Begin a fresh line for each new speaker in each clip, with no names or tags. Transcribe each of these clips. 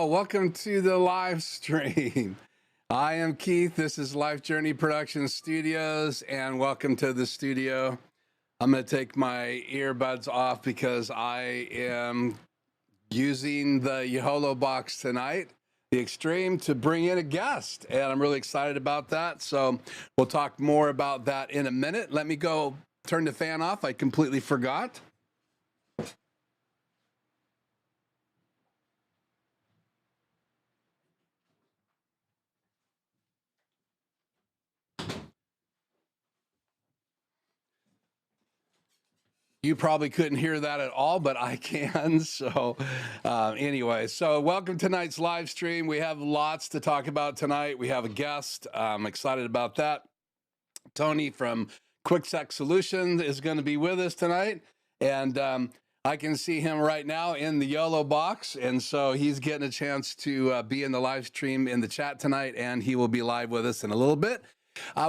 Well, welcome to the live stream. I am Keith. This is Life Journey Production Studios, and welcome to the studio. I'm going to take my earbuds off because I am using the YoloBox tonight, the Extreme, to bring in a guest, and I'm really excited about that. So we'll talk more about that in a minute. Let me go turn the fan off. I completely forgot. You probably couldn't hear that at all, but I can. So anyway, so welcome to tonight's live stream. We have lots to talk about tonight. We have a guest. I'm excited about that. Tony from QuickTech Solutions is going to be with us tonight. And I can see him right now in the YoloBox. And so he's getting a chance to be in the live stream in the chat tonight, and he will be live with us in a little bit.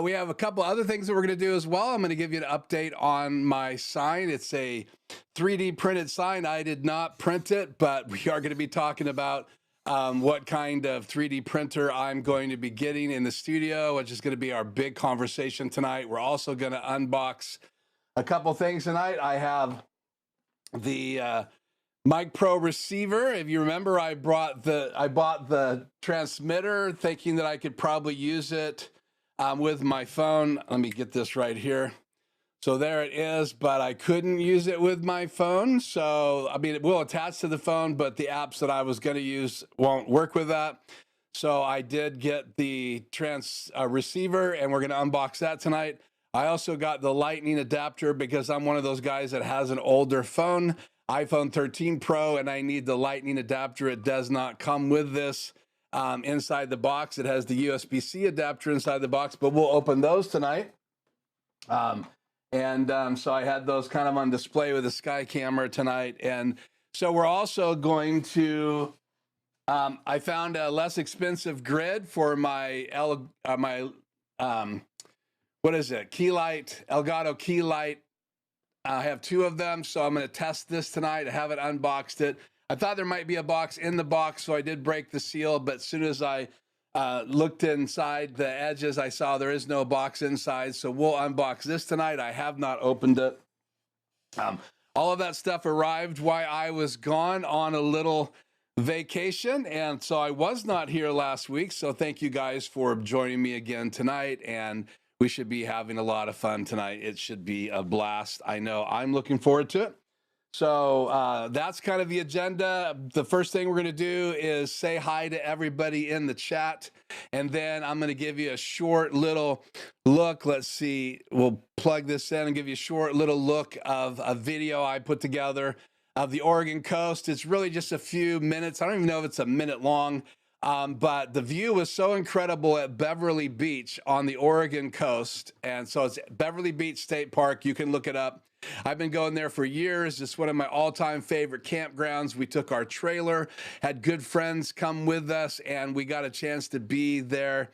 We have a couple other things that we're going to do as well. I'm going to give you an update on my sign. It's a 3D printed sign. I did not print it, but we are going to be talking about what kind of 3D printer I'm going to be getting in the studio, which is going to be our big conversation tonight. We're also going to unbox a couple things tonight. I have the Mic Pro receiver. If you remember, I bought the transmitter thinking that I could probably use it with my phone. Let me get this right here. So there it is, but I couldn't use it with my phone. So, I mean, it will attach to the phone, but the apps that I was going to use won't work with that. So I did get the receiver, and we're going to unbox that tonight. I also got the lightning adapter because I'm one of those guys that has an older phone, iPhone 13 Pro, and I need the lightning adapter. It does not come with this inside the box. It has the USB-C adapter inside the box, but we'll open those tonight. So I had those kind of on display with the Sky camera tonight. And so we're also going to, I found a less expensive grid for my, what is it? Key light, Elgato key light. I have two of them, so I'm going to test this tonight. I haven't unboxed it. I thought there might be a box in the box, so I did break the seal, but as soon as I looked inside the edges, I saw there is no box inside, so we'll unbox this tonight. I have not opened it. All of that stuff arrived while I was gone on a little vacation, and so I was not here last week, so thank you guys for joining me again tonight, and we should be having a lot of fun tonight. It should be a blast. I know I'm looking forward to it. So that's kind of the agenda. The first thing we're going to do is say hi to everybody in the chat. And then I'm going to give you a short little look. Let's see. We'll plug this in and give you a short little look of a video I put together of the Oregon coast. It's really just a few minutes. I don't even know if it's a minute long. But the view was so incredible at Beverly Beach on the Oregon coast. And so it's Beverly Beach State Park. You can look it up. I've been going there for years. It's one of my all-time favorite campgrounds. We took our trailer, had good friends come with us, and we got a chance to be there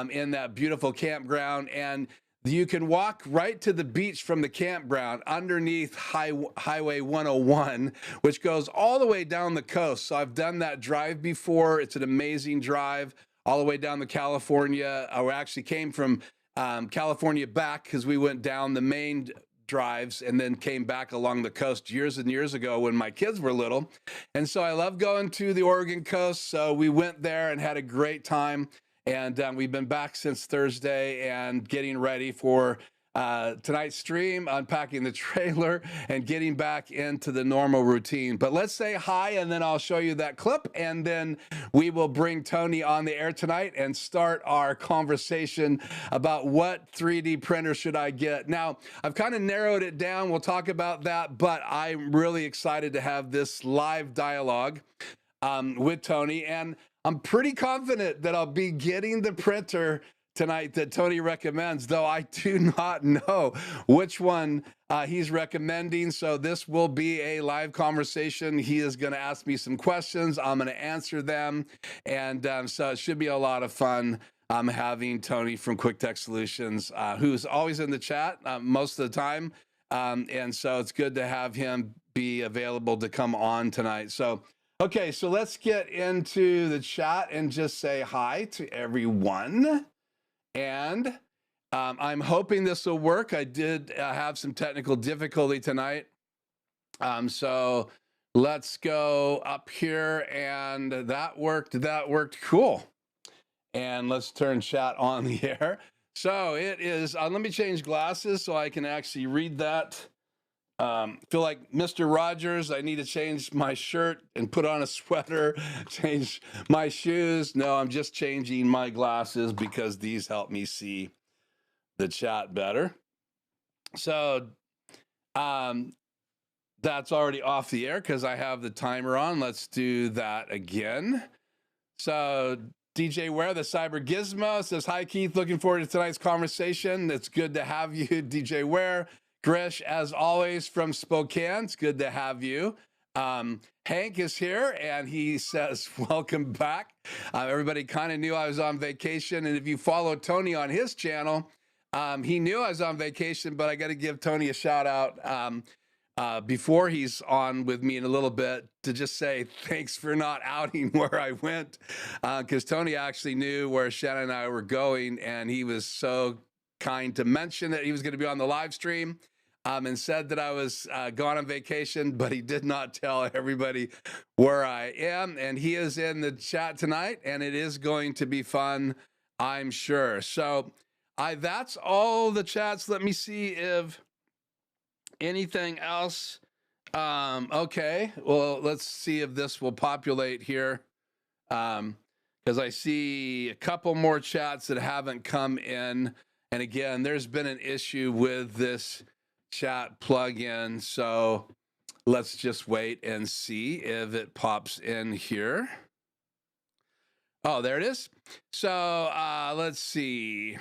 in that beautiful campground. And you can walk right to the beach from the campground underneath Highway 101, which goes all the way down the coast. So I've done that drive before. It's an amazing drive all the way down to California. We actually came from California back because we went down the main drives and then came back along the coast years and years ago when my kids were little. And so I love going to the Oregon coast. So we went there and had a great time. And we've been back since Thursday and getting ready for tonight's stream, unpacking the trailer and getting back into the normal routine. But let's say hi, and then I'll show you that clip. And then we will bring Tony on the air tonight and start our conversation about what 3D printer should I get. Now, I've kind of narrowed it down. We'll talk about that, but I'm really excited to have this live dialogue with Tony. And I'm pretty confident that I'll be getting the printer tonight that Tony recommends, though I do not know which one he's recommending. So this will be a live conversation. He is going to ask me some questions. I'm going to answer them. And so it should be a lot of fun having Tony from QuickTech Solutions, who's always in the chat most of the time. And so it's good to have him be available to come on tonight. So Okay, so let's get into the chat and just say hi to everyone. And I'm hoping this will work. I did have some technical difficulty tonight. So let's go up here, and that worked. Cool. And let's turn chat on the air. So it is, let me change glasses so I can actually read that. Feel like Mr. Rogers, I need to change my shirt and put on a sweater, change my shoes. No, I'm just changing my glasses because these help me see the chat better. So that's already off the air because I have the timer on. Let's do that again. So DJ Ware, the Cyber Gizmo, says, hi, Keith. Looking forward to tonight's conversation. It's good to have you, DJ Ware. Grish, as always, from Spokane. It's good to have you. Hank is here, and he says, welcome back. Everybody kind of knew I was on vacation, and if you follow Tony on his channel, he knew I was on vacation, but I got to give Tony a shout out before he's on with me in a little bit to just say thanks for not outing where I went, because Tony actually knew where Shannon and I were going, and he was so kind to mention that he was going to be on the live stream, and said that I was gone on vacation, but he did not tell everybody where I am. And he is in the chat tonight, and it is going to be fun, I'm sure. So that's all the chats. Let me see if anything else. Okay, well, let's see if this will populate here, because I see a couple more chats that haven't come in. And again, there's been an issue with this chat plugin, so let's just wait and see if it pops in here. Oh, there it is. So let's see.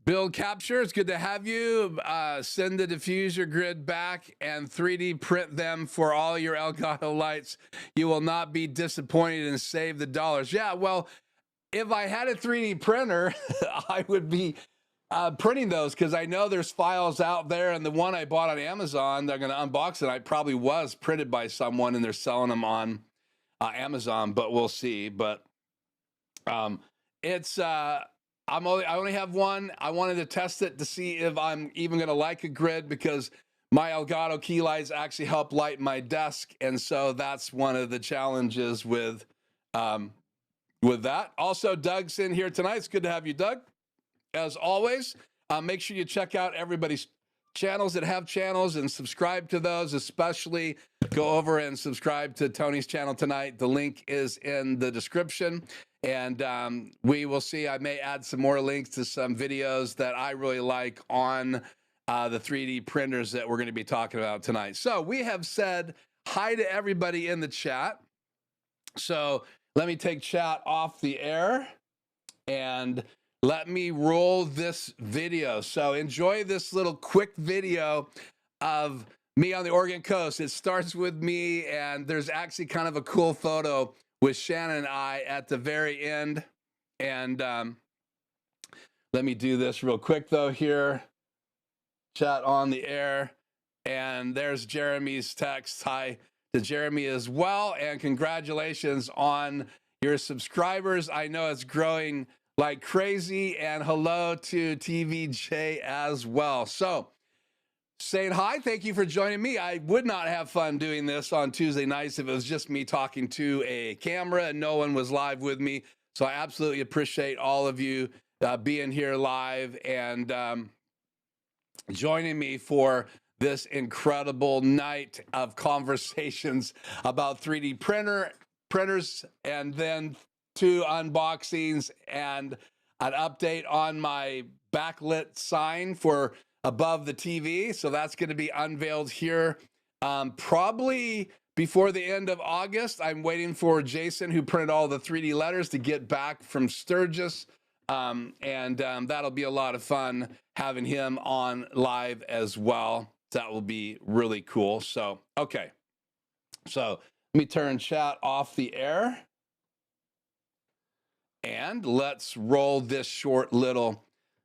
Build Capture, it's good to have you. Send the diffuser grid back and 3D print them for all your Elgato lights. You will not be disappointed and save the dollars. Yeah, well, if I had a 3D printer, I would be printing those, because I know there's files out there, and the one I bought on Amazon, they're going to unbox it. I probably was printed by someone, and they're selling them on Amazon, but we'll see. But it's I only have one. I wanted to test it to see if I'm even going to like a grid, because my Elgato key lights actually help light my desk, and so that's one of the challenges with that. Also, Doug's in here tonight. It's good to have you, Doug. As always, make sure you check out everybody's channels that have channels and subscribe to those. Especially go over and subscribe to Tony's channel tonight. The link is in the description. And we will see. I may add some more links to some videos that I really like on the 3D printers that we're going to be talking about tonight. So we have said hi to everybody in the chat. So let me take chat off the air and let me roll this video. So enjoy this little quick video of me on the Oregon coast. It starts with me, and there's actually kind of a cool photo with Shannon and I at the very end. And let me do this real quick though here. Chat on the air. And there's Jeremy's text. Hi to Jeremy as well. And congratulations on your subscribers. I know it's growing like crazy. And hello to TVJ as well. So saying hi, thank you for joining me. I would not have fun doing this on Tuesday nights if it was just me talking to a camera and no one was live with me. So I absolutely appreciate all of you being here live and joining me for this incredible night of conversations about 3D printers, and then 2 unboxings and an update on my backlit sign for above the TV. So that's going to be unveiled here probably before the end of August. I'm waiting for Jason, who printed all the 3D letters, to get back from Sturgis. And that'll be a lot of fun having him on live as well. That will be really cool. So, okay. So let me turn chat off the air. And let's roll this short little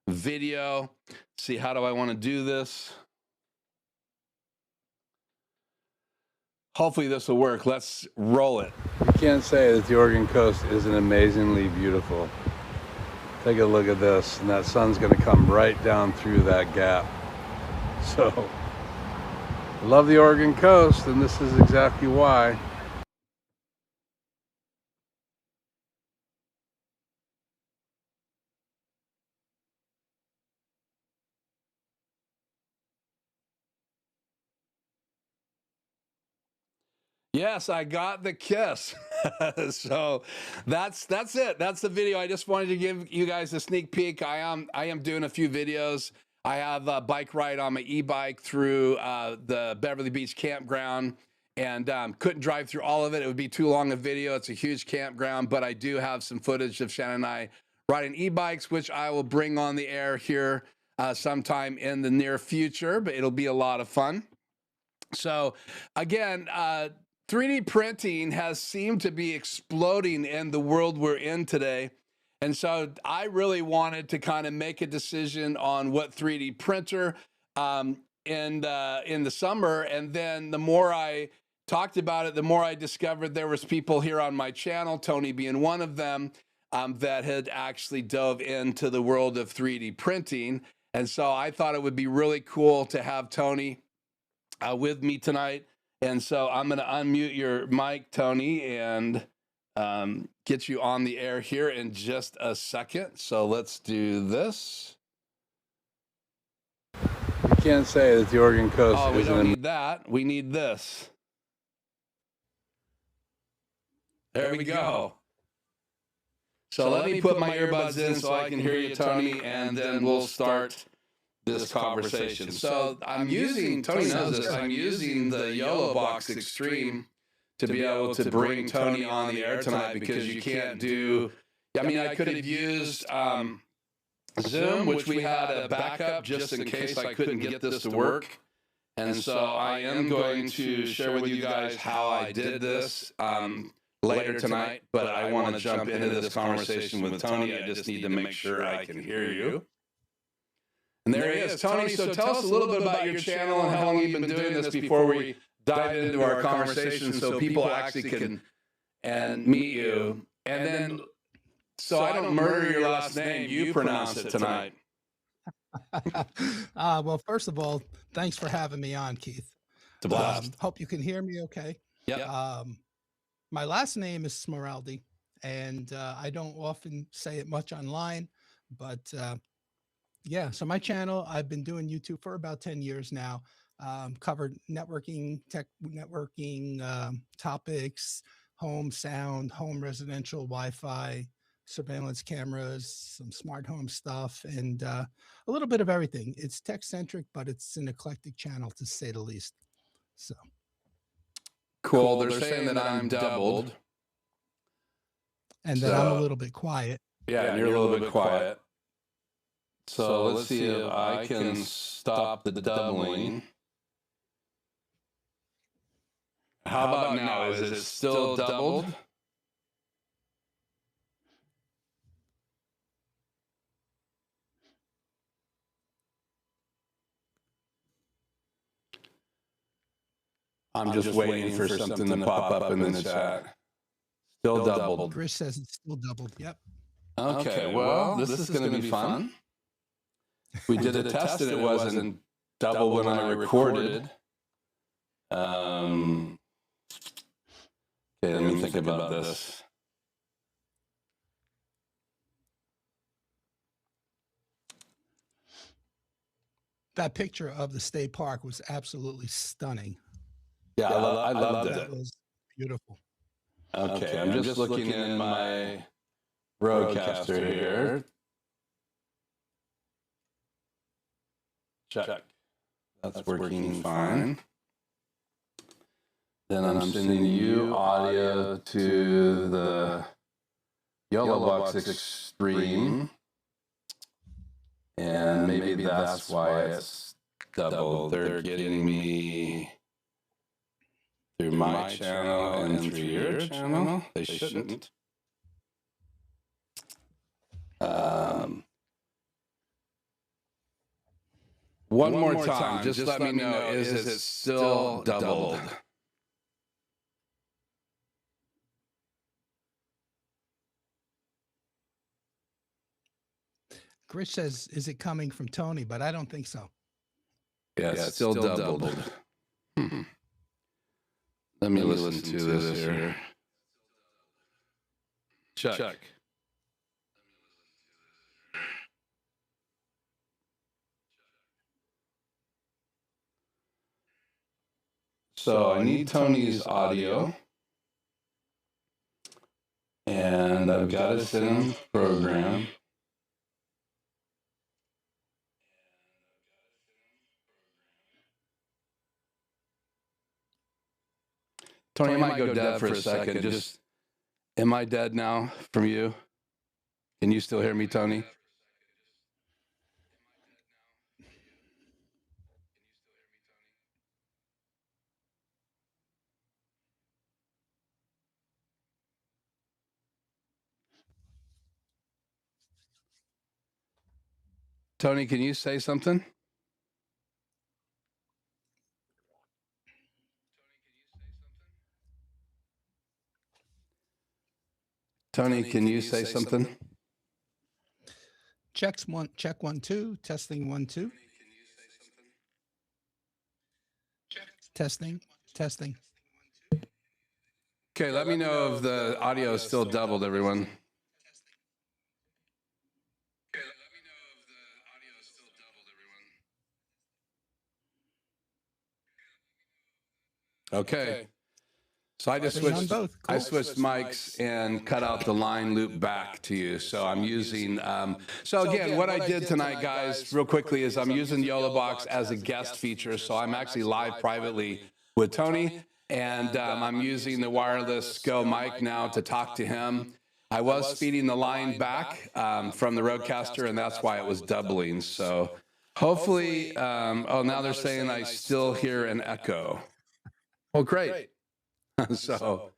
video. See, how do I want to do this? hopefully this will work. Let's roll it. You can't say that the Oregon coast isn't amazingly beautiful. Take a look at this, and that sun's going to come right down through that gap. So, I love the Oregon coast, and this is exactly why. Yes, I got the kiss. So that's it. That's the video. I just wanted to give you guys a sneak peek. I am doing a few videos. I have a bike ride on my e-bike through the Beverly Beach campground, and couldn't drive through all of it. It would be too long a video. It's a huge campground, but I do have some footage of Shannon and I riding e-bikes, which I will bring on the air here sometime in the near future, but it'll be a lot of fun. So again, 3D printing has seemed to be exploding in the world we're in today. And so I really wanted to kind of make a decision on what 3D printer in the summer. And then the more I talked about it, the more I discovered there was people here on my channel, Tony being one of them, that had actually dove into the world of 3D printing. And so I thought it would be really cool to have Tony with me tonight. And so I'm going to unmute your mic, Tony, and get you on the air here in just a second. So let's do this. You can't say that the Oregon coast isn't. Oh, we don't need that. We need this. There we go. So let me put my earbuds in so I can hear you, Tony, and then we'll start this conversation. So I'm using, Tony knows this, I'm using the YoloBox Extreme to be able to bring Tony on the air tonight, because you can't do, I mean, I could have used Zoom, which we had a backup just in case I couldn't get this to work. And so I am going to share with you guys how I did this later tonight, but I want to jump into this conversation with Tony. I just need to make sure I can hear you. And there he is. Tony, so tell us a little bit about your channel and how long you've been doing this before we dive into our conversation, so people actually can meet you. And then, so I don't murder your last name, you pronounce it tonight.
Well, first of all, thanks for having me on, Keith.
It's a blast.
Hope you can hear me okay.
Yeah.
My last name is Smiraldi, and I don't often say it much online, but yeah, so my channel, I've been doing YouTube for about 10 years now. Covered networking, tech networking topics, home sound, home residential Wi-Fi, surveillance cameras, some smart home stuff, and a little bit of everything. It's tech-centric, but it's an eclectic channel, to say the least. So
cool. They're saying that I'm doubled.
And that I'm a little bit quiet.
Yeah, and you're a little bit quiet. So let's see if I can stop the doubling. How about now? Is it still doubled? I'm just waiting for something to pop up in the chat. Still doubled.
Chris says it's still doubled. Yep.
Okay, well, this is going to be fun. We did a test and it wasn't double when I recorded. Okay, let me think about this.
That picture of the state park was absolutely stunning.
Yeah, I loved it.
That was beautiful.
Okay, I'm just looking in my roadcaster here. Check. That's working fine. Then I'm sending you audio to the YoloBox Extreme. And maybe that's why it's doubled. They're getting me through my channel and through your channel. They shouldn't. One more time, just let me know, is it still doubled?
Grish says, is it coming from Tony? But I don't think so.
Yeah, it's still doubled. Let me listen to this here. Check. So I need Tony's audio. And I've got it set in program. Tony, I might go dead for a second. Just, am I dead now from you? Can you still hear me, Tony? Tony, can you say something? Tony, can you say something?
Check 1 2, testing 1 2. Testing.
Okay, let me know if the audio is still doubled, everyone. Okay. So I just switched mics and cut out the line loop back to you. So I'm using, so again, what I did tonight, guys, real quickly, is I'm using YoloBox as a guest feature. So I'm actually live privately with Tony, and I'm using the wireless Go mic now to talk to him. I was feeding the line back from the Rodecaster, and that's why it was doubling. So hopefully, oh, now they're saying I still hear an echo. Well, great. So,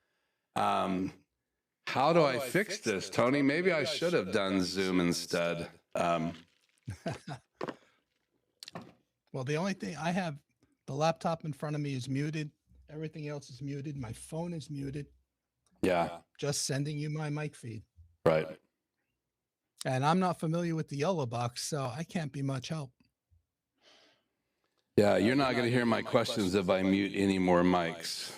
how do I fix this, Tony? Maybe I should have done Zoom instead.
Well, the only thing I have, the laptop in front of me is muted. Everything else is muted. My phone is muted.
Yeah.
Just sending you my mic feed.
Right.
And I'm not familiar with the YoloBox, so I can't be much help.
Yeah, you're not going to hear my questions if I mute any more mics.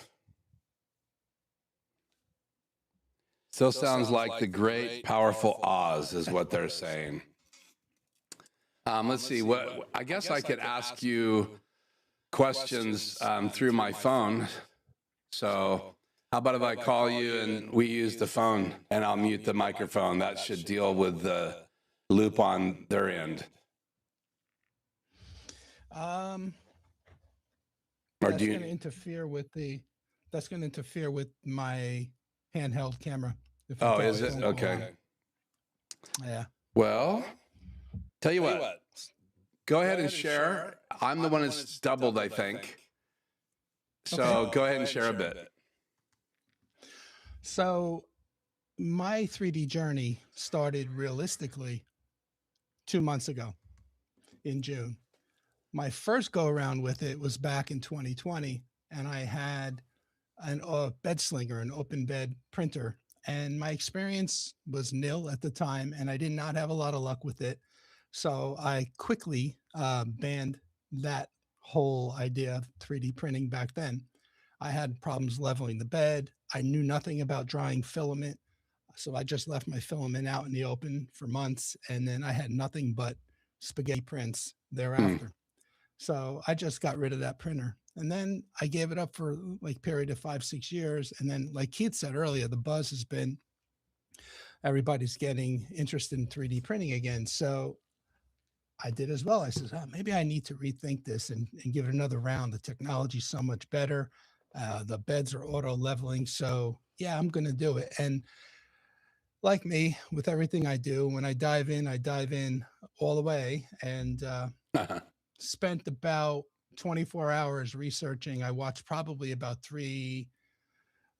Still sounds like the great, powerful Oz is what they're saying. Let's see. What I guess I could ask you questions through my phone. So how about if I call you and we use the phone and I'll mute the microphone? That should deal with the loop on their end.
Or that's going to interfere with that's going to interfere with my handheld camera.
Oh, is it? Okay.
Yeah.
Well, tell you what, go ahead and share. I'm the one that's doubled, I think. So go ahead and share a bit.
So my 3D journey started realistically 2 months ago in June. My first go around with it was back in 2020, and I had a bed slinger, an open bed printer, and my experience was nil at the time, and I did not have a lot of luck with it. So I quickly banned that whole idea of 3D printing back then. I had problems leveling the bed. I knew nothing about drying filament. So I just left my filament out in the open for months, and then I had nothing but spaghetti prints thereafter. So I just got rid of that printer. And then I gave it up for like a period of 5-6 years. And then, like Keith said earlier, the buzz has been everybody's getting interested in 3D printing again. So I did as well. I said, oh, maybe I need to rethink this and give it another round. The technology's so much better. The beds are auto leveling. So yeah, I'm going to do it. And like me, with everything I do, when I dive in all the way, and spent about 24 hours researching. I watched probably about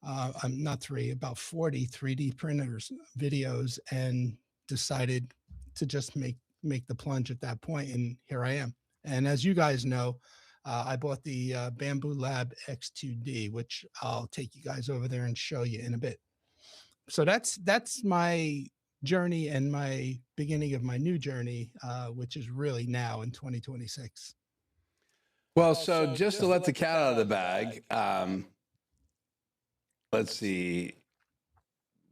about 40 3D printers videos, and decided to just make the plunge at that point. And here I am. And as you guys know, I bought the Bambu Lab X2D, which I'll take you guys over there and show you in a bit. So that's my journey and my beginning of my new journey, which is really now in 2026.
Well, so just to let the cat out of the bag, let's see.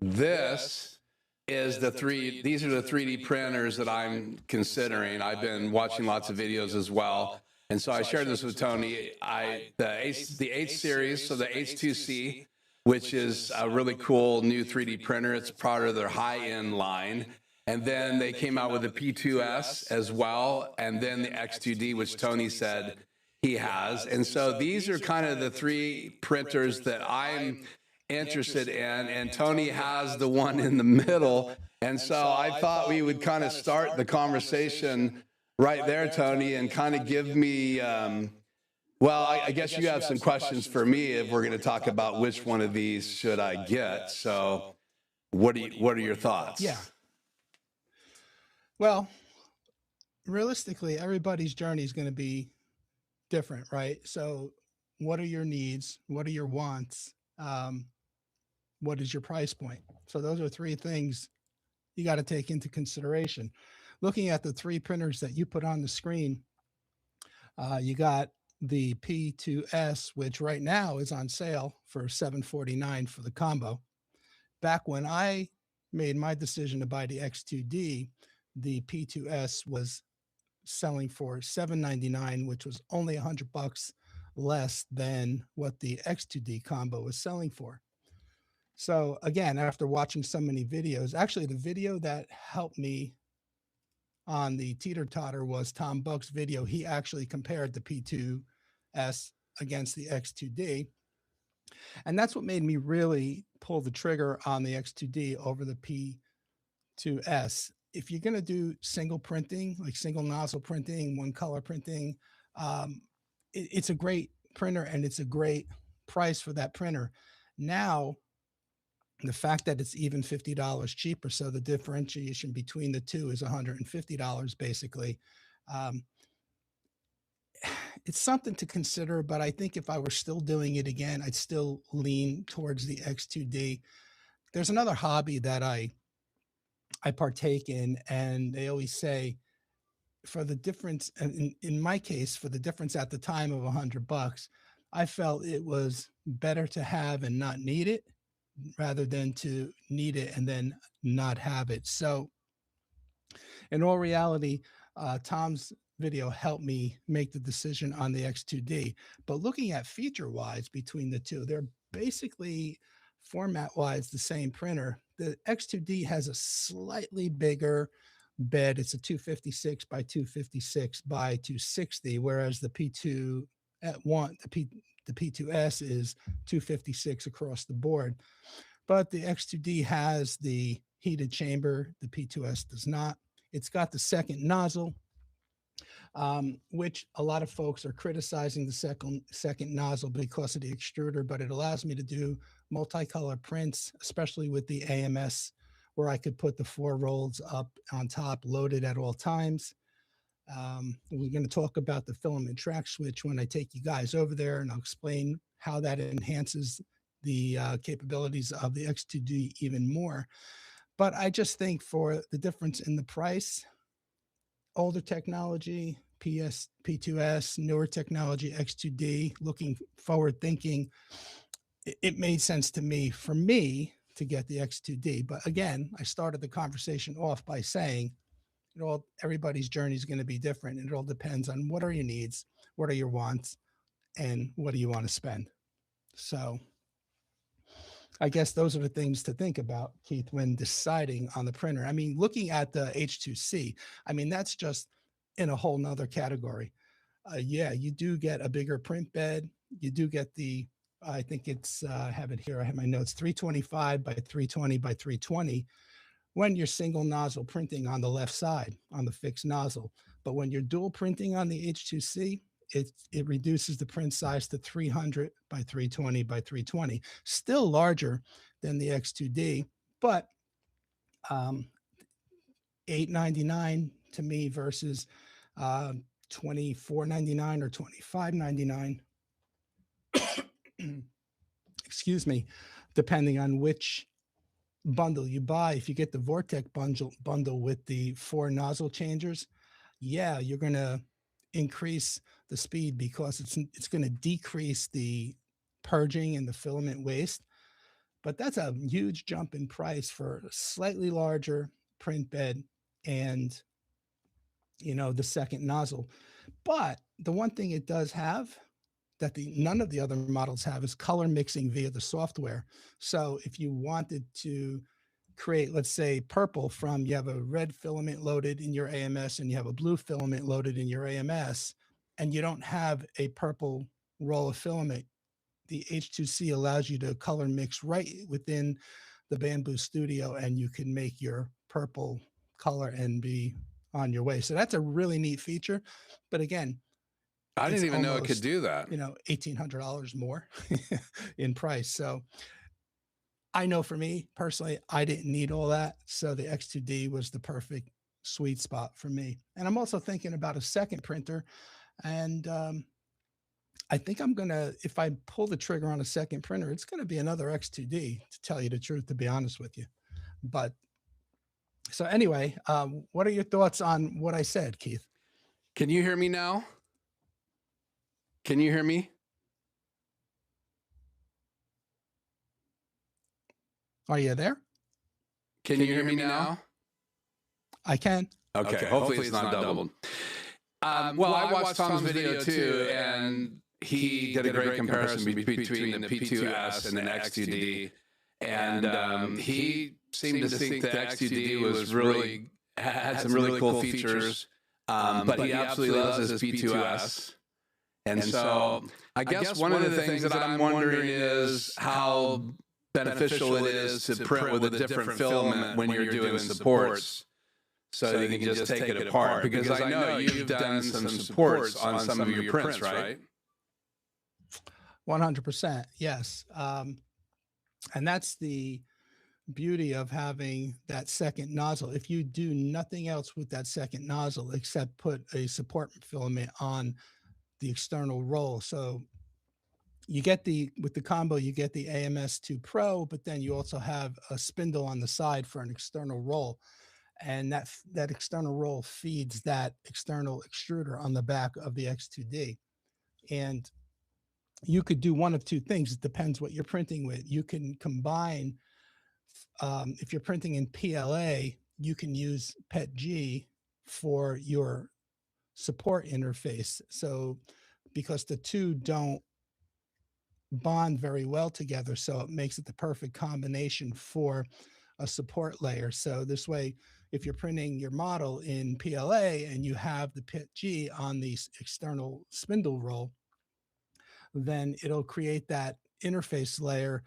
This is these are the 3D printers that I'm considering. I've been watching lots of videos as well. And so I shared this with Tony. The H series, so the H2C, which is a really cool new 3D printer. It's part of their high-end line. And then they came out with the P2S as well, and then the X2D, which Tony said he has. And so these are kind of the three printers that I'm interested in, and Tony has the one in the middle. And so I thought we would kind of start the conversation right there, Tony, and kind of give me, well, I guess you have some questions for me if we're going to talk about which one of these should I get. So what are your thoughts?
Yeah. Well, realistically, everybody's journey is going to be different, right? So what are your needs? What are your wants? What is your price point? So those are three things you got to take into consideration. Looking at the three printers that you put on the screen, you got the P2S, which right now is on sale for $749 for the combo. Back when I made my decision to buy the X2D, the P2S was selling for $799, which was only $100 less than what the X2D combo was selling for. So again, after watching so many videos, actually the video that helped me on the teeter totter was Tom Buck's video. He actually compared the P2S against the X2D. And that's what made me really pull the trigger on the X2D over the P2S. If you're going to do single printing, like single nozzle printing, one color printing, it's a great printer and it's a great price for that printer. Now, the fact that it's even $50 cheaper, so the differentiation between the two is $150 basically. It's something to consider, but I think if I were still doing it again, I'd still lean towards the X2D. There's another hobby that I partake in, and they always say for the difference, in my case, for the difference at the time of $100, I felt it was better to have and not need it rather than to need it and then not have it. So in all reality, Tom's video helped me make the decision on the X2D. But looking at feature-wise between the two, they're basically format-wise the same printer. The X2D has a slightly bigger bed. It's a 256 by 256 by 260, whereas the P2 at one, the P2S is 256 across the board. But the X2D has the heated chamber. The P2S does not. It's got the second nozzle, which a lot of folks are criticizing the second nozzle because of the extruder, but it allows me to do multicolor prints, especially with the AMS, where I could put the 4 rolls up on top loaded at all times. We're going to talk about the filament track switch when I take you guys over there, and I'll explain how that enhances the capabilities of the X2D even more. But I just think for the difference in the price, older technology, P2S, newer technology, X2D, looking forward thinking, it made sense to me, for me, to get the X2D. But again, I started the conversation off by saying, everybody's journey is going to be different. And it all depends on what are your needs, what are your wants, and what do you want to spend. So I guess those are the things to think about, Keith, when deciding on the printer. I mean, looking at the H2C, I mean, that's just in a whole nother category. Yeah, you do get a bigger print bed. You do get the, I think it's, I have it here, I have my notes, 325 by 320 by 320 when you're single nozzle printing on the left side on the fixed nozzle. But when you're dual printing on the H2C, it reduces the print size to 300 by 320 by 320, still larger than the X2D, but $8.99 to me versus $24.99 or $25.99. Excuse me, depending on which bundle you buy, if you get the Vortex bundle with the 4 nozzle changers, yeah, you're going to increase the speed because it's going to decrease the purging and the filament waste. But that's a huge jump in price for a slightly larger print bed and, you know, the second nozzle. But the one thing it does have that none of the other models have is color mixing via the software. So if you wanted to create, let's say, purple from, you have a red filament loaded in your AMS and you have a blue filament loaded in your AMS, and you don't have a purple roll of filament, the H2C allows you to color mix right within the Bambu Studio, and you can make your purple color and be on your way. So that's a really neat feature. But again,
I didn't even know it could do that.
You know, $1,800 more in price. So I know for me personally, I didn't need all that. So the X2D was the perfect sweet spot for me. And I'm also thinking about a second printer. And I think I'm going to, if I pull the trigger on a second printer, it's going to be another X2D, to tell you the truth, to be honest with you. But so anyway, what are your thoughts on what I said, Keith?
Can you hear me now? Can you hear me?
Are you there?
Can you hear me now?
I can.
Okay, hopefully it's not doubled. Well, I watched Tom's video too, and he did a great comparison between the P2S and the X2D. And he seemed to think the X2D was really, had some really cool features, but he absolutely loves his P2S. And so I guess one of the things that I'm wondering is how beneficial it is to print with a different filament when you're doing supports, so that you can just take it apart. Because I know you've done some supports on some of your prints, right?
100%, yes. And that's the beauty of having that second nozzle. If you do nothing else with that second nozzle except put a support filament on the external roll. So you get with the combo, you get the AMS2 Pro, but then you also have a spindle on the side for an external roll. And that external roll feeds that external extruder on the back of the X2D. And you could do one of two things. It depends what you're printing with. You can combine, if you're printing in PLA, you can use PETG for your support interface. So because the two don't bond very well together, so it makes it the perfect combination for a support layer. So this way, if you're printing your model in PLA and you have the PETG on the external spindle roll, then it'll create that interface layer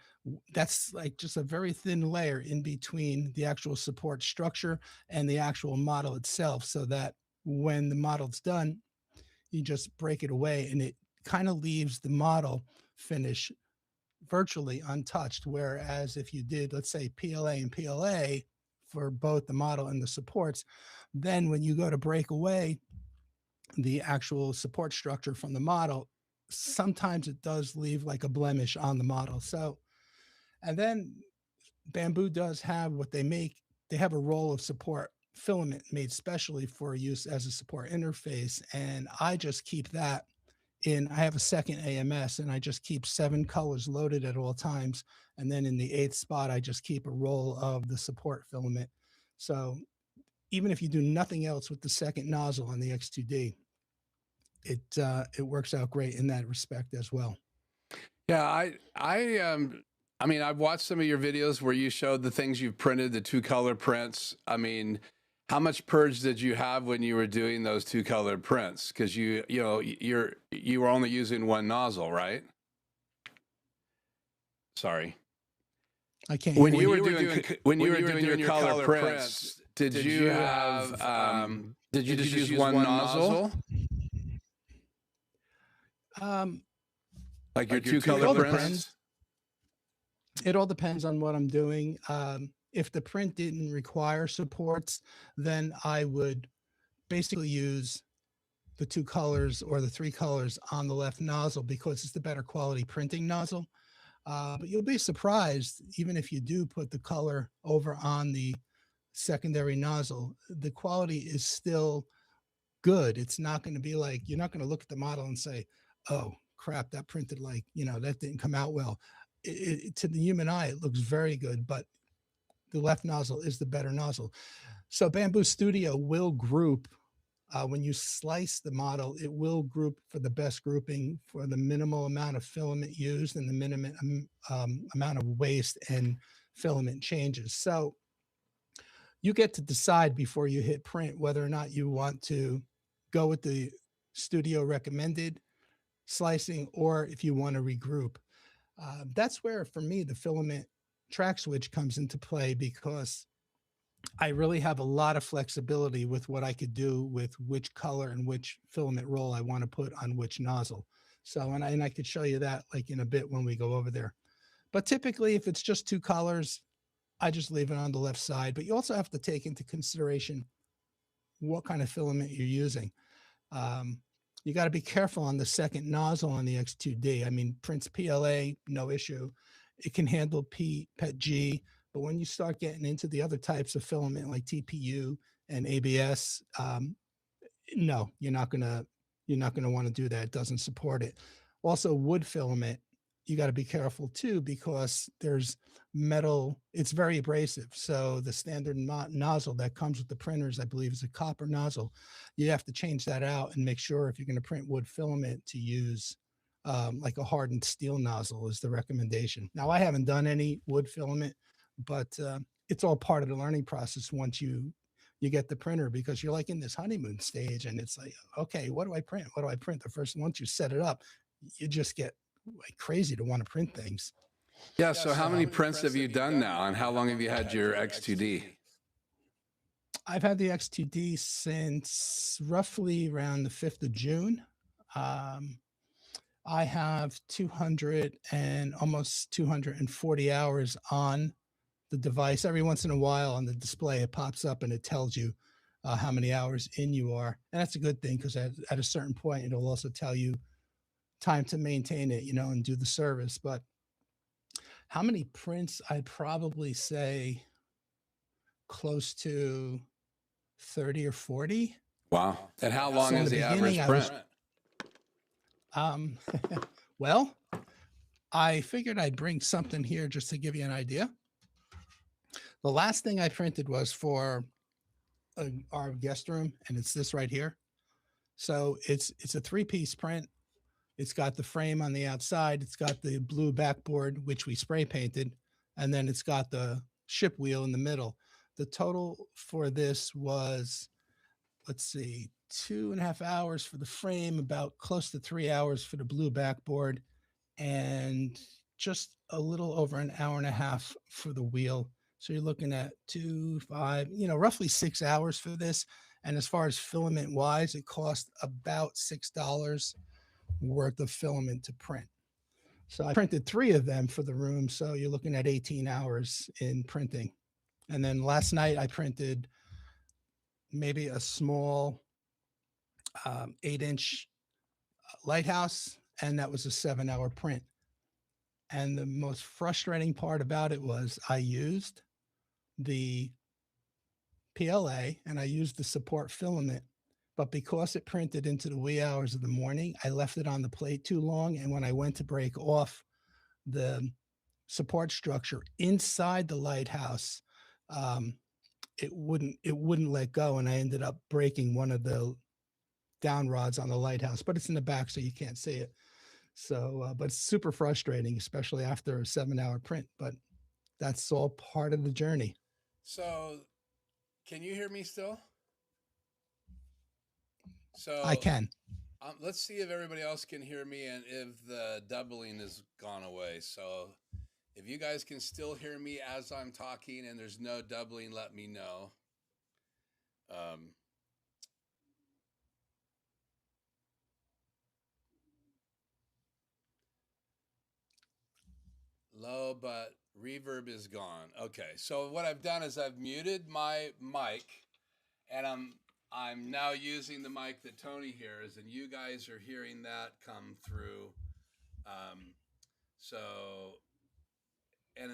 that's like just a very thin layer in between the actual support structure and the actual model itself, so that when the model's done, you just break it away and it kind of leaves the model finish virtually untouched. Whereas if you did, let's say, PLA and PLA for both the model and the supports, then when you go to break away the actual support structure from the model, sometimes it does leave like a blemish on the model. So, and then Bambu does have what they make. They have a roll of support filament made specially for use as a support interface. And I just keep that in, I have a second AMS and I just keep 7 colors loaded at all times. And then in the 8th spot, I just keep a roll of the support filament. So even if you do nothing else with the second nozzle on the X2D, it works out great in that respect as well.
Yeah, I mean, I've watched some of your videos where you showed the things you've printed, the 2-color prints. I mean, how much purge did you have when you were doing those 2-color prints? Because you were only using 1 nozzle, right? Sorry,
I can't.
When you were doing your color prints, did you have did you just use 1 nozzle? Like your 2-color prints?
It all depends on what I'm doing. If the print didn't require supports, then I would basically use the 2 colors or the 3 colors on the left nozzle because it's the better quality printing nozzle. But you'll be surprised, even if you do put the color over on the secondary nozzle, the quality is still good. It's not going to be like, you're not going to look at the model and say, oh crap, that printed like, that didn't come out well. To the human eye, it looks very good, but the left nozzle is the better nozzle. So Bambu Studio will group, when you slice the model, it will group for the best grouping for the minimal amount of filament used and the minimum amount of waste and filament changes. So you get to decide before you hit print whether or not you want to go with the studio recommended slicing or if you want to regroup. That's where, for me, the filament track switch comes into play, because I really have a lot of flexibility with what I could do with which color and which filament roll I want to put on which nozzle. So, and I could show you that like in a bit when we go over there. But typically, if it's just two colors, I just leave it on the left side. But you also have to take into consideration what kind of filament you're using. You got to be careful on the second nozzle on the X2D. I mean, prints PLA, no issue. It can handle PETG, but when you start getting into the other types of filament like TPU and ABS, no, you're not gonna want to do that. It doesn't support it. Also, wood filament, you got to be careful too, because there's metal, it's very abrasive. So the standard nozzle that comes with the printers, I believe, is a copper nozzle. You have to change that out and make sure, if you're going to print wood filament, to use like a hardened steel nozzle is the recommendation. Now, I haven't done any wood filament, but it's all part of the learning process once you get the printer, because you're like in this honeymoon stage and it's like, okay, what do I print? What do I print? Once you set it up, you just get like crazy to want to print things.
Yeah. So how many prints have you done now, and how long have you had your X2D?
I've had the X2D since roughly around the 5th of June. I have 200 and almost 240 hours on the device. Every once in a while on the display, it pops up and it tells you how many hours in you are. And that's a good thing, because at a certain point, it'll also tell you time to maintain it, and do the service. But how many prints? I'd probably say close to 30 or 40.
Wow. And how long is the average print?
Well, I figured I'd bring something here just to give you an idea. The last thing I printed was for our guest room, and it's this right here. So it's a 3-piece print. It's got the frame on the outside. It's got the blue backboard, which we spray painted. And then it's got the ship wheel in the middle. The total for this was, let's see, 2.5 hours for the frame, about close to 3 hours for the blue backboard, and just a little over an hour and a half for the wheel. So you're looking at 2, 5, roughly 6 hours for this. And as far as filament wise, it cost about $6 worth of filament to print. So I printed 3 of them for the room. So you're looking at 18 hours in printing. And then last night I printed maybe a small 8-inch lighthouse, and that was a 7-hour print. And the most frustrating part about it was I used the PLA and I used the support filament, but because it printed into the wee hours of the morning, I left it on the plate too long. And when I went to break off the support structure inside the lighthouse, it wouldn't let go. And I ended up breaking one of the down rods on the lighthouse, but it's in the back, so you can't see it. So, but it's super frustrating, especially after a 7-hour print, but that's all part of the journey.
So can you hear me still? So
I can.
Let's see if everybody else can hear me and if the doubling has gone away. So if you guys can still hear me as I'm talking and there's no doubling, let me know. Low, but reverb is gone. Okay, so what I've done is I've muted my mic, and I'm now using the mic that Tony hears, and you guys are hearing that come through. So and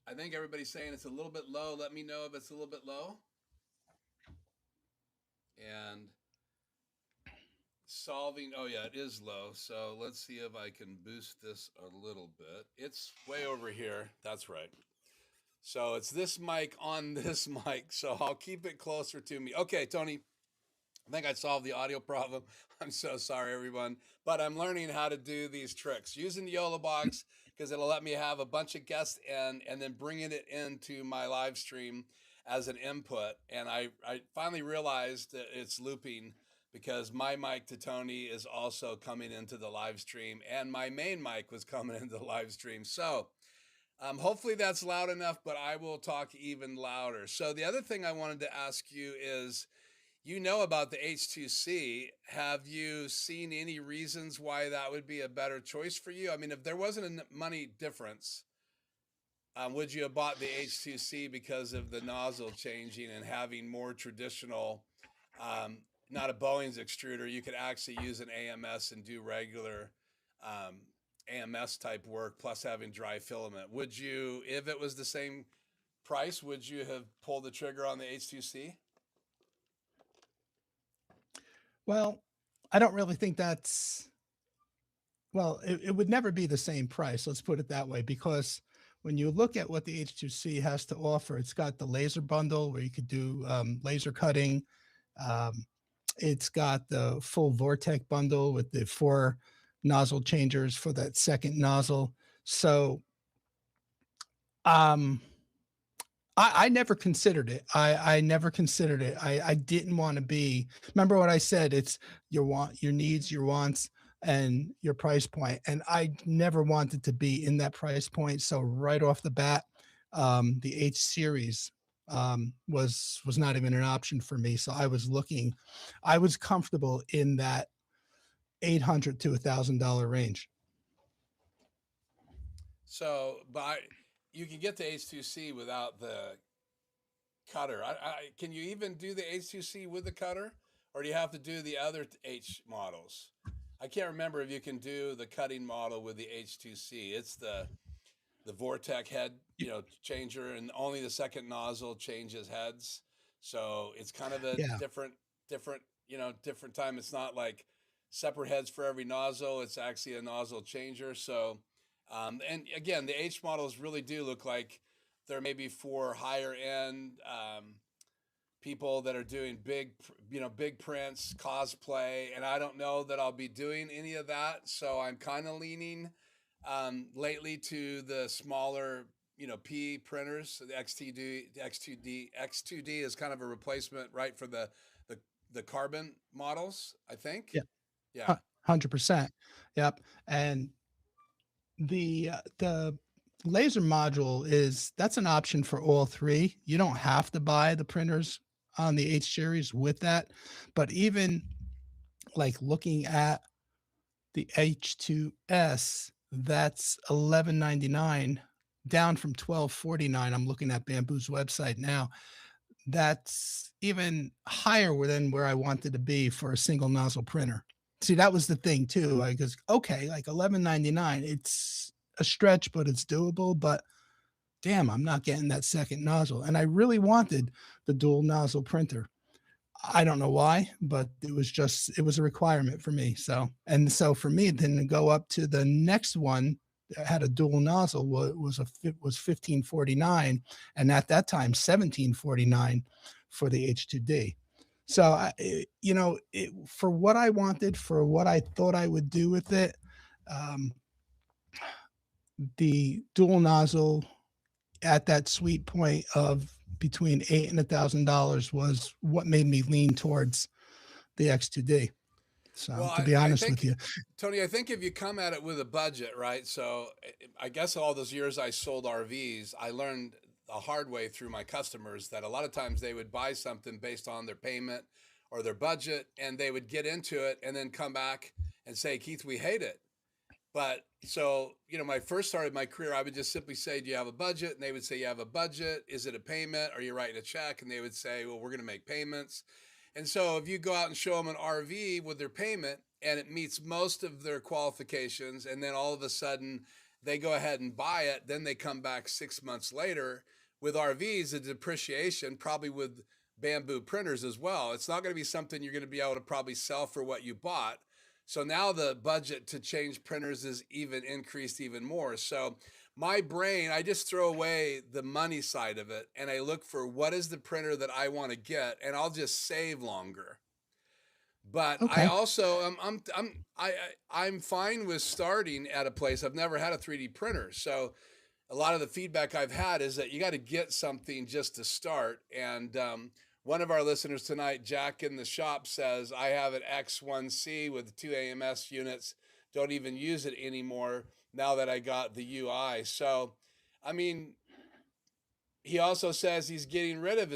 I think everybody's saying it's a little bit low. Let me know if it's a little bit low. And solving, oh yeah, it is low. So let's see if I can boost this a little bit. It's way over here. That's right. So it's this mic on this mic. So I'll keep it closer to me. Okay, Tony, I think I solved the audio problem. I'm so sorry, everyone. But I'm learning how to do these tricks using the YoloBox because it'll let me have a bunch of guests and then bringing it into my live stream as an input. And I finally realized that it's looping because my mic to Tony is also coming into the live stream and my main mic was coming into the live stream. So hopefully that's loud enough, but I will talk even louder. So the other thing I wanted to ask you is, you know about the H2C. Have you seen any reasons why that would be a better choice for you? I mean, if there wasn't a money difference, would you have bought the H2C because of the nozzle changing and having more traditional, not a Boeing's extruder? You could actually use an AMS and do regular AMS type work plus having dry filament. Would you, if it was the same price, would you have pulled the trigger on the H2C?
Well, I don't really think that's, well, it would never be the same price. Let's put it that way, because when you look at what the H2C has to offer, it's got the laser bundle where you could do laser cutting. Um, it's got the full Vortex bundle with the 4 nozzle changers for that second nozzle. So um, I never considered it. I never considered it. I didn't want to be, remember what I said, it's your want, your needs, your wants, and your price point. And I never wanted to be in that price point. So right off the bat, the H series was not even an option for me. So I was comfortable in that $800 to $1,000 range.
So, but you can get the H2C without the cutter. Can you even do the H2C with the cutter, or do you have to do the other H models? I can't remember if you can do the cutting model with the H2C. It's the Vortex head, changer, and only the second nozzle changes heads. So it's kind of a
Yeah.
different, different time. It's not like separate heads for every nozzle. It's actually a nozzle changer. So, and again, the H models really do look like they're maybe for higher end people that are doing big prints, cosplay, and I don't know that I'll be doing any of that. So I'm kind of leaning lately to the smaller, P printers. The X2D is kind of a replacement, right, for the carbon models, I think.
Yeah.
Yeah.
100%. Yep. And the laser module that's an option for all 3. You don't have to buy the printers on the H series with that, but even like looking at the H2S, that's $11.99, down from $12.49. I'm looking at Bambu's website now. That's even higher than where I wanted to be for a single nozzle printer. See, that was the thing too. I goes, okay, like $11.99, it's a stretch, but it's doable. But damn, I'm not getting that second nozzle. And I really wanted the dual nozzle printer. I don't know why, but it was a requirement for me. So for me, then to go up to the next one that had a dual nozzle was $15.49, and at that time $17.49 for the H2D. So for what I wanted, for what I thought I would do with it, the dual nozzle at that sweet point of between $8,000 and $1,000 was what made me lean towards the X2D. So
Well,
to be honest with you,
Tony, I think if you come at it with a budget, right? So I guess all those years I sold RVs, I learned the hard way through my customers that a lot of times they would buy something based on their payment or their budget, and they would get into it and then come back and say, Keith, we hate it. But so, when I first started my career, I would just simply say, do you have a budget? And they would say, you have a budget. Is it a payment? Are you writing a check? And they would say, well, we're going to make payments. And so if you go out and show them an RV with their payment and it meets most of their qualifications, and then all of a sudden they go ahead and buy it, then they come back 6 months later. With RVs, the depreciation, probably with Bambu printers as well, it's not going to be something you're going to be able to probably sell for what you bought. So now the budget to change printers is even increased even more. So my brain, I just throw away the money side of it and I look for what is the printer that I want to get, and I'll just save longer. But I
Okay.
also I'm fine with starting at a place. I've never had a 3D printer, so a lot of the feedback I've had is that you got to get something just to start. And one of our listeners tonight, Jack in the shop, says, I have an X1C with 2 AMS units. Don't even use it anymore now that I got the UI. So, I mean, he also says he's getting rid of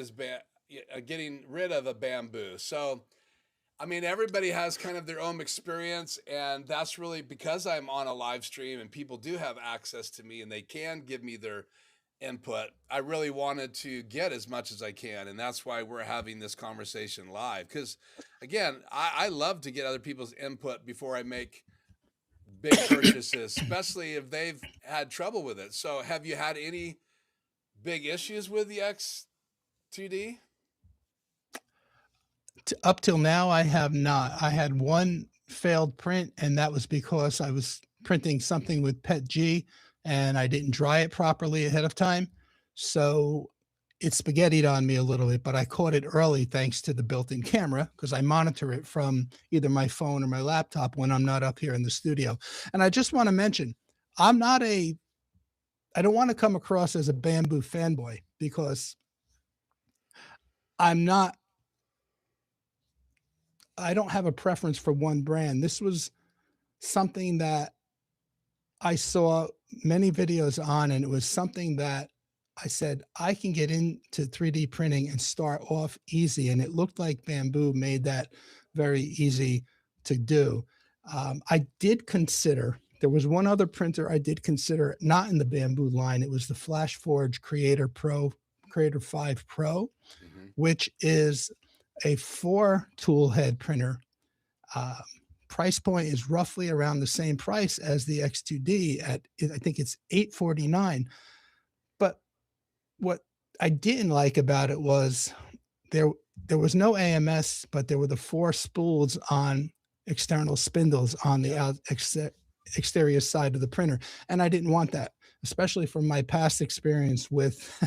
getting rid of a Bambu. So, I mean, everybody has kind of their own experience, and that's really because I'm on a live stream and people do have access to me and they can give me their input. I really wanted to get as much as I can, and that's why we're having this conversation live. Because, again, I love to get other people's input before I make big purchases, especially if they've had trouble with it. So, have you had any big issues with the X2D?
Up till now, I have not. I had one failed print, and that was because I was printing something with PETG and I didn't dry it properly ahead of time. So it spaghettied on me a little bit, but I caught it early thanks to the built-in camera, because I monitor it from either my phone or my laptop when I'm not up here in the studio. And I just want to mention, I don't want to come across as a Bambu fanboy, because I'm not, I don't have a preference for one brand. This was something that I saw many videos on, and it was something that I said, I can get into 3D printing and start off easy. And it looked like Bambu made that very easy to do. I did consider, there was one other printer I did consider, not in the Bambu line. It was the FlashForge Creator 5 Pro, which is a 4 tool head printer. Price point is roughly around the same price as the X2D at, I think it's $849. But what I didn't like about it was there was no AMS, but there were the 4 spools on external spindles on the exterior side of the printer. And I didn't want that, especially from my past experience with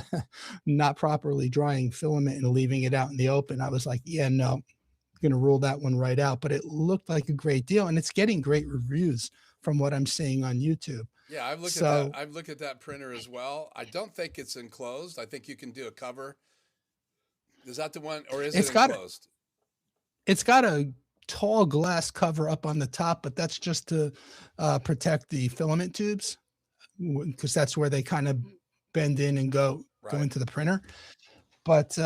not properly drying filament and leaving it out in the open. I was like, yeah, no, going to rule that one right out. But it looked like a great deal, and it's getting great reviews from what I'm seeing on YouTube.
Yeah, I've looked at that. I've looked at that printer as well. I don't think it's enclosed. I think you can do a cover. Is that the one, or is it enclosed?
It's got a tall glass cover up on the top, but that's just to protect the filament tubes, because that's where they kind of bend in and go into the printer. But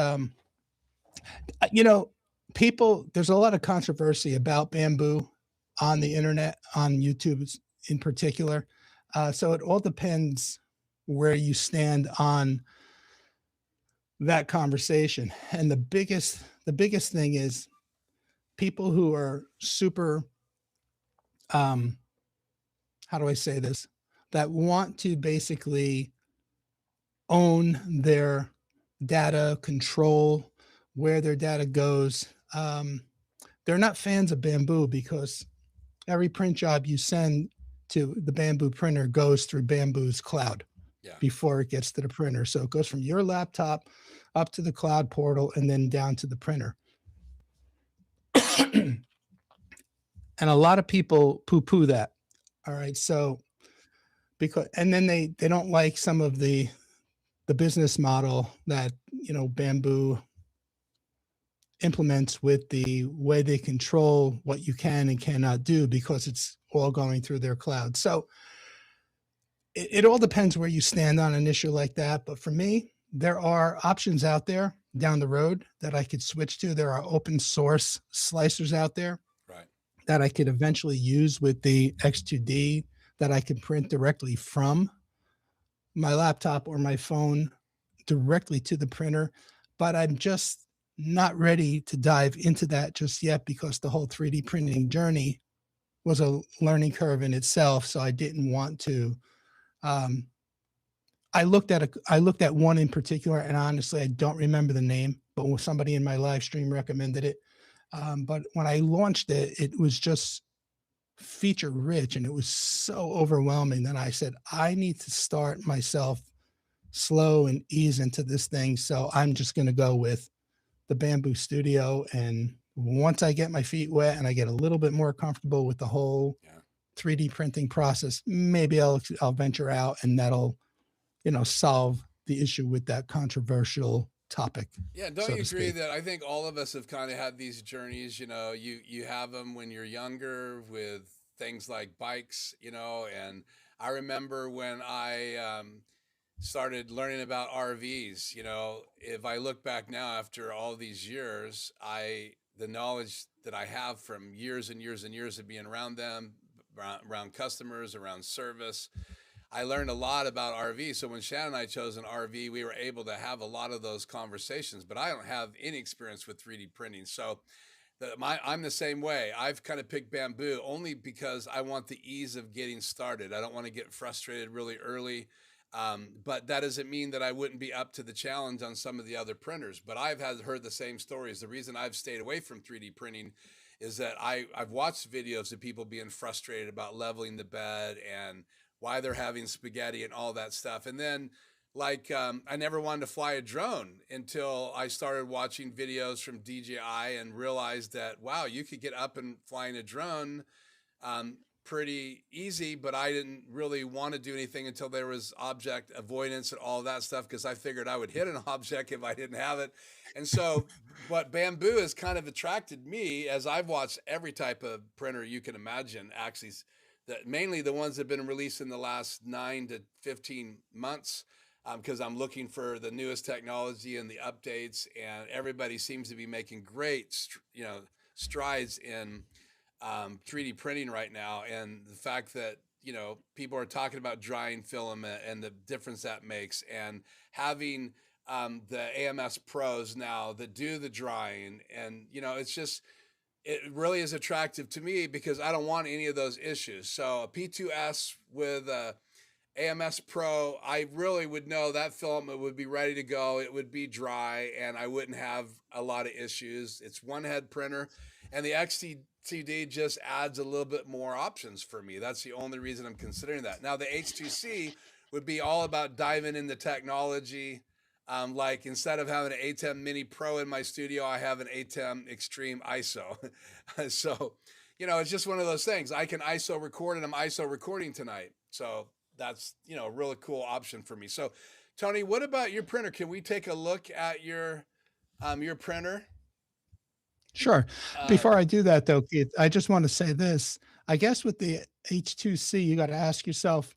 you know, there's a lot of controversy about Bambu on the internet, on YouTube in particular. So it all depends where you stand on that conversation. And the biggest thing is people who are super, how do I say this, that want to basically own their data, control where their data goes. They're not fans of Bambu, because every print job you send to the Bambu printer goes through Bambu's cloud before it gets to the printer. So it goes from your laptop up to the cloud portal and then down to the printer. And a lot of people poo-poo that. All right. So and then they don't like some of the business model that, Bambu implements with the way they control what you can and cannot do, because it's all going through their cloud. So it all depends where you stand on an issue like that. But for me, there are options out there down the road that I could switch to. There are open source slicers out there that I could eventually use with the X2D, that I can print directly from my laptop or my phone directly to the printer. But I'm just not ready to dive into that just yet, because the whole 3D printing journey was a learning curve in itself. So I didn't want to Um, I looked at one in particular, and honestly, I don't remember the name, but when somebody in my live stream recommended it. But when I launched it, it was just feature rich, and it was so overwhelming that I said, I need to start myself slow and ease into this thing. So I'm just going to go with the Bambu Studio. And once I get my feet wet and I get a little bit more comfortable with the whole 3D printing process, maybe I'll venture out, and that'll, solve the issue with that controversial topic.
Yeah, don't you agree that I think all of us have kind of had these journeys, you have them when you're younger with things like bikes, and I remember when I started learning about RVs, if I look back now after all these years, the knowledge that I have from years and years and years of being around them, around customers, around service, I learned a lot about RV. So when Shannon and I chose an RV, we were able to have a lot of those conversations, but I don't have any experience with 3D printing. So I'm the same way. I've kind of picked Bambu only because I want the ease of getting started. I don't want to get frustrated really early. But that doesn't mean that I wouldn't be up to the challenge on some of the other printers. But I've heard the same stories. The reason I've stayed away from 3D printing is that I've watched videos of people being frustrated about leveling the bed and why they're having spaghetti and all that stuff. And then I never wanted to fly a drone until I started watching videos from DJI and realized that, wow, you could get up and flying a drone pretty easy, but I didn't really want to do anything until there was object avoidance and all that stuff, because I figured I would hit an object if I didn't have it. And so what Bambu has kind of attracted me, as I've watched every type of printer you can imagine, actually, mainly the ones that have been released in the last 9 to 15 months, because I'm looking for the newest technology and the updates, and everybody seems to be making great, strides in 3D printing right now. And the fact that, people are talking about drying filament and the difference that makes, and having the AMS Pros now that do the drying, and, it really is attractive to me because I don't want any of those issues. So a P2S with a AMS Pro, I really would know that filament would be ready to go. It would be dry, and I wouldn't have a lot of issues. It's one head printer, and the X2D just adds a little bit more options for me. That's the only reason I'm considering that. Now the H2C would be all about diving into technology. Like instead of having an ATEM Mini Pro in my studio, I have an ATEM Extreme Iso. So, it's just one of those things. I can ISO record, and I'm ISO recording tonight. So that's, a really cool option for me. So Tony, what about your printer? Can we take a look at your printer?
Sure. Before I do that though, Keith, I just want to say this. I guess with the H2C, you got to ask yourself,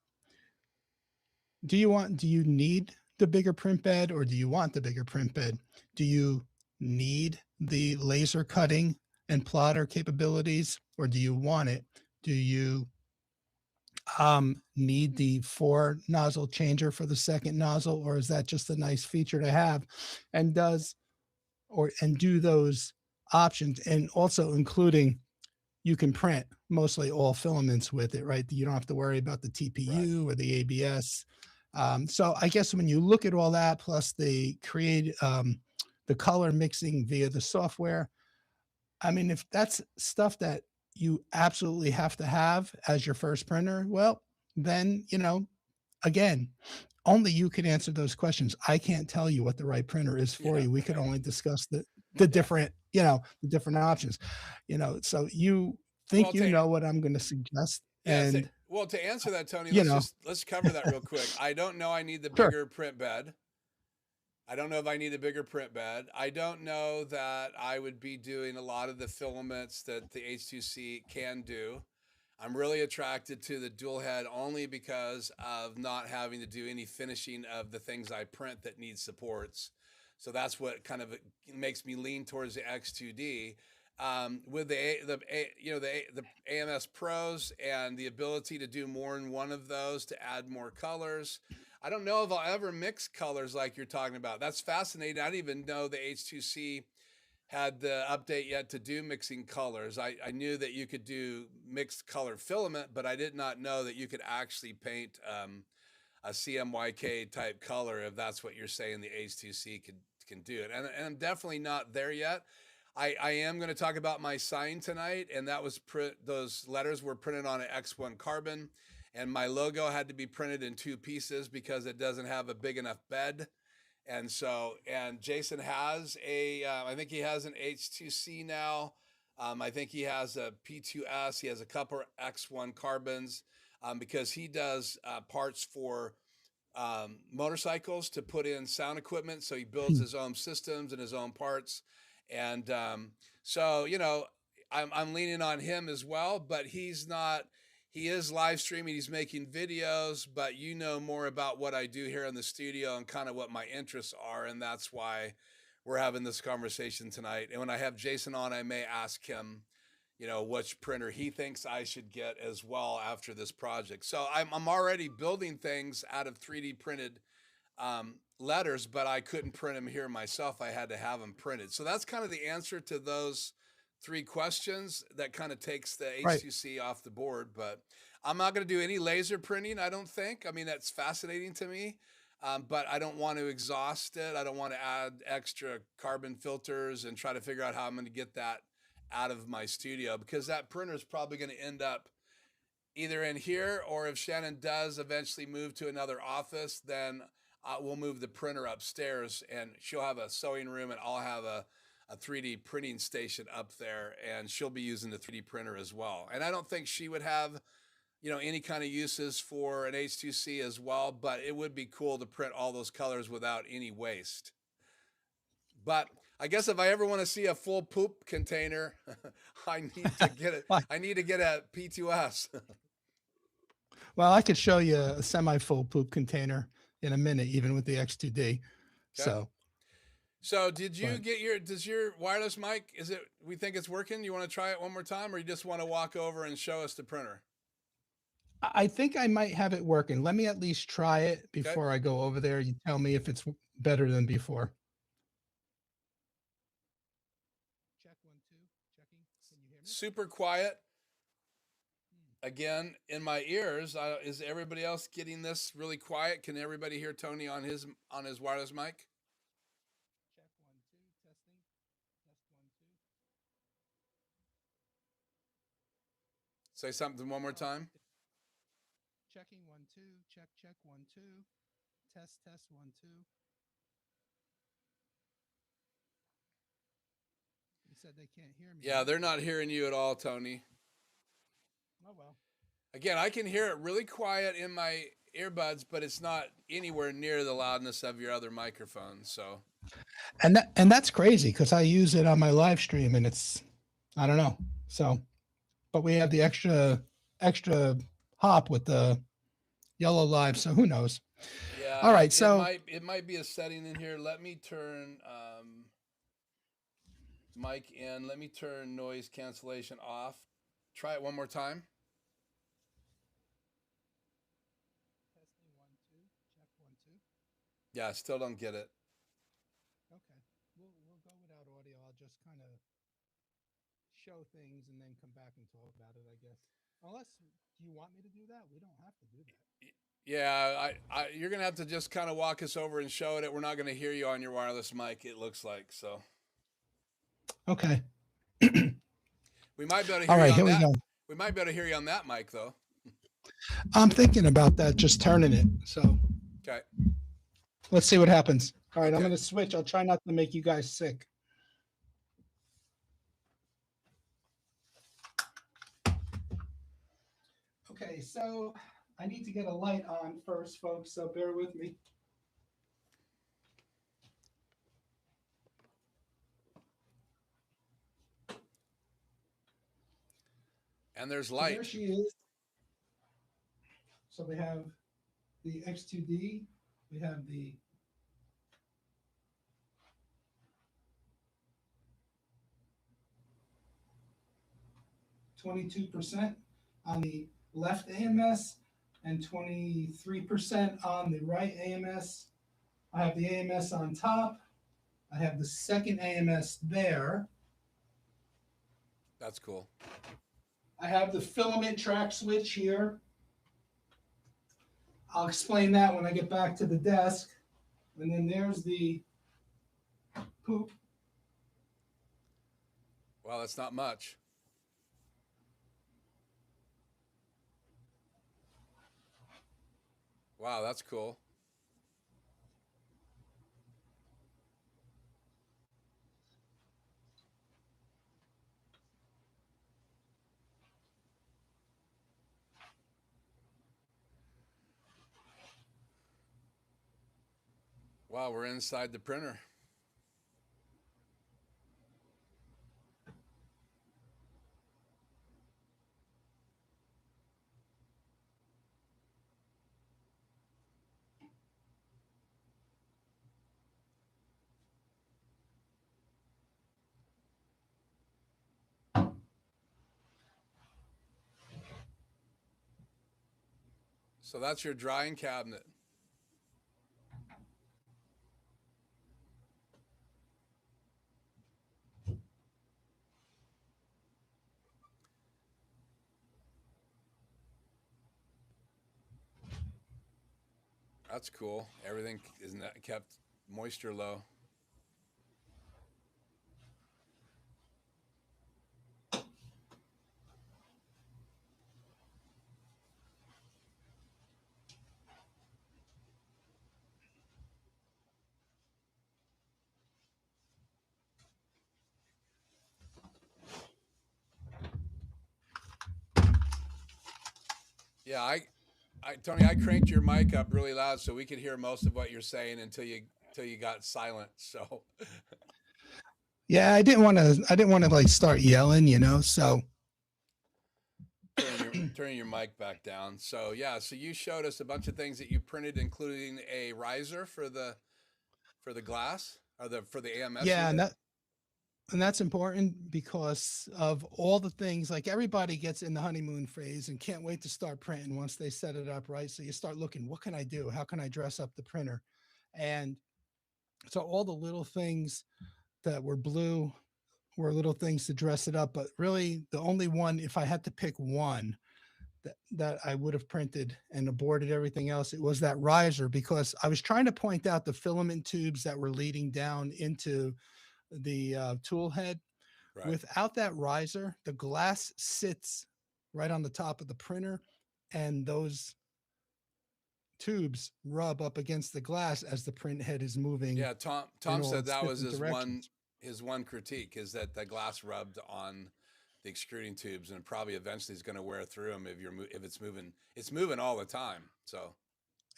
do you need the bigger print bed, or do you want the bigger print bed? Do you need the laser cutting and plotter capabilities, or do you want it? Do you need the 4 nozzle changer for the second nozzle, or is that just a nice feature to have? And do those options, and also including, you can print mostly all filaments with it, right? You don't have to worry about the TPU or the ABS. So I guess when you look at all that, plus the color mixing via the software, I mean, if that's stuff that you absolutely have to have as your first printer, well, then, again, only you can answer those questions. I can't tell you what the right printer is for you. We could only discuss the different, the different options, so you think know what I'm going to suggest. And
well, to answer that, Tony, let's cover that real quick. I don't know I need the bigger print bed. I don't know if I need a bigger print bed. I don't know that I would be doing a lot of the filaments that the H2C can do. I'm really attracted to the dual head only because of not having to do any finishing of the things I print that need supports. So that's what kind of makes me lean towards the X2D. With the AMS Pros and the ability to do more in one of those to add more colors. I don't know if I'll ever mix colors like you're talking about. That's fascinating. I didn't even know the H2C had the update yet to do mixing colors. I knew that you could do mixed color filament, but I did not know that you could actually paint CMYK type color, if that's what you're saying the H2C can do it. And I'm definitely not there yet. I am going to talk about my sign tonight, and that was those letters were printed on an X1 carbon, and my logo had to be printed in 2 pieces because it doesn't have a big enough bed. And so, and Jason has I think he has an H2C now. I think he has a P2S. He has a couple X1 carbons because he does parts for motorcycles to put in sound equipment. So he builds his own systems and his own parts. And so, you know, I'm leaning on him as well, but he's not. He is live streaming. He's making videos, but you know more about what I do here in the studio and kind of what my interests are. And that's why we're having this conversation tonight. And when I have Jason on, I may ask him, you know, which printer he thinks I should get as well after this project. So I'm already building things out of 3D printed letters, but I couldn't print them here myself. I had to have them printed. So that's kind of the answer to those 3 questions. That kind of takes the H2C off the board, but I'm not going to do any laser printing. I don't think. I mean, that's fascinating to me, but I don't want to exhaust it. I don't want to add extra carbon filters and try to figure out how I'm going to get that out of my studio, because that printer is probably going to end up either in here, or if Shannon does eventually move to another office, then we'll move the printer upstairs and she'll have a sewing room and I'll have a 3D printing station up there, and she'll be using the 3D printer as well. And I don't think she would have, you know, any kind of uses for an H2C as well, but it would be cool to print all those colors without any waste. But I guess if I ever want to see a full poop container, I need to get it. I need to get a P2S.
Well, I could show you a semi-full poop container in a minute, even with the X2D. Okay.
So did you get does your wireless mic, we think it's working? You want to try it one more time, or you just want to walk over and show us the printer?
I think I might have it working. Let me at least try it before I go over there. You tell me if it's better than before. Check 1, 2, checking. Can you hear me?
Super quiet. Again, in my ears. Is everybody else getting this really quiet? Can everybody hear Tony on his wireless mic?
Check 1, 2, testing. Test 1, 2.
Say something one more time.
Checking 1, 2. Check 1, 2. Test 1, 2. You said they can't hear me.
Yeah, they're not hearing you at all, Tony.
Oh well.
Again, I can hear it really quiet in my earbuds, but it's not anywhere near the loudness of your other microphone. So,
and that's crazy because I use it on my live stream and it's, I don't know. So, but we have the extra hop with the yellow live. So who knows?
Yeah.
All right. So
it might be a setting in here. Let me turn mic in. Let me turn noise cancellation off. Try it one more time.
Testing 1, 2. Check 1, 2.
Yeah, I still don't get it.
Okay, we'll go without audio. I'll just kind of show things and then come back and talk about it, I guess. Unless, do you want me to do that? We don't have to do that.
Yeah, you're gonna have to just kind of walk us over and show it. We're not gonna hear you on your wireless mic, it looks like. So.
Okay.
We might be able to hear
All right,
you on
here
that.
we go.
We might be able to hear you on that mic though.
I'm thinking about that, just turning it. So
Okay.
Let's see what happens. All right,
Okay.
I'm going to switch. I'll try not to make you guys sick. Okay, so I need to get a light on first, folks, so bear with me.
And there's light.
So there she is. So we have the X2D. We have the %, on the left AMS and 23% on the right AMS. I have the AMS on top. I have the second AMS there.
That's cool.
I have the filament track switch here. I'll explain that when I get back to the desk. And then there's the poop.
Well, that's not much. Wow, that's cool. Wow, we're inside the printer. So that's your drying cabinet. That's cool. Everything is kept moisture low. Yeah, Tony, I cranked your mic up really loud so we could hear most of what you're saying until you got silent. So
Yeah, I didn't want to like start yelling, you know. So
turning your mic back down. So yeah, so you showed us a bunch of things that you printed, including a riser for the glass or for the AMS.
Yeah,
unit.
and that's important because of all the things, like everybody gets in the honeymoon phase and can't wait to start printing once they set it up, right? So you start looking, what can I do? How can I dress up the printer? And so all the little things that were blue were little things to dress it up. But really the only one, if I had to pick one that I would have printed and aborted everything else, it was that riser, because I was trying to point out the filament tubes that were leading down into the tool head. Right. Without that riser, the glass sits right on the top of the printer, and those tubes rub up against the glass as the print head is moving.
Yeah, Tom said that was his one critique, is that the glass rubbed on the extruding tubes, and probably eventually is going to wear through them if it's moving. It's moving all the time. So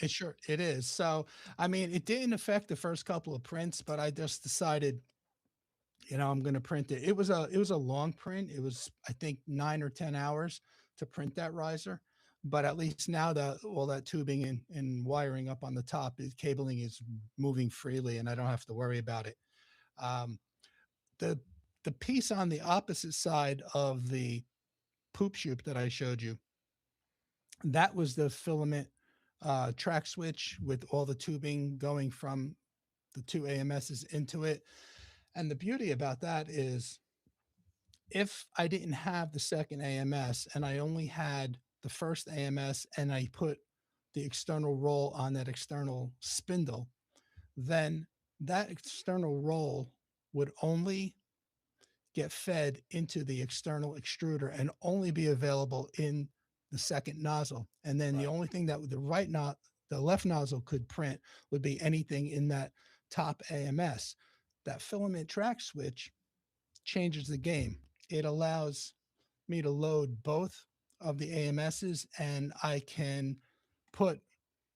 it is. So I mean, it didn't affect the first couple of prints, but I just decided, you know, I'm going to print it. It was a long print. It was, I think, 9 or 10 hours to print that riser. But at least now that all that tubing and wiring up on the top, cabling is moving freely, and I don't have to worry about it. The piece on the opposite side of the poop chute that I showed you, that was the filament track switch with all the tubing going from the two AMSs into it. And the beauty about that is, if I didn't have the second AMS and I only had the first AMS and I put the external roll on that external spindle, then that external roll would only get fed into the external extruder and only be available in the second nozzle. And then the only thing that the left nozzle could print would be anything in that top AMS. That filament track switch changes the game. It allows me to load both of the AMSs, and I can put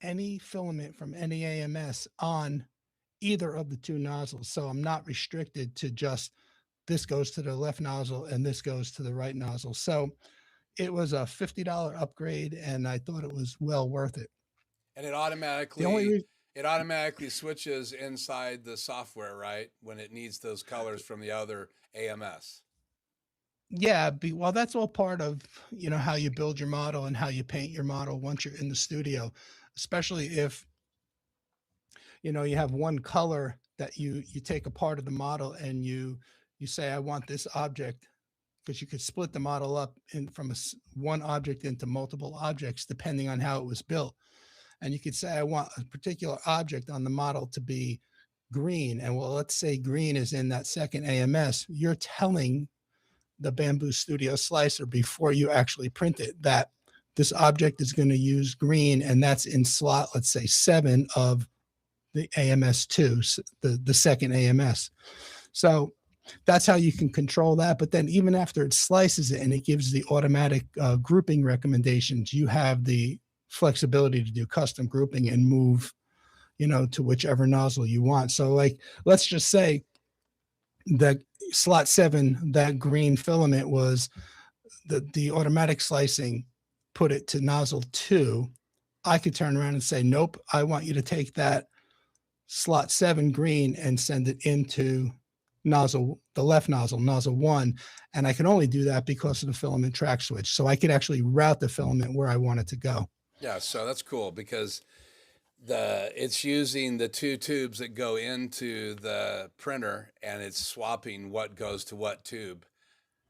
any filament from any AMS on either of the two nozzles. So I'm not restricted to just this goes to the left nozzle and this goes to the right nozzle. So it was a $50 upgrade, and I thought it was well worth it.
And it automatically switches inside the software, right, when it needs those colors from the other AMS.
Yeah, well, that's all part of, you know, how you build your model and how you paint your model once you're in the studio, especially if, you know, you have one color that you take a part of the model and you say, I want this object, because you could split the model up from one object into multiple objects depending on how it was built. and you could say, I want a particular object on the model to be green. And well, let's say green is in that second AMS. You're telling the Bambu Studio slicer before you actually print it that this object is going to use green, and that's in slot, let's say 7 of the AMS2, the second AMS. So that's how you can control that. But then even after it slices it and it gives the automatic grouping recommendations, you have the flexibility to do custom grouping and move, to whichever nozzle you want. So like, let's just say that slot 7, that green filament was the automatic slicing, put it to nozzle 2. I could turn around and say, nope, I want you to take that slot 7 green and send it into the left nozzle, nozzle 1. And I can only do that because of the filament track switch. So I could actually route the filament where I want it to go.
Yeah, so that's cool because it's using the 2 tubes that go into the printer, and it's swapping what goes to what tube.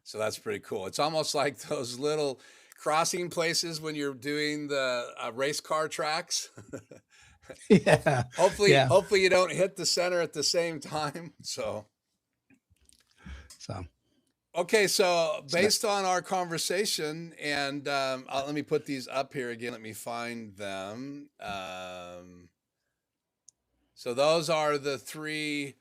So that's pretty cool. It's almost like those little crossing places when you're doing the race car tracks.
Yeah.
Hopefully you don't hit the center at the same time. So. Okay, so based on our conversation, and let me put these up here again. Let me find them. So those are the 3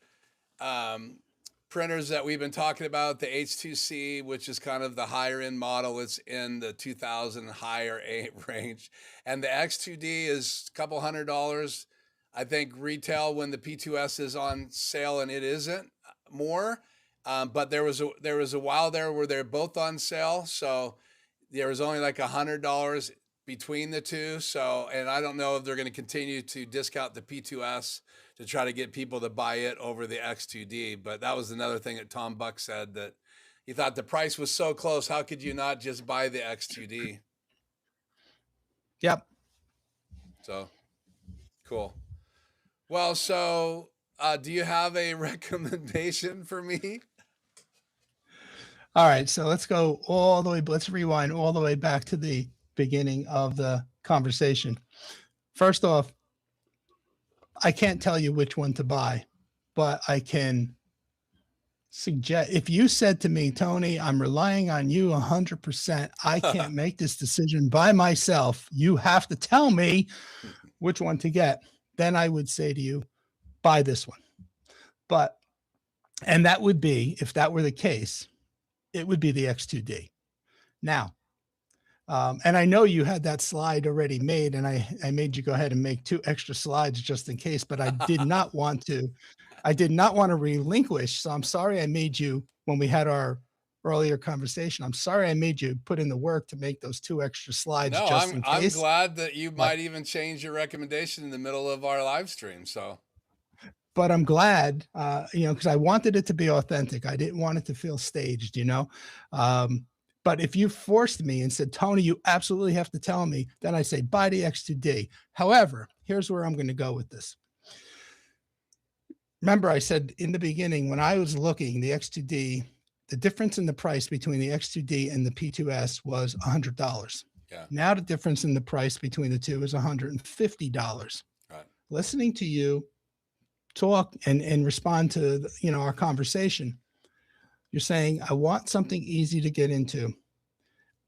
printers that we've been talking about. The H2C, which is kind of the higher end model. It's in the 2000 higher range. And the X2D is a couple $100. I think retail when the P2S is on sale, and it isn't more. But there was a while there where they're both on sale. So there was only like $100 between the two. So, and I don't know if they're going to continue to discount the P2S to try to get people to buy it over the X2D. But that was another thing that Tom Buck said, that he thought the price was so close. How could you not just buy the X2D?
Yep.
So cool. Well, so do you have a recommendation for me?
All right, so let's go all the way. Let's rewind all the way back to the beginning of the conversation. First off, I can't tell you which one to buy, but I can suggest, if you said to me, Tony, I'm relying on you 100%. I can't make this decision by myself. You have to tell me which one to get. Then I would say to you, buy this one. And that would be, if that were the case, it would be the X2D. Now, and I know you had that slide already made, and I made you go ahead and make 2 extra slides just in case, but I did not want to relinquish. So I'm sorry I made you, when we had our earlier conversation, I'm sorry I made you put in the work to make those 2 extra slides just in case.
I'm glad that you might even change your recommendation in the middle of our live stream. So.
But I'm glad, because I wanted it to be authentic. I didn't want it to feel staged, But if you forced me and said, Tony, you absolutely have to tell me, then I say, buy the X2D. However, here's where I'm going to go with this. Remember, I said in the beginning, when I was looking, the X2D, the difference in the price between the X2D and the P2S was $100.
Yeah.
Now the difference in the price between the two is $150.
Right. Listening
to you talk and respond to our conversation, you're saying, I want something easy to get into.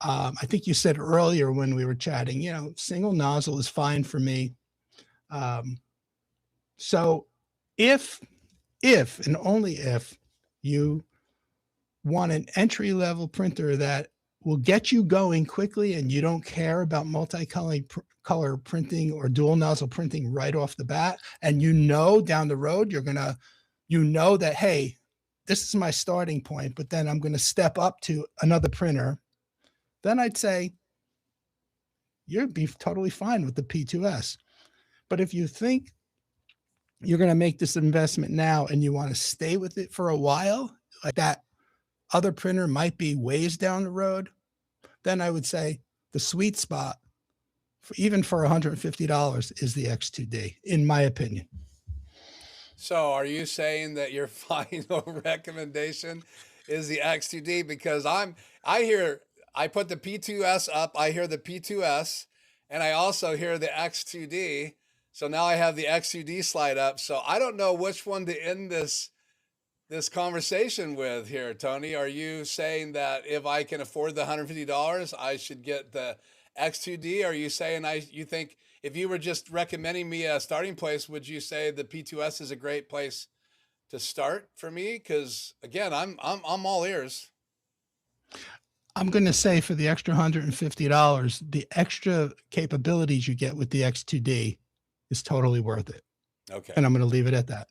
I think you said earlier when we were chatting, single nozzle is fine for me. So if and only if you want an entry-level printer that will get you going quickly and you don't care about color printing or dual nozzle printing right off the bat, and down the road you're gonna that, hey, this is my starting point, but then I'm going to step up to another printer, then I'd say you'd be totally fine with the P2S. But if you think you're going to make this investment now and you want to stay with it for a while, like that other printer might be ways down the road, then I would say the sweet spot, even for $150, is the X2D, in my opinion.
So are you saying that your final recommendation is the X2D? Because I put the P2S up, I hear the P2S, and I also hear the X2D. So now I have the X2D slide up. So I don't know which one to end this conversation with here, Tony. Are you saying that if I can afford the $150, I should get the X2D? Are you saying you think if you were just recommending me a starting place, would you say the P2S is a great place to start for me? Because again, I'm all ears.
I'm going to say for the extra $150, the extra capabilities you get with the X2D is totally worth it.
Okay.
And I'm going to leave it at that.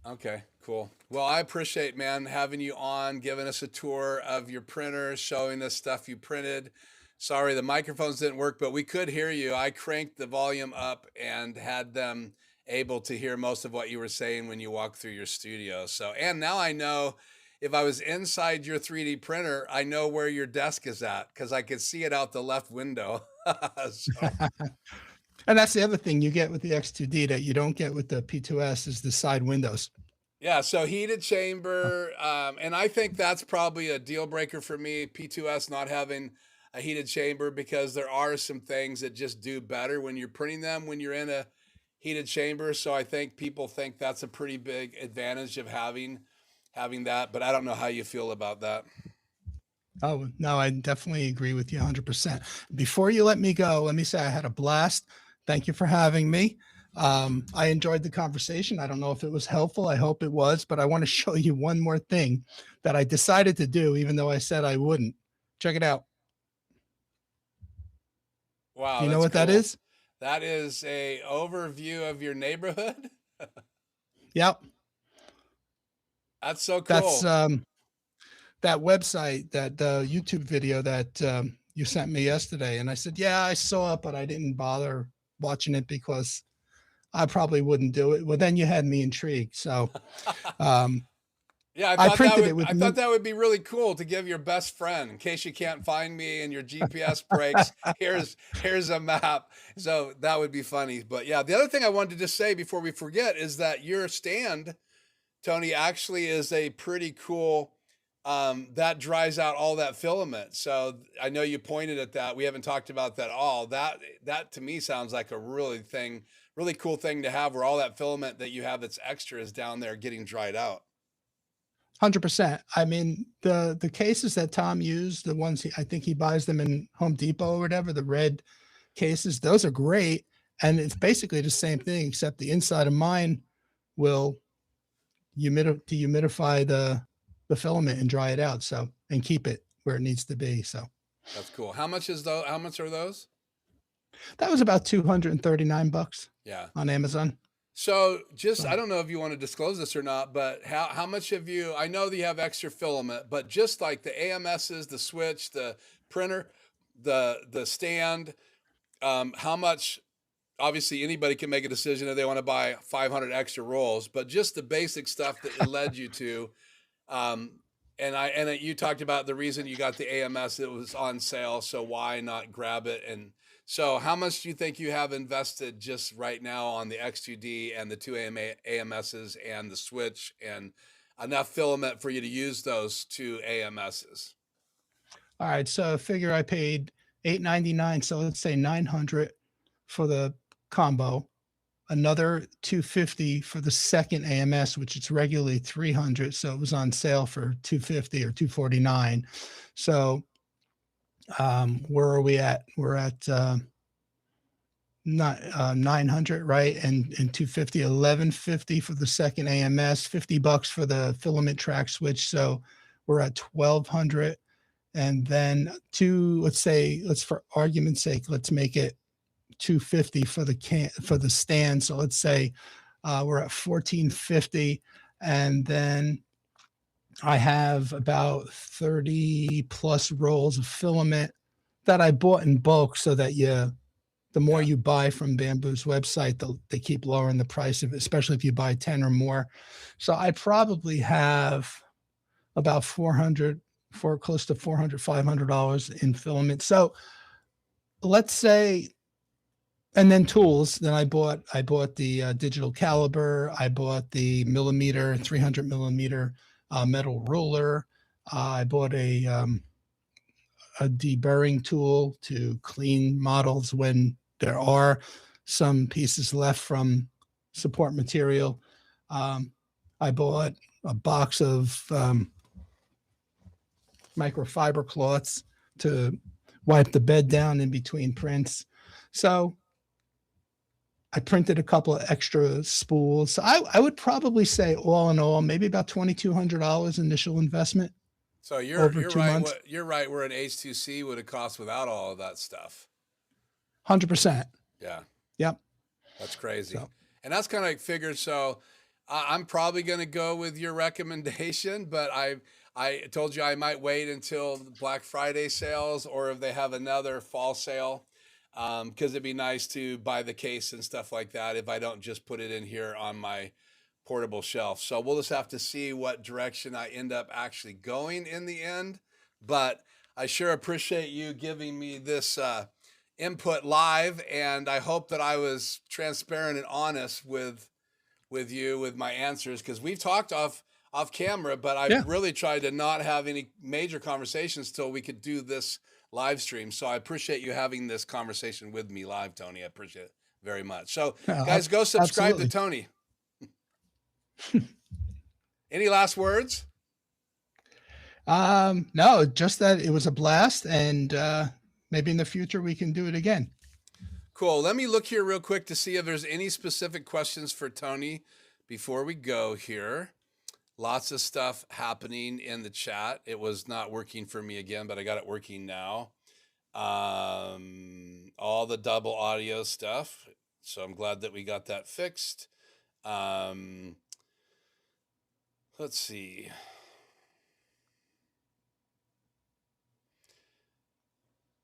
Okay, cool. Well, I appreciate, man, having you on, giving us a tour of your printer, showing us stuff you printed. Sorry, the microphones didn't work, but we could hear you. I cranked the volume up and had them able to hear most of what you were saying when you walked through your studio. So, and now I know if I was inside your 3D printer, I know where your desk is at because I could see it out the left window. So.
And that's the other thing you get with the X2D that you don't get with the P2S is the side windows.
Yeah, so heated chamber, and I think that's probably a deal breaker for me, P2S not having a heated chamber, because there are some things that just do better when you're printing them when you're in a heated chamber. So I think people think that's a pretty big advantage of having that, but I don't know how you feel about that.
Oh, no, I definitely agree with you 100%. Before you let me go, let me say I had a blast. Thank you for having me. I enjoyed the conversation. I don't know if it was helpful. I hope it was, but I want to show you one more thing that I decided to do, even though I said I wouldn't. Check it out.
Wow.
Do you know what that is?
That is a overview of your neighborhood.
Yep.
That's so cool.
That's that website, that YouTube video that you sent me yesterday. And I said, yeah, I saw it, but I didn't bother watching it because I probably wouldn't do it. Well, then you had me intrigued. So,
yeah, I thought that would be really cool to give your best friend in case you can't find me and your GPS breaks. here's a map. So that would be funny. But yeah, the other thing I wanted to just say before we forget is that your stand, Tony, actually is a pretty cool. That dries out all that filament. So I know you pointed at that. We haven't talked about that at all. That to me sounds like a really cool thing to have, where all that filament that you have that's extra is down there getting dried out.
100%. I mean, the cases that Tom used, the ones I think he buys them in Home Depot or whatever, the red cases, those are great. And it's basically the same thing, except the inside of mine will humidify the filament and dry it out. So, and keep it where it needs to be. So
that's cool. How much are those?
That was about $239.
Yeah.
On Amazon.
So I don't know if you want to disclose this or not, but how much have you, I know that you have extra filament, but just like the AMSs, the switch, the printer, the stand, how much, obviously anybody can make a decision if they want to buy 500 extra rolls, but just the basic stuff that it led you to, and you talked about the reason you got the AMS, it was on sale. So why not grab it? And so how much do you think you have invested just right now on the X2D and the two AMSs and the switch, and enough filament for you to use those two AMSs?
All right. So figure I paid $899. So let's say $900 for the combo, another $250 for the second AMS, which is regularly $300. So it was on sale for $250 or $249. So where are we at? We're at not 900, right? And $250, $1,150 for the second AMS, $50 for the filament track switch. So we're at $1,200. And then let's for argument's sake, let's make it $250 for the stand. So let's say we're at $1,450, and then I have about 30 plus rolls of filament that I bought in bulk, so that the more you buy from Bambu's website, they keep lowering the price of it, especially if you buy 10 or more. So I probably have about close to $400, $500 in filament. So let's say, and then tools. Then I bought the digital caliber. I bought the 300 millimeter metal ruler. I bought a a deburring tool to clean models when there are some pieces left from support material. I bought a box of microfiber cloths to wipe the bed down in between prints. So I printed a couple of extra spools. So I would probably say all in all, maybe about $2,200 initial investment.
So you're right. You're right. Where an H2C would have cost without all of that stuff.
100%.
Yeah.
Yep.
That's crazy.
So.
And that's kind of like figured. So I'm probably going to go with your recommendation, but I told you I might wait until the Black Friday sales or if they have another fall sale. Because it'd be nice to buy the case and stuff like that if I don't just put it in here on my portable shelf. So we'll just have to see what direction I end up actually going in the end. But I sure appreciate you giving me this input live, and I hope that I was transparent and honest with you with my answers, because we've talked off camera, but I've really tried to not have any major conversations till we could do this live stream. So I appreciate you having this conversation with me live, Tony. I appreciate it very much. So guys, go subscribe to Tony. Any last words?
No, just that it was a blast, and maybe in the future we can do it again.
Cool. Let me look here real quick to see if there's any specific questions for Tony before we go here. Lots of stuff happening in the chat. It was not working for me again, but I got it working now. All the double audio stuff. So I'm glad that we got that fixed. Let's see.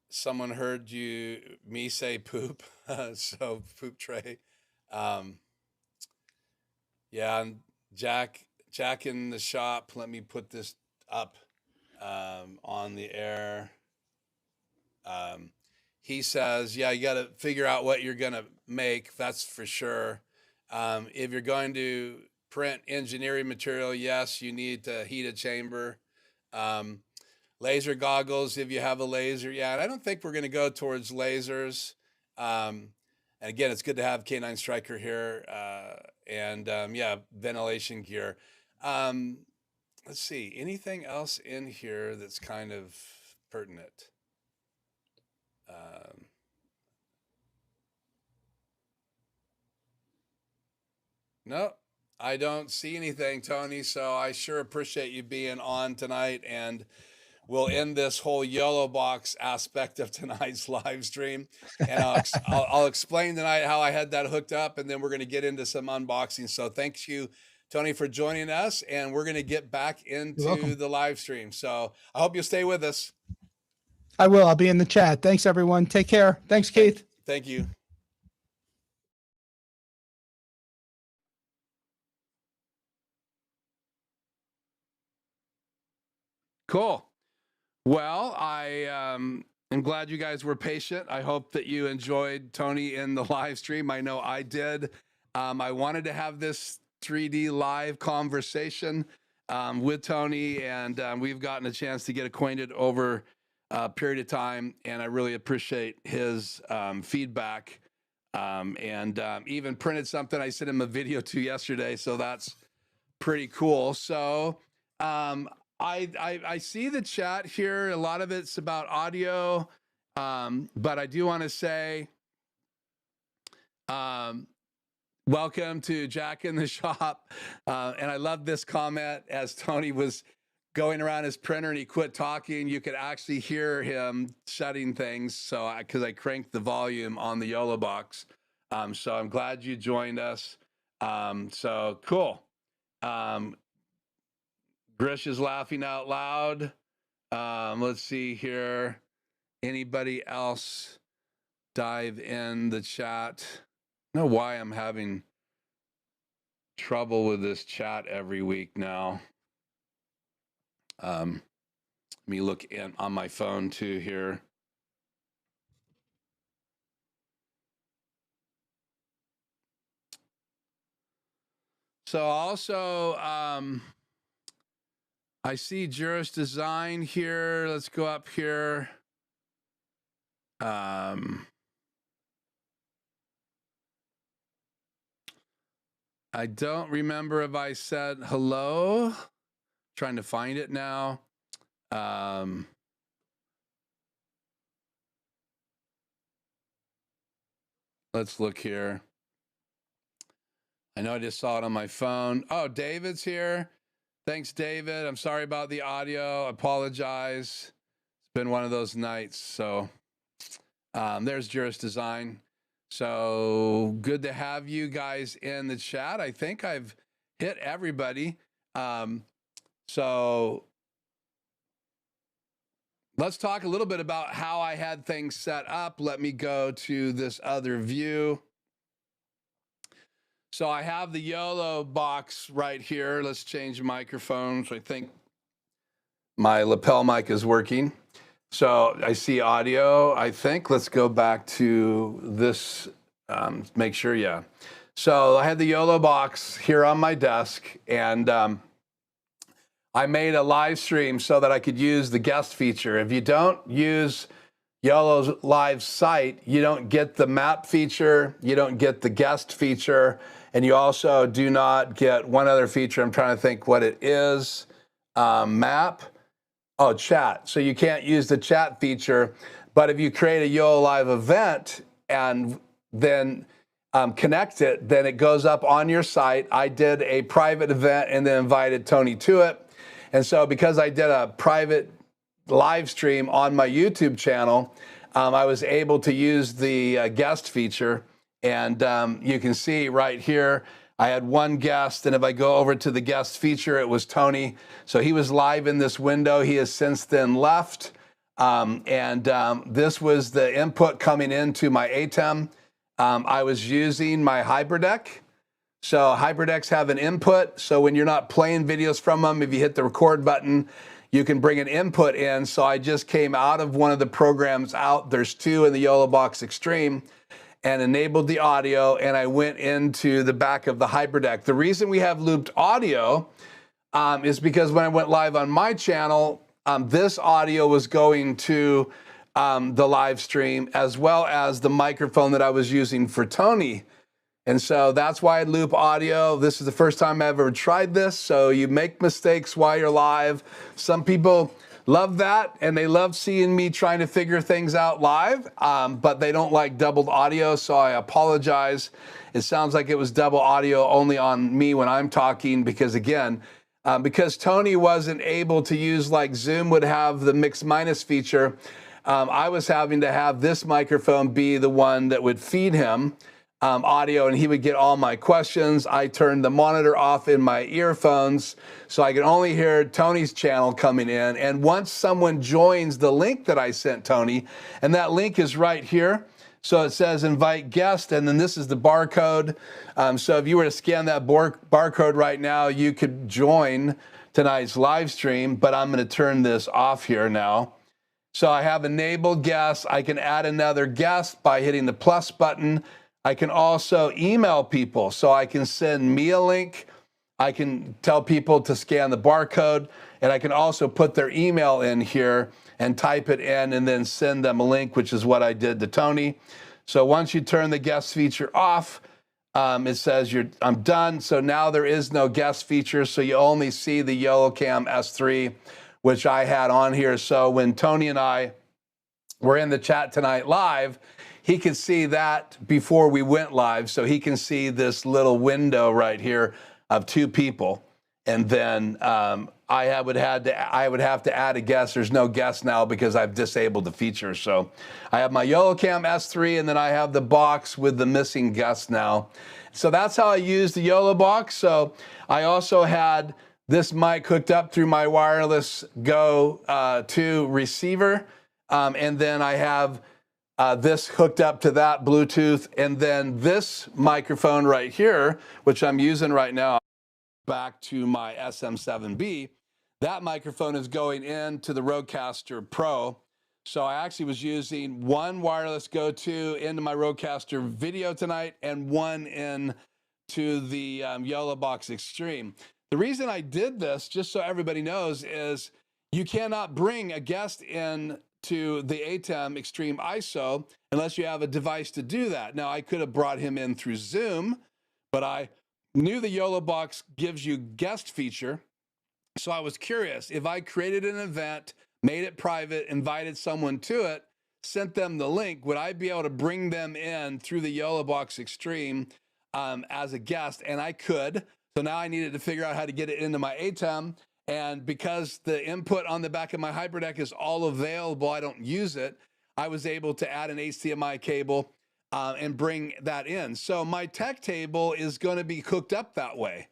Someone heard me say poop. So poop tray. Yeah, and Jack in the shop. Let me put this up on the air. He says, yeah, you got to figure out what you're going to make. That's for sure. If you're going to print engineering material, yes, you need to heat a chamber. Laser goggles, if you have a laser. Yeah, and I don't think we're going to go towards lasers. And again, it's good to have K9 Striker here. Yeah, ventilation gear. Let's see, anything else in here that's kind of pertinent? No, I don't see anything, Tony. So I sure appreciate you being on tonight, and we'll end this whole YoloBox aspect of tonight's live stream. And I'll explain tonight how I had that hooked up, and then we're going to get into some unboxing. So thanks you, Tony, for joining us, and we're going to get back into the live stream. So I hope you'll stay with us.
I will. I'll be in the chat. Thanks, everyone. Take care. Thanks, Keith.
Thank you. Cool. Well, I am glad you guys were patient. I hope that you enjoyed Tony in the live stream. I know I did. I wanted to have this 3D live conversation with Tony, and we've gotten a chance to get acquainted over a period of time, and I really appreciate his feedback, and even printed something I sent him a video to yesterday, so that's pretty cool. So I see the chat here. A lot of it's about audio, but I do want to say welcome to Jack in the shop. And I love this comment as Tony was going around his printer and he quit talking. You could actually hear him shutting things. So because I cranked the volume on the YoloBox. So I'm glad you joined us. So cool. Grish is laughing out loud. Let's see here. Anybody else dive in the chat? I don't know why I'm having trouble with this chat every week now. Let me look in on my phone too here. So also, I see Juris Design here. Let's go up here. I don't remember if I said hello. Trying to find it now. Let's look here. I know I just saw it on my phone. Oh, David's here. Thanks, David. I'm sorry about the audio. I apologize. It's been one of those nights. So there's Juris Design. So good to have you guys in the chat. I think I've hit everybody. So let's talk a little bit about how I had things set up. Let me go to this other view. So I have the YoloBox right here. Let's change microphones. I think my lapel mic is working. So I see audio, I think. Let's go back to this, make sure, yeah. So I had the YoloBox here on my desk, and I made a live stream so that I could use the guest feature. If you don't use YOLO's live site, you don't get the map feature, you don't get the guest feature, and you also do not get one other feature. I'm trying to think what it is. Map. Oh, chat. So you can't use the chat feature, but if you create a YOLO Live event and then connect it, then it goes up on your site. I did a private event and then invited Tony to it. And so because I did a private live stream on my YouTube channel, I was able to use the guest feature. And you can see right here, I had one guest, and if I go over to the guest feature, it was Tony. So he was live in this window. He has since then left. This was the input coming into my ATEM. I was using my HybridDeck. So HybridDecks have an input. So when you're not playing videos from them, if you hit the record button, you can bring an input in. So I just came out of one of the programs out. There's two in the YoloBox Extreme, and enabled the audio, and I went into the back of the HybridDeck. The reason we have looped audio is because when I went live on my channel, this audio was going to the live stream, as well as the microphone that I was using for Tony. And so that's why I loop audio. This is the first time I've ever tried this. So you make mistakes while you're live. Some people love that, and they love seeing me trying to figure things out live, but they don't like doubled audio, so I apologize. It sounds like it was double audio only on me when I'm talking, because again, because Tony wasn't able to use, like Zoom would have the mix minus feature, I was having to have this microphone be the one that would feed him audio, and he would get all my questions. I turned the monitor off in my earphones so I could only hear Tony's channel coming in. And once someone joins the link that I sent Tony, and that link is right here, so it says invite guest, and then this is the barcode. So if you were to scan that barcode right now, you could join tonight's live stream, but I'm going to turn this off here now. So I have enabled guests. I can add another guest by hitting the plus button. I can also email people, so I can send me a link. I can tell people to scan the barcode, and I can also put their email in here and type it in and then send them a link, which is what I did to Tony. So once you turn the guest feature off, it says I'm done. So now there is no guest feature, so you only see the YoloCam S3, which I had on here. So when Tony and I were in the chat tonight live, he could see that before we went live. So he can see this little window right here of two people. And then I would have to add a guest. There's no guest now because I've disabled the feature. So I have my YoloCam S3, and then I have the box with the missing guest now. So that's how I use the YoloBox. So I also had this mic hooked up through my wireless Go 2 receiver. And then I have this hooked up to that Bluetooth, and then this microphone right here, which I'm using right now, back to my SM7B. That microphone is going into the Rodecaster Pro. So I actually was using one wireless Go 2 into my Rodecaster Video tonight and one into the YoloBox Extreme. The reason I did this, just so everybody knows, is you cannot bring a guest in to the ATEM Extreme Iso unless you have a device to do that. Now, I could have brought him in through Zoom, but I knew the YoloBox gives you guest feature. So I was curious, if I created an event, made it private, invited someone to it, sent them the link, would I be able to bring them in through the YoloBox Extreme as a guest? And I could. So now I needed to figure out how to get it into my ATEM. And because the input on the back of my HyperDeck is all available, I don't use it, I was able to add an HDMI cable and bring that in. So my tech table is going to be hooked up that way.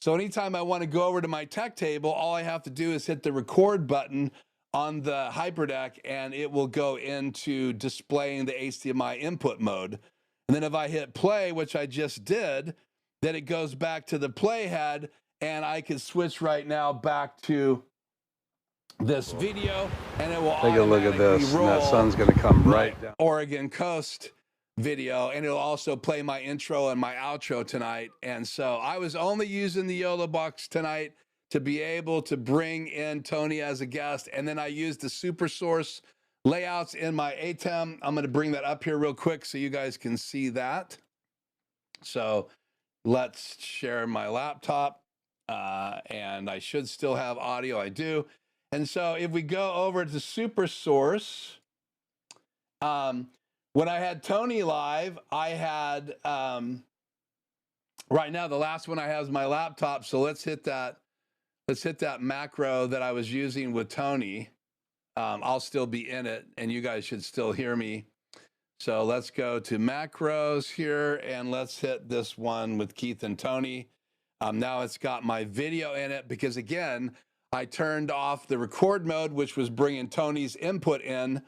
So anytime I want to go over to my tech table, all I have to do is hit the record button on the HyperDeck and it will go into displaying the HDMI input mode. And then if I hit play, which I just did, then it goes back to the playhead and I can switch right now back to this video and it will
take a look at this.
roll
And that sun's going to come right down.
Oregon coast video, and it'll also play my intro and my outro tonight. And so I was only using the YoloBox tonight to be able to bring in Tony as a guest, and then I used the super source layouts in my ATEM. I'm going to bring that up here real quick so you guys can see that. So let's share my laptop, and I should still have audio. I do. And so if we go over to super source, when I had Tony live, I had, right now, the last one I have is my laptop. So let's hit that macro that I was using with Tony. I'll still be in it and you guys should still hear me. So let's go to macros here and let's hit this one with Keith and Tony. Now it's got my video in it because again, I turned off the record mode, which was bringing Tony's input in.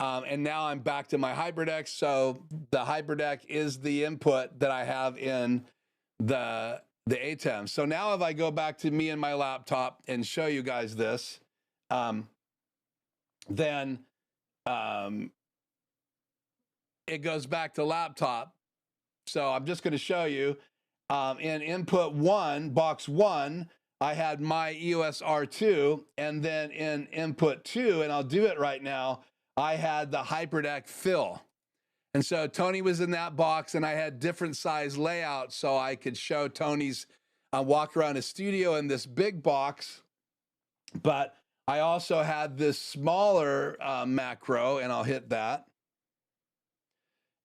And now I'm back to my HyperDeck. So the HyperDeck is the input that I have in the ATEM. So now if I go back to me and my laptop and show you guys this, then it goes back to laptop. So I'm just going to show you in input one, box one, I had my EOS R2, and then in input two, and I'll do it right now, I had the HyperDeck fill. And so Tony was in that box and I had different size layouts so I could show Tony's walk around his studio in this big box. But I also had this smaller macro, and I'll hit that.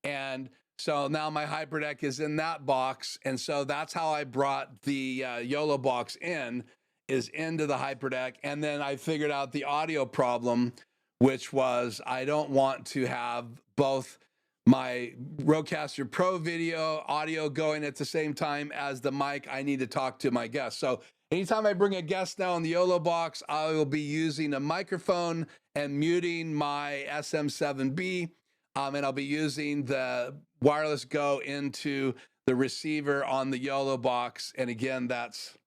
And so now my HyperDeck is in that box. And so that's how I brought the YoloBox in, is into the HyperDeck. And then I figured out the audio problem, which was I don't want to have both my Rodecaster Pro video audio going at the same time as the mic. I need to talk to my guest. So anytime I bring a guest now on the YoloBox, I will be using a microphone and muting my SM7B. And I'll be using the wireless go into the receiver on the YoloBox. And again, that's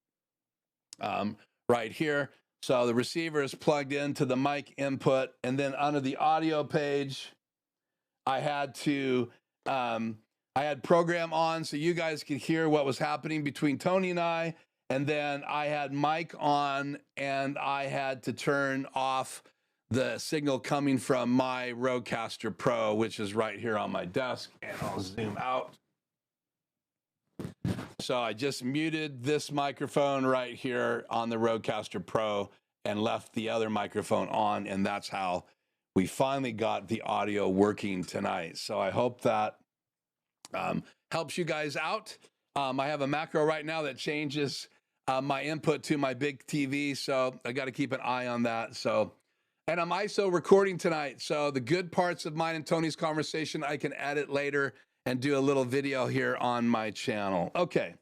right here. So the receiver is plugged into the mic input. And then under the audio page, I had to, I had program on so you guys could hear what was happening between Tony and I. And then I had mic on and I had to turn off the signal coming from my Rodecaster Pro, which is right here on my desk. And I'll zoom out. So I just muted this microphone right here on the Rodecaster Pro and left the other microphone on. And that's how we finally got the audio working tonight. So I hope that helps you guys out. I have a macro right now that changes my input to my big TV. So I got to keep an eye on that. So, and I'm ISO recording tonight. So the good parts of mine and Tony's conversation, I can edit later and do a little video here on my channel. Okay.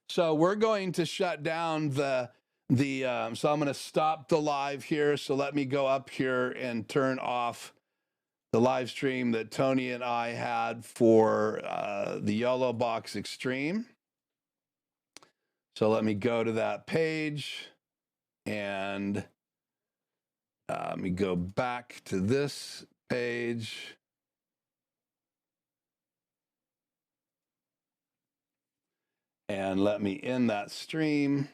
So we're going to shut down so I'm going to stop the live here. So let me go up here and turn off the live stream that Tony and I had for the YoloBox Extreme. So let me go to that page and let me go back to this page. And let me end that stream.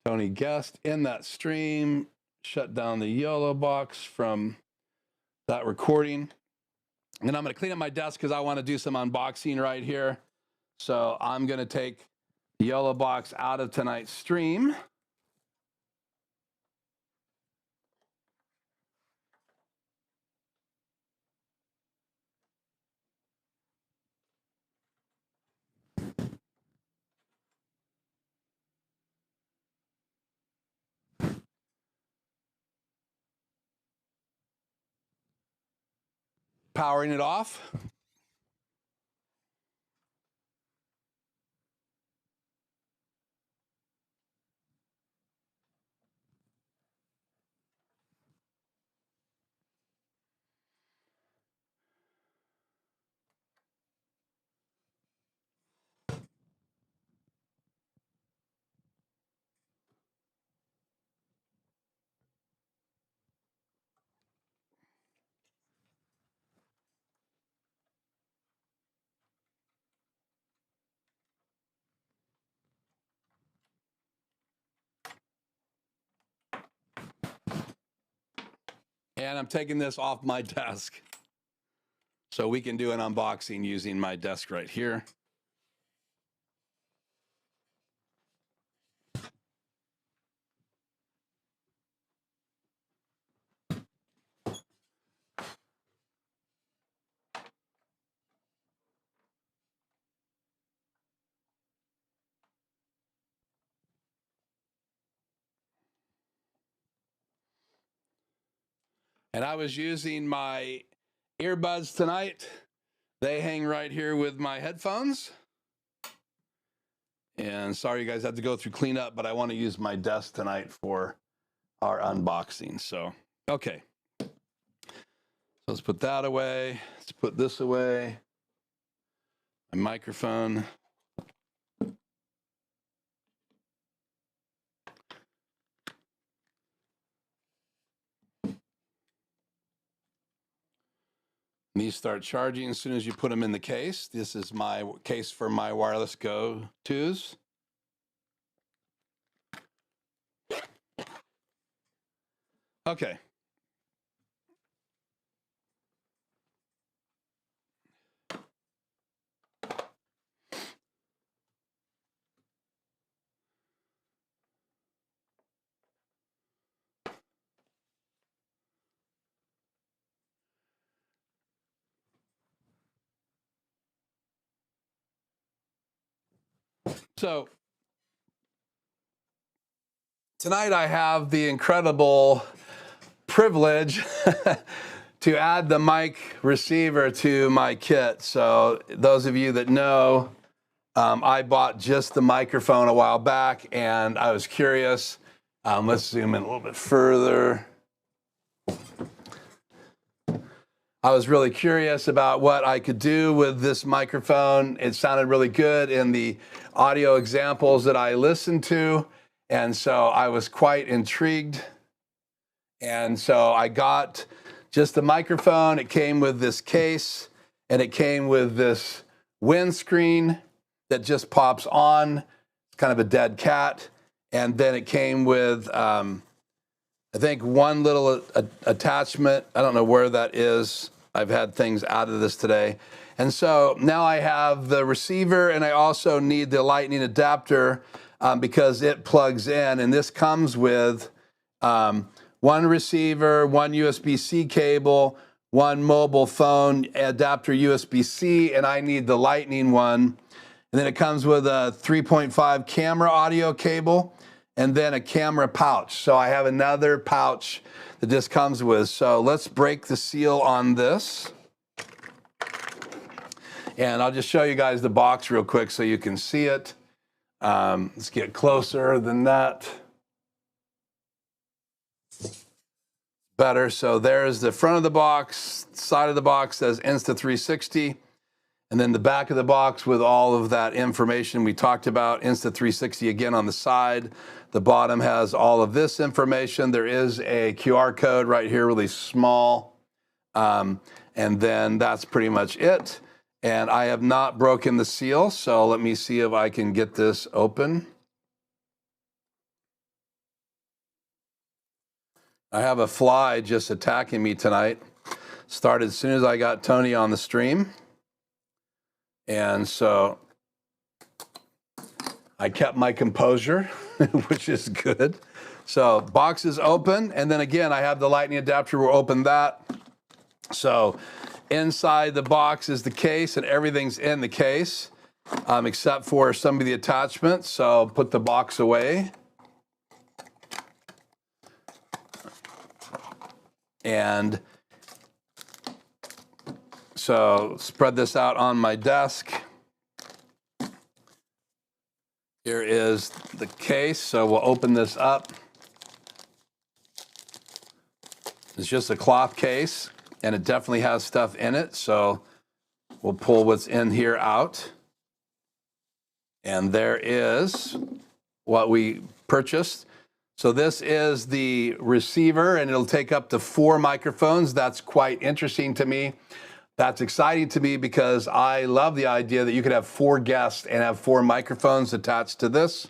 Tony Guest in that stream. Shut down the YoloBox from that recording. And I'm going to clean up my desk because I want to do some unboxing right here. So I'm going to take the YoloBox out of tonight's stream. Powering it off. And I'm taking this off my desk so we can do an unboxing using my desk right here. And I was using my earbuds tonight. They hang right here with my headphones. And sorry you guys had to go through cleanup, but I want to use my desk tonight for our unboxing. So, okay. So let's put that away. Let's put this away. My microphone. These start charging as soon as you put them in the case. This is my case for my wireless Go 2s. Okay. So tonight I have the incredible privilege to add the mic receiver to my kit. So those of you that know, I bought just the microphone a while back and I was curious. Let's zoom in a little bit further. I was really curious about what I could do with this microphone. It sounded really good in the audio examples that I listened to. And so I was quite intrigued. And so I got just the microphone. It came with this case and it came with this windscreen that just pops on. It's kind of a dead cat. And then it came with, I think, one little attachment. I don't know where that is. I've had things out of this today. And so now I have the receiver and I also need the lightning adapter because it plugs in. And this comes with one receiver, one USB-C cable, one mobile phone adapter USB-C, and I need the lightning one. And then it comes with a 3.5 camera audio cable and then a camera pouch. So I have another pouch that this comes with. So let's break the seal on this. And I'll just show you guys the box real quick so you can see it. Let's get closer than that. Better. So there's the front of the box, side of the box says Insta360. And then the back of the box with all of that information we talked about, Insta360 again on the side. The bottom has all of this information. There is a QR code right here, really small. And then that's pretty much it. And I have not broken the seal, so let me see if I can get this open. I have a fly just attacking me tonight. Started as soon as I got Tony on the stream. And so I kept my composure, which is good. So box is open. And then again, I have the lightning adapter. We'll open that. So inside the box is the case, and everything's in the case, except for some of the attachments. So put the box away. And so spread this out on my desk. Here is the case. So we'll open this up. It's just a cloth case, and it definitely has stuff in it. So we'll pull what's in here out. And there is what we purchased. So this is the receiver, and it'll take up to 4 microphones. That's quite interesting to me. That's exciting to me because I love the idea that you could have 4 guests and have 4 microphones attached to this.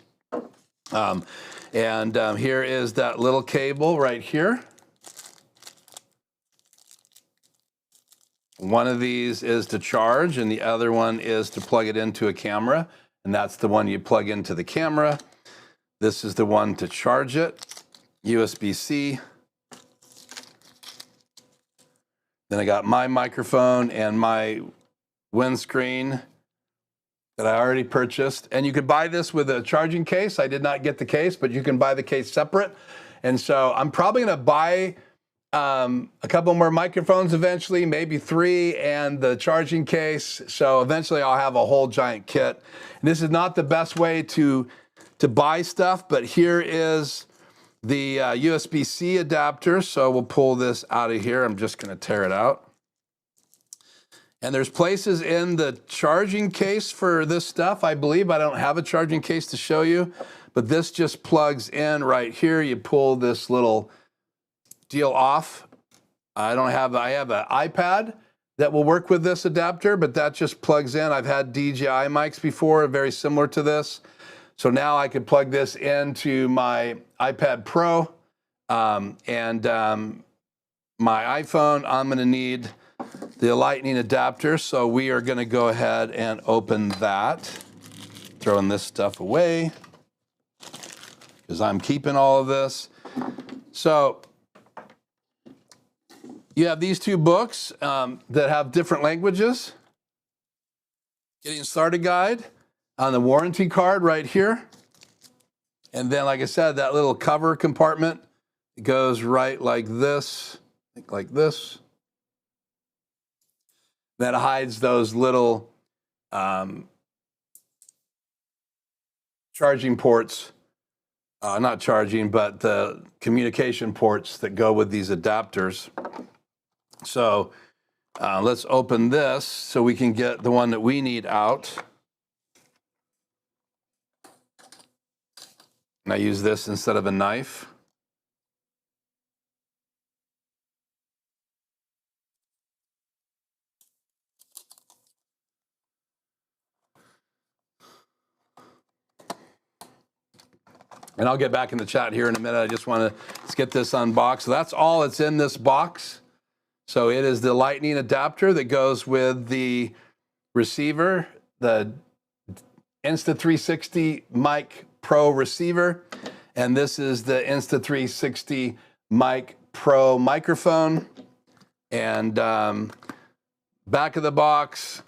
Here is that little cable right here. One of these is to charge, and the other one is to plug it into a camera, and that's the one you plug into the camera. This is the one to charge it, USB-C. Then I got my microphone and my windscreen that I already purchased. And you could buy this with a charging case. I did not get the case, but you can buy the case separate. And so I'm probably gonna buy a couple more microphones eventually, maybe 3, and the charging case. So eventually I'll have a whole giant kit. And this is not the best way to buy stuff, but here is the USB-C adapter. So we'll pull this out of here. I'm just going to tear it out. And there's places in the charging case for this stuff. I believe I don't have a charging case to show you, but this just plugs in right here. You pull this little deal off. I have an iPad that will work with this adapter, but that just plugs in. I've had DJI mics before, very similar to this. So now I could plug this into my iPad Pro and my iPhone. I'm going to need the lightning adapter. So we are going to go ahead and open that. Throwing this stuff away because I'm keeping all of this. So you have these 2 books that have different languages. Getting Started Guide on the warranty card right here. And then, like I said, that little cover compartment goes right like this, like this. That hides those little charging ports, not charging, but the communication ports that go with these adapters. So let's open this so we can get the one that we need out. And I use this instead of a knife. And I'll get back in the chat here in a minute. I just want to get this unboxed. So that's all that's in this box. So it is the lightning adapter that goes with the receiver, the Insta360 Mic Pro receiver, and this is the Insta360 Mic Pro microphone. And back of the box,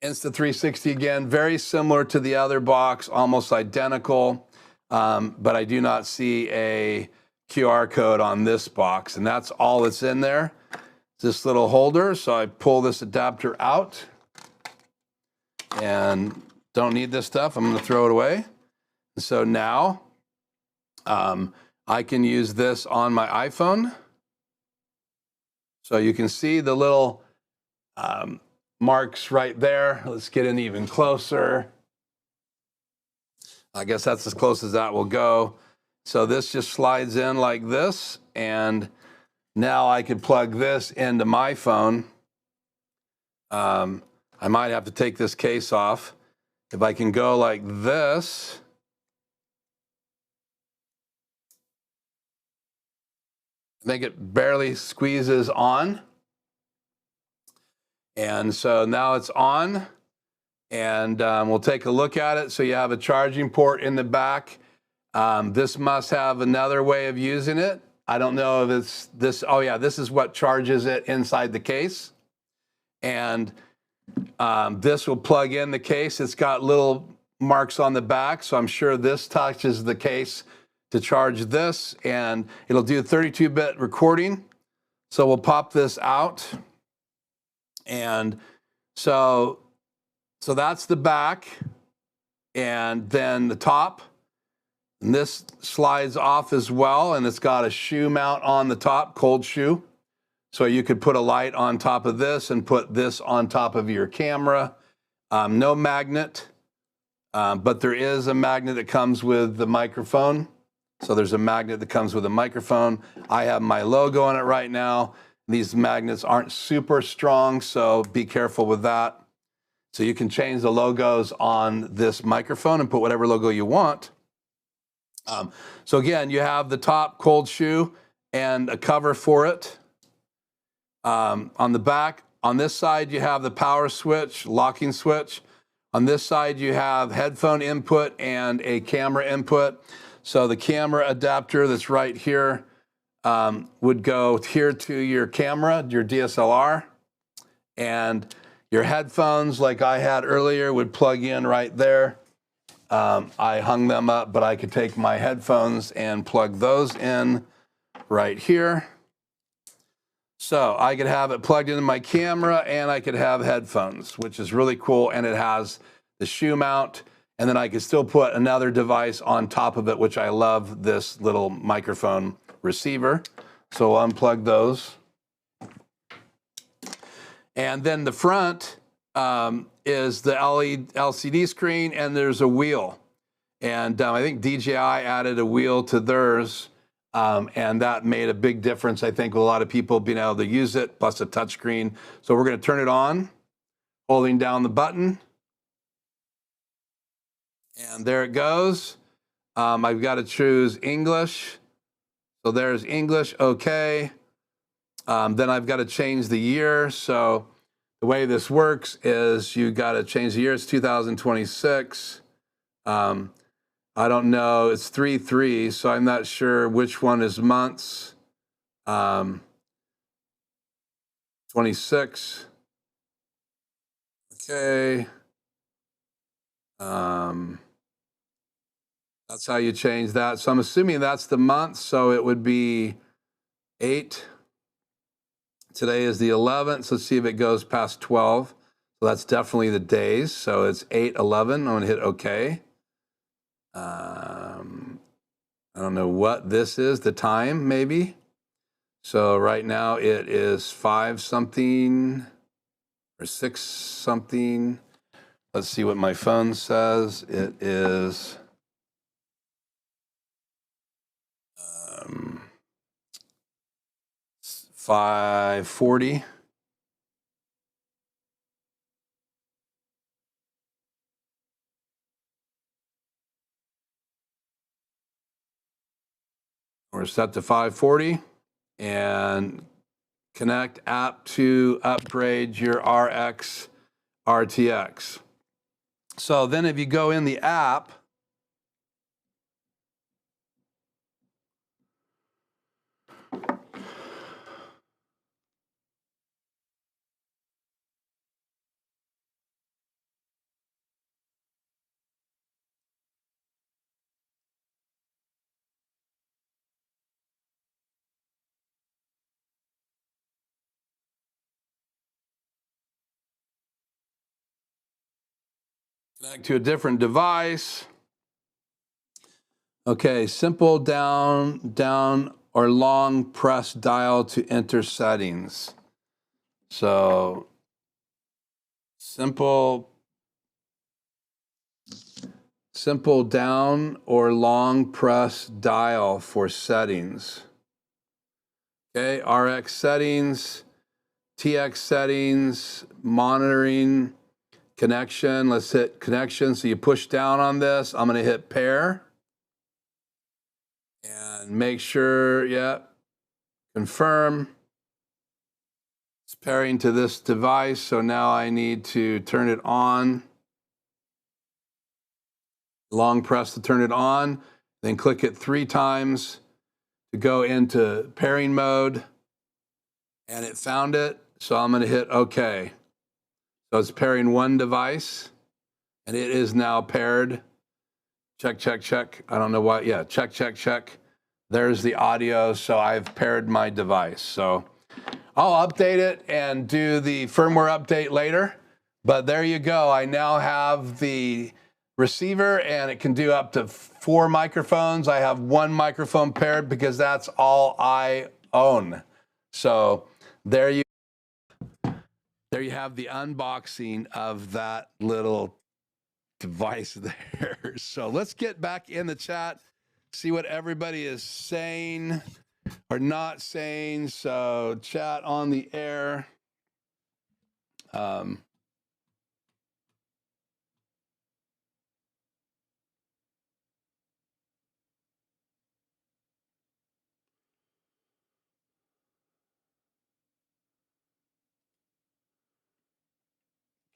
Insta360 again, very similar to the other box, almost identical, but I do not see a QR code on this box, and that's all that's in there. This little holder, so I pull this adapter out and don't need this stuff. I'm going to throw it away. So now I can use this on my iPhone. So you can see the little marks right there. Let's get in even closer. I guess that's as close as that will go. So this just slides in like this, and now I could plug this into my phone. I might have to take this case off. If I can go like this, I think it barely squeezes on. And so now it's on, and we'll take a look at it. So you have a charging port in the back. This must have another way of using it. I don't know if it's this. Oh yeah, this is what charges it inside the case. And this will plug in the case. It's got little marks on the back, so I'm sure this touches the case to charge this, and it'll do 32-bit recording. So we'll pop this out. And so that's the back, and then the top. And this slides off as well, and it's got a shoe mount on the top, cold shoe. So you could put a light on top of this and put this on top of your camera. No magnet, but there is a magnet that comes with the microphone. So there's a magnet that comes with a microphone. I have my logo on it right now. These magnets aren't super strong, so be careful with that. So you can change the logos on this microphone and put whatever logo you want. So again, you have the top cold shoe and a cover for it. On the back, on this side, you have the power switch, locking switch. On this side, you have headphone input and a camera input. So the camera adapter that's right here would go here to your camera, your DSLR, and your headphones, like I had earlier, would plug in right there. I hung them up, but I could take my headphones and plug those in right here. So I could have it plugged into my camera, and I could have headphones, which is really cool. And it has the shoe mount, and then I could still put another device on top of it, which I love, this little microphone receiver. So I'll unplug those. And then the front is the LCD screen, and there's a wheel. And I think DJI added a wheel to theirs, and that made a big difference, I think, with a lot of people being able to use it, plus a touchscreen. So we're going to turn it on, holding down the button. And there it goes. I've got to choose English. So there's English, okay. Then I've got to change the year. So the way this works is you got to change the year. It's 2026. I don't know. It's 3/3, so I'm not sure which one is months. 26. Okay. That's how you change that. So I'm assuming that's the month. So it would be 8. Today is the 11th. Let's see if it goes past 12. So that's definitely the days. So it's 8/11. I'm going to hit OK. I don't know what this is, the time maybe. So right now it is 5 something or 6 something. Let's see what my phone says. It is 5:40. We're set to 5:40, and connect app to upgrade your RX RTX. So then if you go in the app, connect to a different device. Okay, simple down or long press dial to enter settings. So simple down or long press dial for settings. Okay, RX settings, TX settings, monitoring, connection. Let's hit connection. So you push down on this. I'm going to hit pair. And make sure, yeah, confirm. It's pairing to this device, so now I need to turn it on. Long press to turn it on, then click it 3 times to go into pairing mode. And it found it, so I'm going to hit OK. So it's pairing one device, and it is now paired. Check, check, check. I don't know why. Yeah, check, check, check. There's the audio, so I've paired my device. So I'll update it and do the firmware update later. But there you go. I now have the receiver, and it can do up to 4 microphones. I have 1 microphone paired because that's all I own. So there you have the unboxing of that little device there. So let's get back in the chat, see what everybody is saying or not saying. So chat on the air.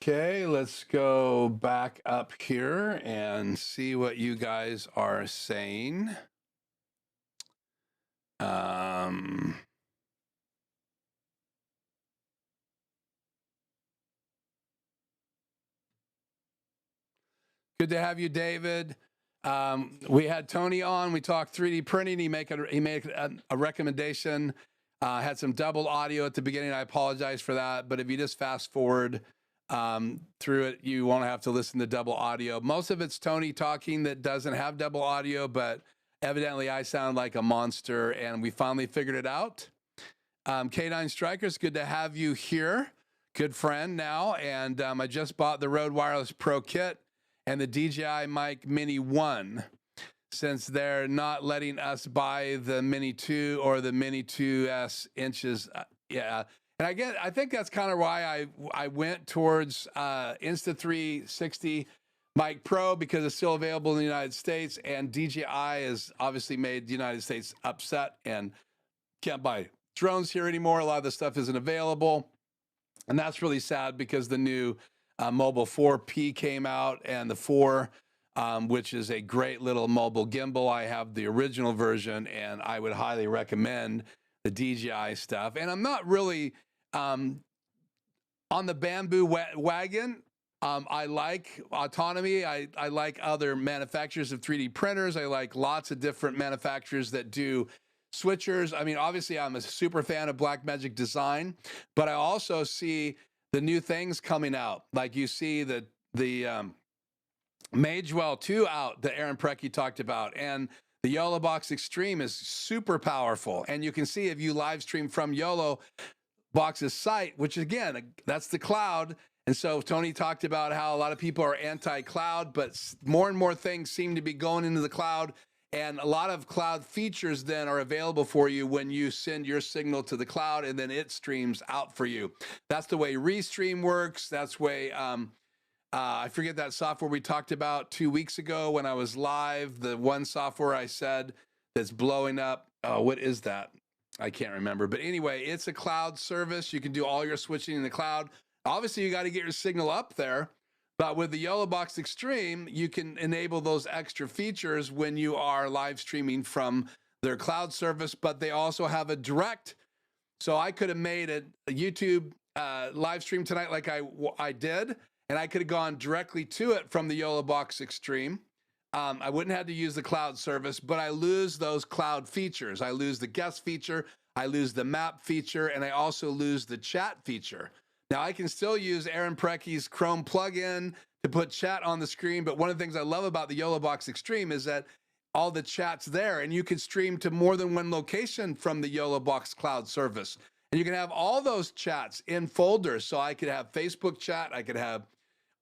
Okay, let's go back up here and see what you guys are saying. Good to have you, David. We had Tony on. We talked 3D printing. He made a recommendation. Had some double audio at the beginning. I apologize for that. But if you just fast forward through it, you won't have to listen to double audio. Most of it's Tony talking that doesn't have double audio, but evidently I sound like a monster, and we finally figured it out. K9 Strikers, good to have you here. Good friend now. And I just bought the Rode Wireless Pro Kit and the DJI Mic Mini 1, since they're not letting us buy the Mini 2 or the Mini 2S inches. Yeah. And I think that's kind of why I went towards Insta360 Mic Pro, because it's still available in the United States, and DJI has obviously made the United States upset and can't buy drones here anymore. A lot of the stuff isn't available, and that's really sad because the new Mobile 4P came out, and the 4, which is a great little mobile gimbal. I have the original version, and I would highly recommend the DJI stuff. And I'm not really on the Bambu wagon. I like autonomy. I like other manufacturers of 3D printers. I like lots of different manufacturers that do switchers. I mean, obviously, I'm a super fan of Blackmagic Design, but I also see the new things coming out. Like you see the Magewell 2 out that Aaron Preki talked about, and the YoloBox Extreme is super powerful. And you can see if you live stream from YoloBox's site, which again, that's the cloud. And so Tony talked about how a lot of people are anti-cloud, but more and more things seem to be going into the cloud. And a lot of cloud features then are available for you when you send your signal to the cloud, and then it streams out for you. That's the way Restream works. That's the way, I forget that software we talked about 2 weeks ago when I was live. The one software I said that's blowing up. Oh, what is that? I can't remember. But anyway, it's a cloud service. You can do all your switching in the cloud. Obviously, you got to get your signal up there. But with the YoloBox Extreme, you can enable those extra features when you are live streaming from their cloud service, but they also have a direct. So I could have made a YouTube live stream tonight like I did, and I could have gone directly to it from the YoloBox Extreme. I wouldn't have to use the cloud service, but I lose those cloud features. I lose the guest feature, I lose the map feature, and I also lose the chat feature. Now, I can still use Aaron Preki's Chrome plugin to put chat on the screen, but one of the things I love about the YoloBox Extreme is that all the chat's there, and you can stream to more than one location from the YoloBox cloud service. And you can have all those chats in folders. So I could have Facebook chat, I could have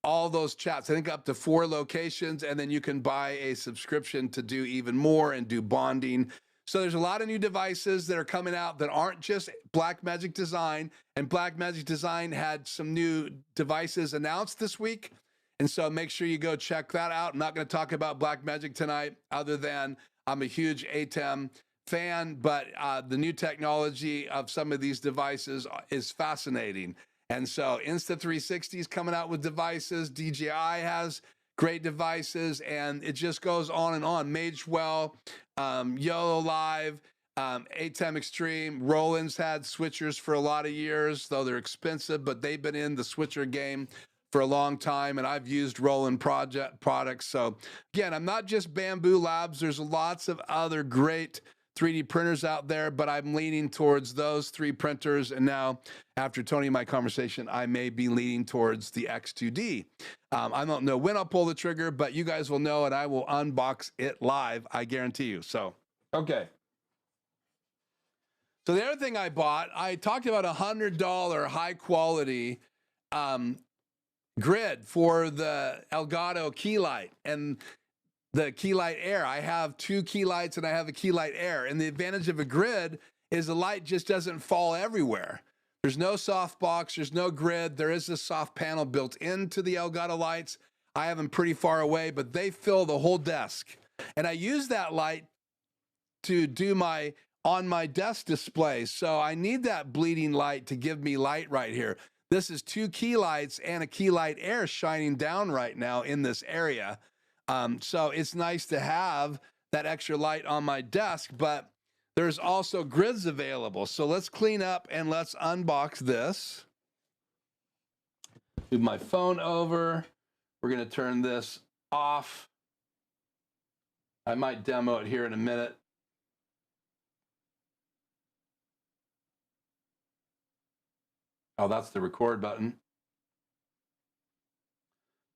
all those chats, I think up to 4 locations, and then you can buy a subscription to do even more and do bonding. So there's a lot of new devices that are coming out that aren't just Blackmagic Design, and Blackmagic Design had some new devices announced this week. And so make sure you go check that out. I'm not going to talk about Blackmagic tonight, other than I'm a huge ATEM fan, but the new technology of some of these devices is fascinating. And so Insta360 is coming out with devices. DJI has great devices, and it just goes on and on. Magewell, YoloLive, ATEM Extreme. Roland's had switchers for a lot of years, though they're expensive, but they've been in the switcher game for a long time, and I've used Roland products. So again, I'm not just Bambu Labs. There's lots of other great 3D printers out there, but I'm leaning towards those 3 printers. And now, after Tony and my conversation, I may be leaning towards the X2D. I don't know when I'll pull the trigger, but you guys will know, and I will unbox it live, I guarantee you. So, okay. So the other thing I bought, I talked about $100 high quality grid for the Elgato key light and the key light air. I have 2 key lights and I have a key light air. And the advantage of a grid is the light just doesn't fall everywhere. There's no soft box, there's no grid. There is a soft panel built into the Elgato lights. I have them pretty far away, but they fill the whole desk. And I use that light to do on my desk display. So I need that bleeding light to give me light right here. This is 2 key lights and a key light air shining down right now in this area. So it's nice to have that extra light on my desk, but there's also grids available. So let's clean up and let's unbox this. Move my phone over. We're going to turn this off. I might demo it here in a minute. Oh, that's the record button.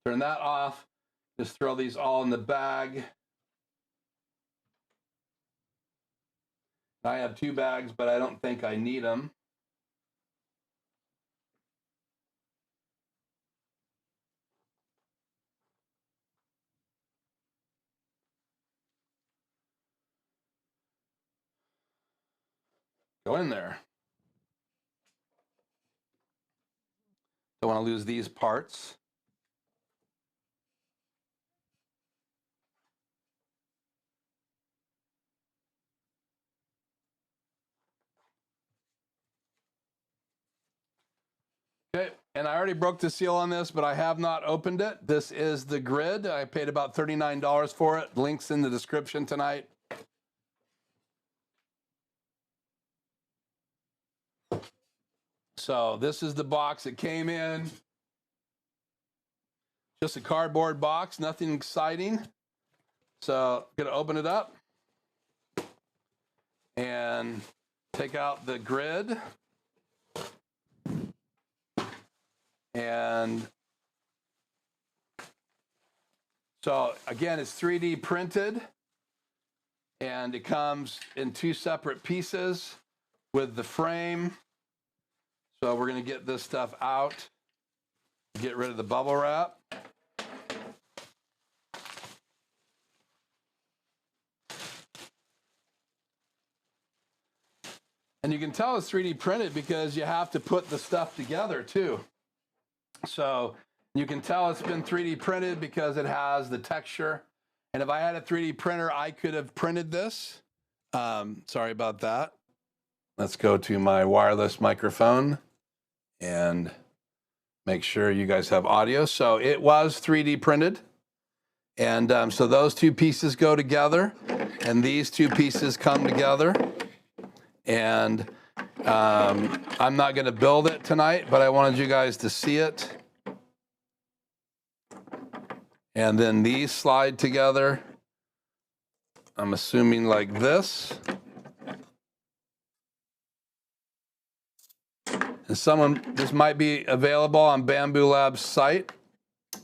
Turn that off. Just throw these all in the bag. I have 2 bags, but I don't think I need them. Go in there. Don't want to lose these parts. Okay, and I already broke the seal on this, but I have not opened it. This is the grid. I paid about $39 for it. Links in the description tonight. So this is the box it came in. Just a cardboard box, nothing exciting. So I'm gonna open it up and take out the grid. And so again, it's 3D printed, and it comes in 2 separate pieces with the frame. So we're going to get this stuff out, get rid of the bubble wrap. And you can tell it's 3D printed because you have to put the stuff together too. So you can tell it's been 3D printed because it has the texture. And if I had a 3D printer, I could have printed this. Sorry about that. Let's go to my wireless microphone and make sure you guys have audio. So it was 3D printed. And so those 2 pieces go together, and these 2 pieces come together. And I'm not going to build it tonight, but I wanted you guys to see it. And then these slide together, I'm assuming like this. And this might be available on Bambu Lab's site.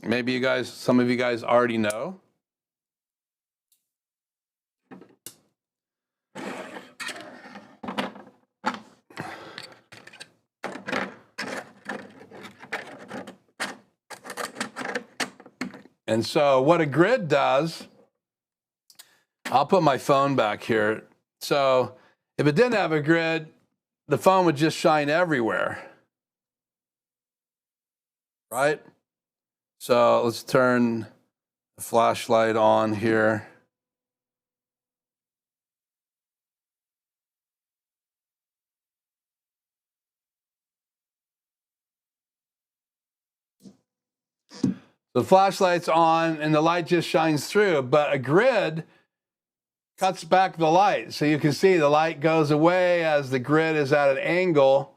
Maybe some of you guys already know. And so what a grid does, I'll put my phone back here. So if it didn't have a grid, the phone would just shine everywhere, right? So let's turn the flashlight on here. The flashlight's on and the light just shines through, but a grid cuts back the light. So you can see the light goes away as the grid is at an angle.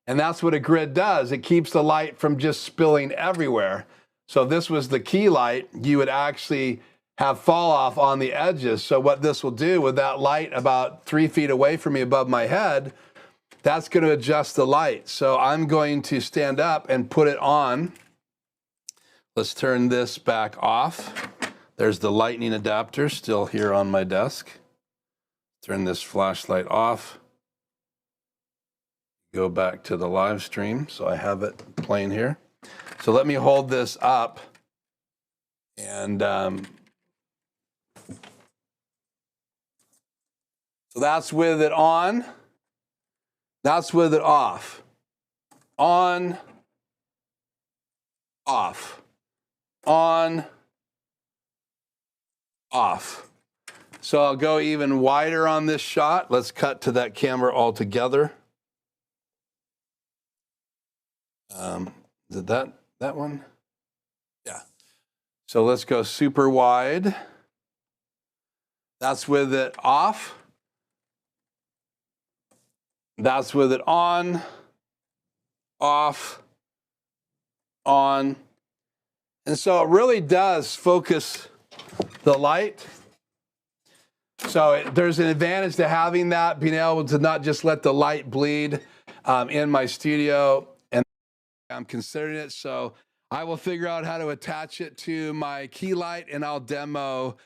And that's what a grid does. It keeps the light from just spilling everywhere. So if this was the key light, you would actually have fall off on the edges. So what this will do with that light about 3 feet away from me above my head, that's going to adjust the light. So I'm going to stand up and put it on. Let's turn this back off. There's the lightning adapter still here on my desk. Turn this flashlight off. Go back to the live stream. So I have it playing here. So let me hold this up. And so that's with it on. That's with it off. On, off. On, off. So I'll go even wider on this shot. Let's cut to that camera altogether. Did that one? Yeah. So let's go super wide. That's with it off. That's with it on, off, on. And so it really does focus the light. So there's an advantage to having that, being able to not just let the light bleed in my studio. And I'm considering it. So I will figure out how to attach it to my key light, and I'll demo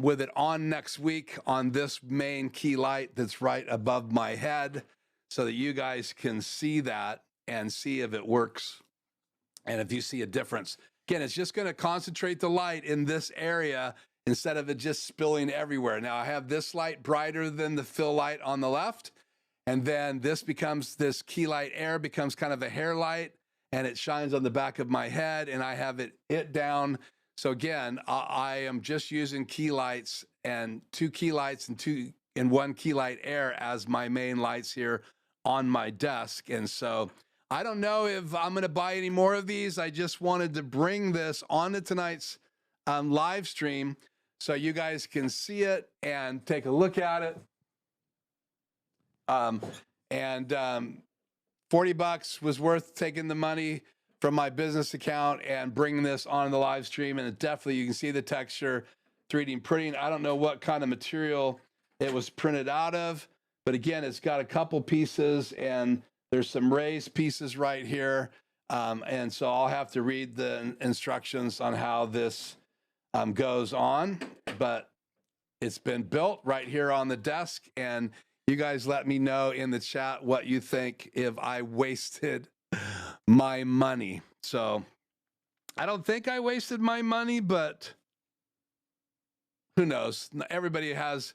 with it on next week on this main key light that's right above my head, so that you guys can see that and see if it works and if you see a difference. Again, it's just going to concentrate the light in this area instead of it just spilling everywhere. Now I have this light brighter than the fill light on the left, and then this key light air becomes kind of a hair light, and it shines on the back of my head, and I have it down. So again, I am just using key lights and 2 key lights and 1 key light air as my main lights here on my desk. And so I don't know if I'm going to buy any more of these. I just wanted to bring this onto tonight's live stream so you guys can see it and take a look at it. 40 bucks was worth taking the money from my business account and bringing this on the live stream. And it definitely, you can see the texture, 3D printing. I don't know what kind of material it was printed out of, but again, it's got a couple pieces and there's some raised pieces right here. And so I'll have to read the instructions on how this goes on, but it's been built right here on the desk. And you guys let me know in the chat what you think if I wasted my money. So I don't think I wasted my money, but who knows? Everybody has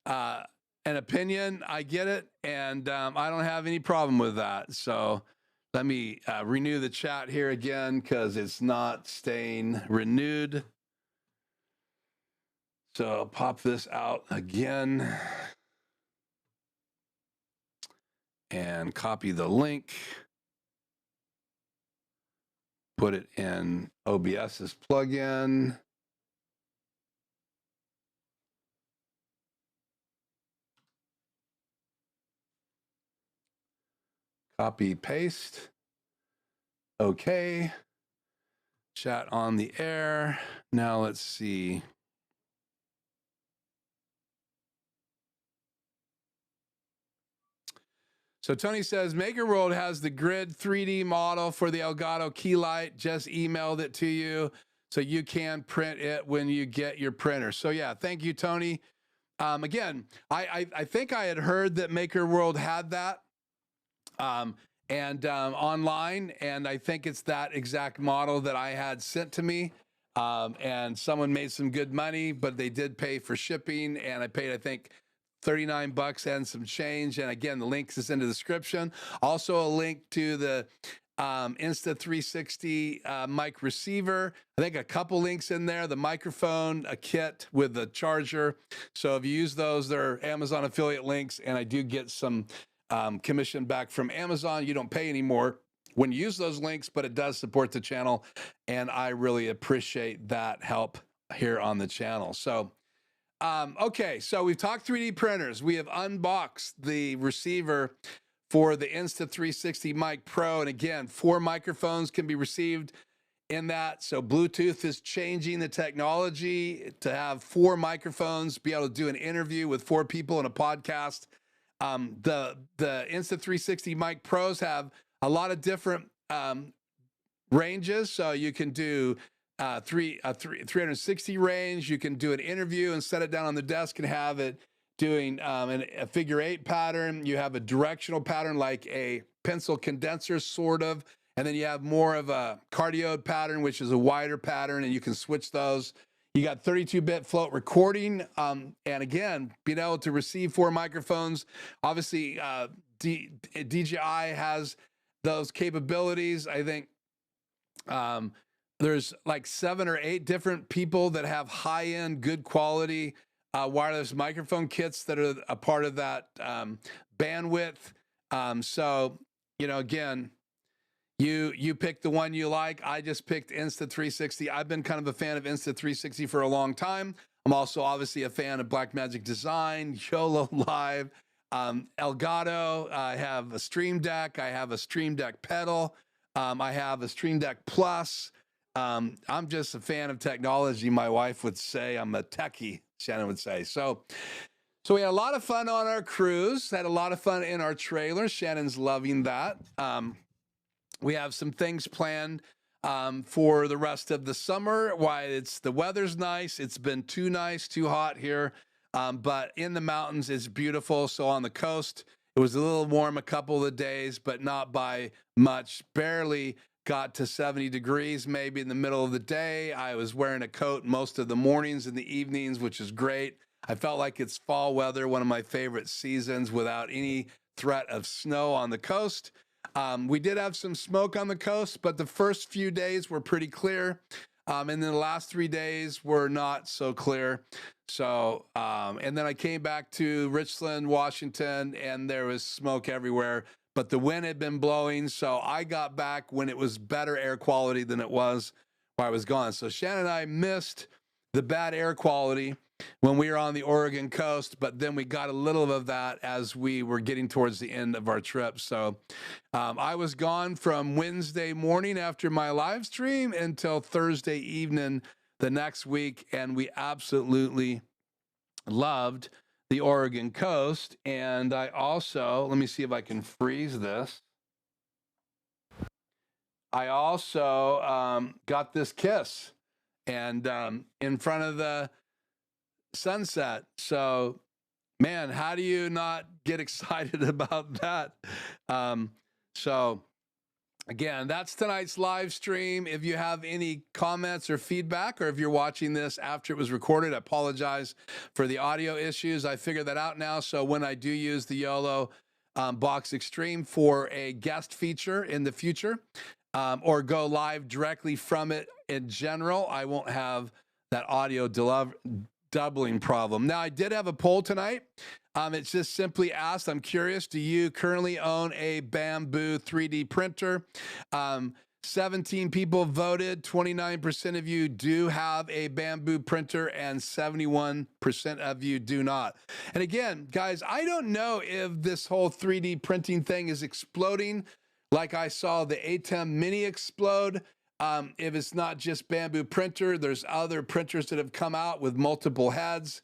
an opinion. I get it. And I don't have any problem with that. So let me renew the chat here again, because it's not staying renewed. So I'll pop this out again and copy the link. Put it in OBS's plugin. Copy, paste. Okay. Chat on the air. Now let's see. So Tony says, Maker World has the grid 3D model for the Elgato key light. Just emailed it to you so you can print it when you get your printer. So yeah, thank you, Tony. Again, I think I had heard that Maker World had that online, and I think it's that exact model that I had sent to me. And someone made some good money, but they did pay for shipping, and I paid, I think, 39 bucks and some change. And again, the link is in the description. Also a link to the Insta360 mic receiver. I think a couple links in there, the microphone, a kit with the charger. So if you use those, they're Amazon affiliate links, and I do get some commission back from Amazon. You don't pay anymore when you use those links, but it does support the channel, and I really appreciate that help here on the channel. So, okay, so we've talked 3D printers. We have unboxed the receiver for the Insta360 Mic Pro, and again, 4 microphones can be received in that. So Bluetooth is changing the technology to have 4 microphones, be able to do an interview with 4 people in a podcast. The Insta360 Mic Pros have a lot of different ranges. So you can do 360 range. You can do an interview and set it down on the desk and have it doing a figure 8 pattern. You have a directional pattern like a pencil condenser sort of, and then you have more of a cardioid pattern, which is a wider pattern, and you can switch those. You got 32-bit float recording, and again, being able to receive 4 microphones. Obviously, DJI has those capabilities. I think there's like 7 or 8 different people that have high-end, good quality wireless microphone kits that are a part of that bandwidth. So, you know, again, you pick the one you like. I just picked Insta360. I've been kind of a fan of Insta360 for a long time. I'm also obviously a fan of Blackmagic Design, YOLO Live, Elgato. I have a Stream Deck. I have a Stream Deck pedal. I have a Stream Deck Plus. I'm just a fan of technology. My wife would say I'm a techie, Shannon would say. So we had a lot of fun on our cruise, had a lot of fun in our trailer. Shannon's loving that. We have some things planned for the rest of the summer. Why the weather's nice. It's been too nice, too hot here. But in the mountains, it's beautiful. So on the coast, it was a little warm a couple of days, but not by much. Barely got to 70 degrees, maybe in the middle of the day. I was wearing a coat most of the mornings and the evenings, which is great. I felt like it's fall weather, one of my favorite seasons, without any threat of snow on the coast. We did have some smoke on the coast, but the first few days were pretty clear. And then the last 3 days were not so clear. So, and then I came back to Richland, Washington, and there was smoke everywhere, but the wind had been blowing. So I got back when it was better air quality than it was while I was gone. So Shannon and I missed the bad air quality when we were on the Oregon coast, but then we got a little of that as we were getting towards the end of our trip. So I was gone from Wednesday morning after my live stream until Thursday evening the next week, and we absolutely loved the Oregon coast. And I also, let me see if I can freeze this. I also got this kiss, and in front of the sunset. So, man, how do you not get excited about that? So again, that's tonight's live stream. If you have any comments or feedback, or if you're watching this after it was recorded, I apologize for the audio issues. I figured that out now. So when I do use the YoloBox Extreme for a guest feature in the future, or go live directly from it in general, I won't have that audio doubling problem. Now, I did have a poll tonight. It's just simply asked, I'm curious, do you currently own a Bambu 3D printer? 17 people voted. 29% of you do have a Bambu printer, and 71% of you do not. And again, guys, I don't know if this whole 3D printing thing is exploding like I saw the ATEM Mini explode. If it's not just Bambu printer, there's other printers that have come out with multiple heads.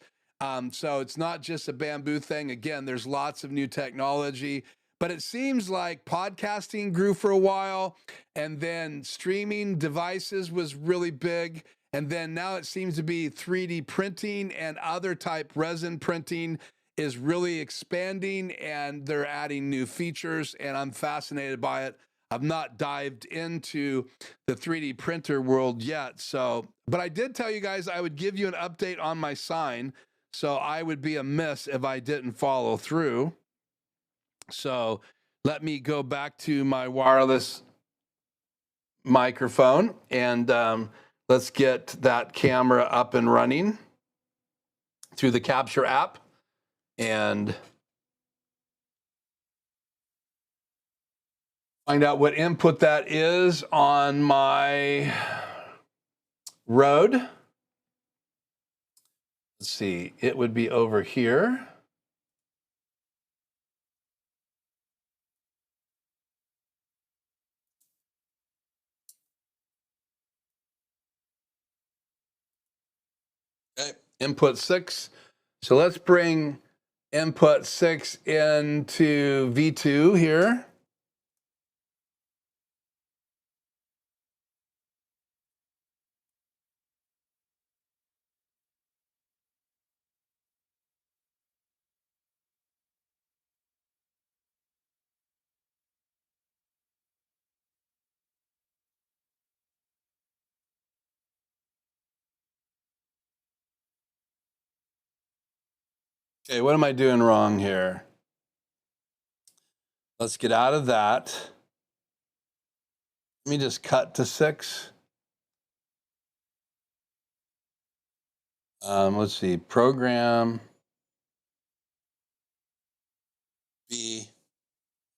So it's not just a Bambu thing. Again, there's lots of new technology, but it seems like podcasting grew for a while, and then streaming devices was really big. And then now it seems to be 3D printing and other type resin printing is really expanding, and they're adding new features, and I'm fascinated by it. I've not dived into the 3D printer world yet. So, but I did tell you guys I would give you an update on my sign. So I would be amiss if I didn't follow through. So let me go back to my wireless microphone, and let's get that camera up and running through the Capture app. And Find out what input that is on my road. Let's see, it would be over here. Okay, input 6. So let's bring input 6 into V2 here. Okay, what am I doing wrong here? Let's get out of that. Let me just cut to 6. Let's see, program B.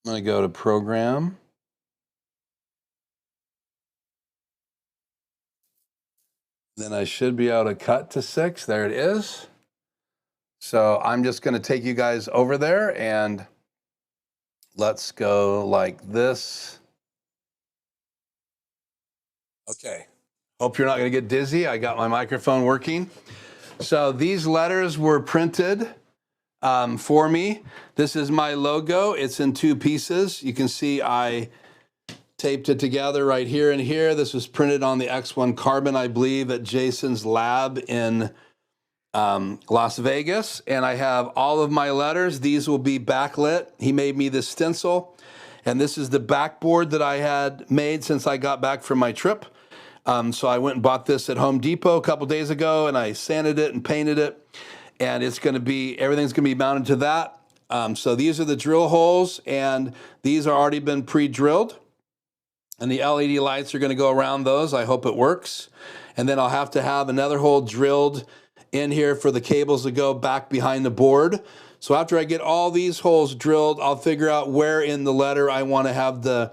I'm going to go to program. Then I should be able to cut to 6. There it is. So I'm just going to take you guys over there and let's go like this. Okay. Hope you're not going to get dizzy. I got my microphone working. So these letters were printed for me. This is my logo. It's in 2 pieces. You can see I taped it together right here and here. This was printed on the X1 Carbon, I believe, at Jason's lab in Las Vegas. And I have all of my letters. These will be backlit. He made me this stencil. And this is the backboard that I had made since I got back from my trip. So I went and bought this at Home Depot a couple days ago, and I sanded it and painted it. And it's going to be, everything's going to be mounted to that. So these are the drill holes, and these are already been pre-drilled. And the LED lights are going to go around those. I hope it works. And then I'll have to have another hole drilled in here for the cables to go back behind the board. So after I get all these holes drilled, I'll figure out where in the letter I want to have the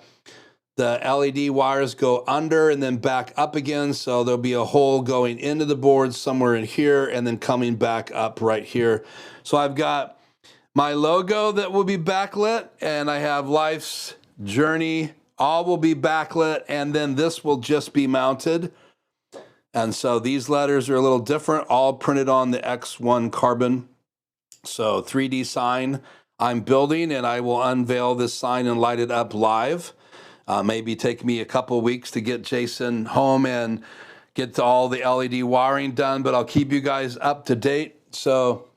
LED wires go under and then back up again. So there'll be a hole going into the board somewhere in here and then coming back up right here. So I've got my logo that will be backlit, and I have Life's Journey. All will be backlit, and then this will just be mounted. And so these letters are a little different, all printed on the X1 Carbon. So 3D sign I'm building, and I will unveil this sign and light it up live. Maybe take me a couple weeks to get Jason home and get to all the LED wiring done, but I'll keep you guys up to date. So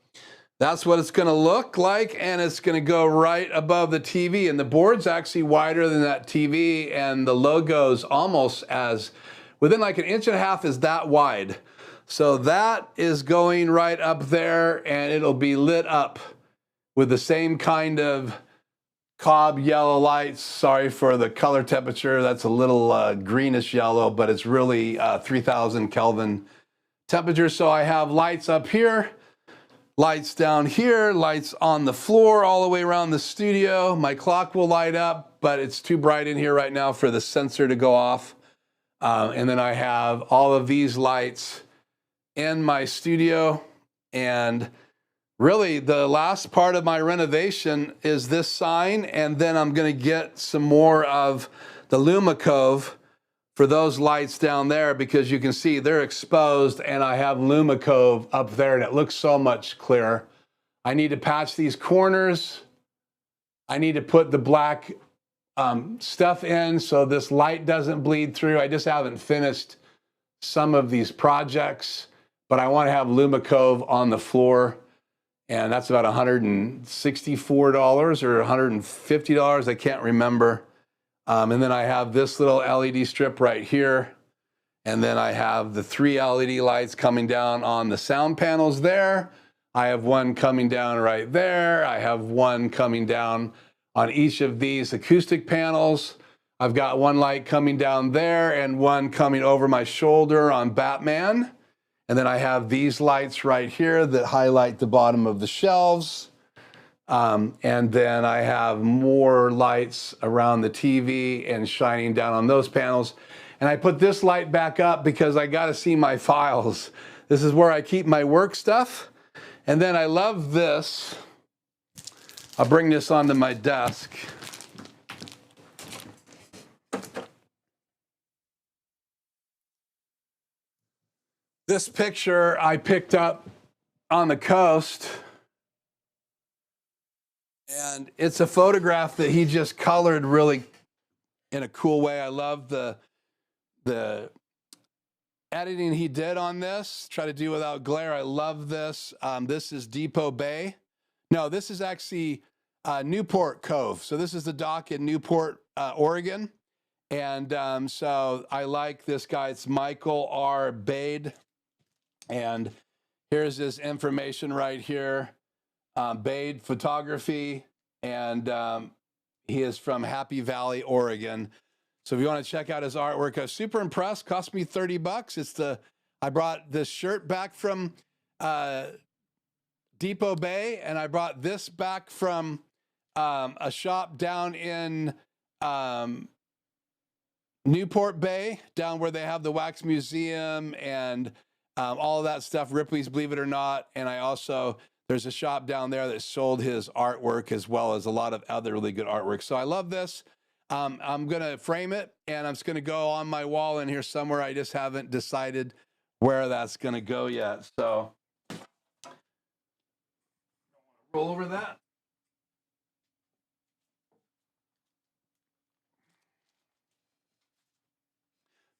that's what it's going to look like, and it's going to go right above the TV. And the board's actually wider than that TV, and the logo's almost as, within like 1.5 inches is that wide. So that is going right up there, and it'll be lit up with the same kind of cob yellow lights. Sorry for the color temperature. That's a little greenish yellow, but it's really 3000 Kelvin temperature. So I have lights up here, lights down here, lights on the floor all the way around the studio. My clock will light up, but it's too bright in here right now for the sensor to go off. And then I have all of these lights in my studio. And really, the last part of my renovation is this sign, and then I'm going to get some more of the Lumicove for those lights down there, because you can see they're exposed, and I have Lumicove up there, and it looks so much clearer. I need to patch these corners. I need to put the black stuff in so this light doesn't bleed through. I just haven't finished some of these projects, but I want to have Lumicove on the floor. And that's about $164 or $150. I can't remember. And then I have this little LED strip right here. And then I have the 3 LED lights coming down on the sound panels there. I have one coming down right there. I have one coming down on each of these acoustic panels. I've got one light coming down there and one coming over my shoulder on Batman. And then I have these lights right here that highlight the bottom of the shelves. And then I have more lights around the TV and shining down on those panels. And I put this light back up because I got to see my files. This is where I keep my work stuff. And then I love this. I'll bring this onto my desk. This picture I picked up on the coast. And it's a photograph that he just colored really in a cool way. I love the editing he did on this. Try to do without glare. I love this. This is Depot Bay. No, this is actually Newport Cove. So this is the dock in Newport, Oregon. And so I like this guy. It's Michael R. Bade. And here's his information right here. Bade Photography, and he is from Happy Valley, Oregon. So if you want to check out his artwork, I was super impressed. Cost me $30. I brought this shirt back from Depot Bay, and I brought this back from a shop down in Newport Bay, down where they have the Wax Museum and all of that stuff, Ripley's Believe It or Not. And I also, there's a shop down there that sold his artwork as well as a lot of other really good artwork. So I love this. I'm going to frame it, and I'm just going to go on my wall in here somewhere. I just haven't decided where that's going to go yet. So roll over that.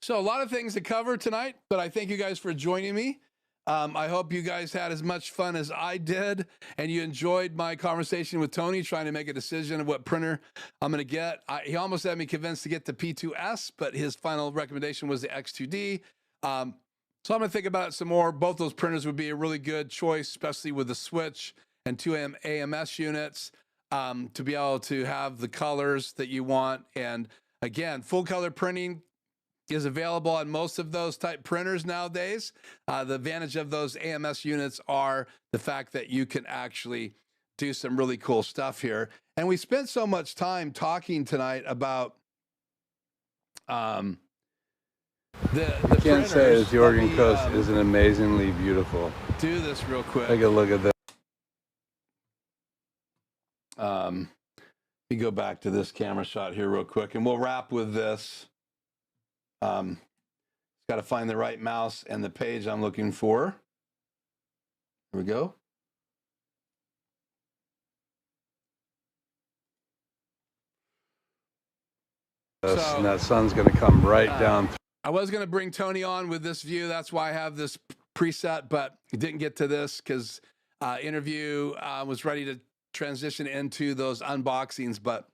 So a lot of things to cover tonight, but I thank you guys for joining me. I hope you guys had as much fun as I did, and you enjoyed my conversation with Tony, trying to make a decision of what printer I'm going to get. He almost had me convinced to get the P2S, but his final recommendation was the X2D. So I'm going to think about it some more. Both those printers would be a really good choice, especially with the switch and 2 AMS units, to be able to have the colors that you want. And again, full color printing is available on most of those type printers nowadays. The advantage of those AMS units are the fact that you can actually do some really cool stuff here. And we spent so much time talking tonight about the
I can't say as the Oregon coast isn't amazingly beautiful.
Do this real quick.
Take a look at that.
Let me go back to this camera shot here real quick, and we'll wrap with this. Got to find the right mouse and the page I'm looking for. Here we go.
And that sun's going to come right down.
I was going to bring Tony on with this view. That's why I have this preset, but didn't get to this because interview was ready to transition into those unboxings. But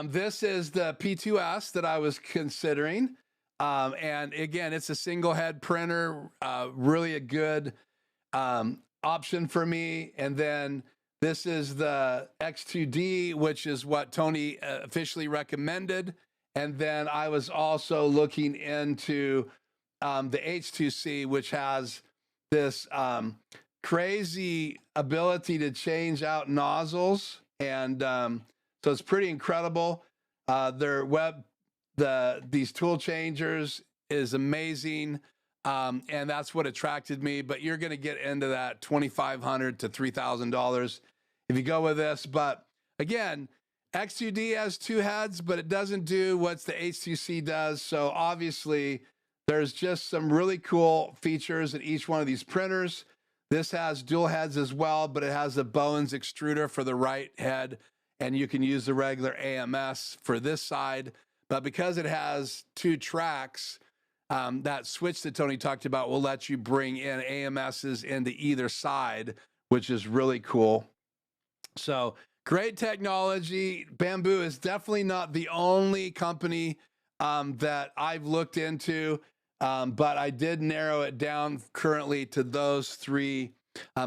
this is the P2S that I was considering. And again, it's a single head printer, really a good option for me. And then this is the X2D, which is what Tony officially recommended. And then I was also looking into the H2C, which has this crazy ability to change out nozzles. And so it's pretty incredible. These tool changers is amazing. And that's what attracted me, but you're going to get into that $2,500 to $3,000 if you go with this. But again, X2D has 2 heads, but it doesn't do what the H2C does. So obviously there's just some really cool features in each one of these printers. This has dual heads as well, but it has a Bowens extruder for the right head, and you can use the regular AMS for this side. But because it has 2 tracks, that switch that Tony talked about will let you bring in AMSs into either side, which is really cool. So great technology. Bambu is definitely not the only company that I've looked into, but I did narrow it down currently to those 3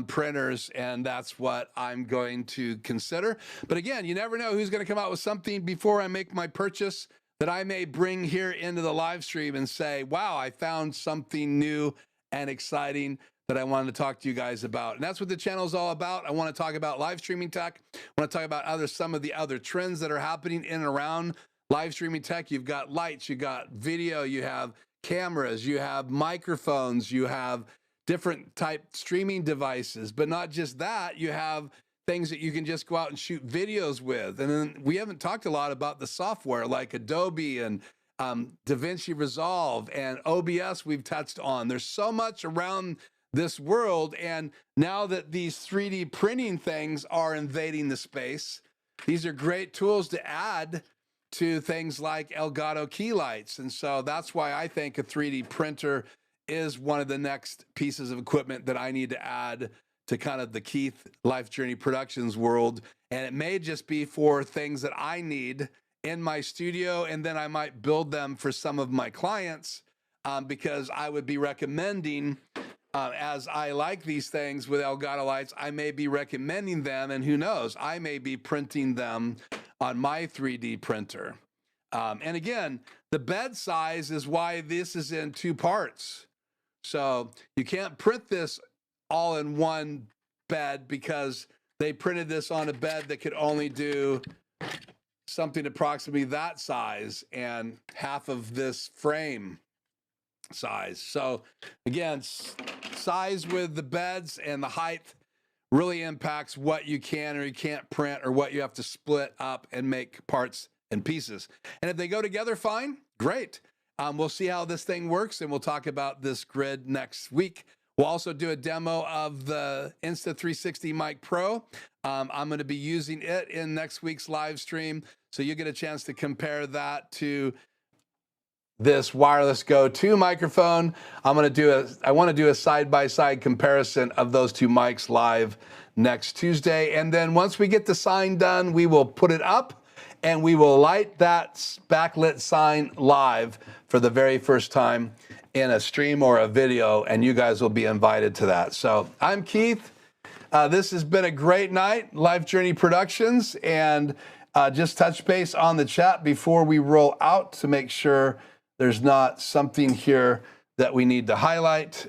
printers, and that's what I'm going to consider. But again, you never know who's going to come out with something before I make my purchase that I may bring here into the live stream and say, wow, I found something new and exciting that I wanted to talk to you guys about. And that's what the channel is all about. I want to talk about live streaming tech. I want to talk about some of the other trends that are happening in and around live streaming tech. You've got lights, you got video, you have cameras, you have microphones, you have different type streaming devices. But not just that, you have things that you can just go out and shoot videos with. And then we haven't talked a lot about the software like Adobe and DaVinci Resolve and OBS we've touched on. There's so much around this world, and now that these 3D printing things are invading the space, these are great tools to add to things like Elgato key lights. And so that's why I think a 3D printer is one of the next pieces of equipment that I need to add to kind of the Keith Life Journey Productions world. And it may just be for things that I need in my studio, and then I might build them for some of my clients, because I would be recommending, as I like these things with Elgato lights, I may be recommending them, and who knows, I may be printing them on my 3D printer. And again, the bed size is why this is in 2 parts. So you can't print this all in one bed, because they printed this on a bed that could only do something approximately that size and half of this frame size. So again, size with the beds and the height really impacts what you can or you can't print, or what you have to split up and make parts and pieces. And if they go together, fine, great. We'll see how this thing works, and we'll talk about this grid next week. We'll also do a demo of the Insta360 Mic Pro. I'm going to be using it in next week's live stream, so you get a chance to compare that to this wireless Go 2 microphone. I want to do a side-by-side comparison of those 2 mics live next Tuesday. And then once we get the sign done, we will put it up and we will light that backlit sign live for the very first time in a stream or a video, and you guys will be invited to that. So I'm Keith. This has been a great night, Life Journey Productions, and just touch base on the chat before we roll out to make sure there's not something here that we need to highlight.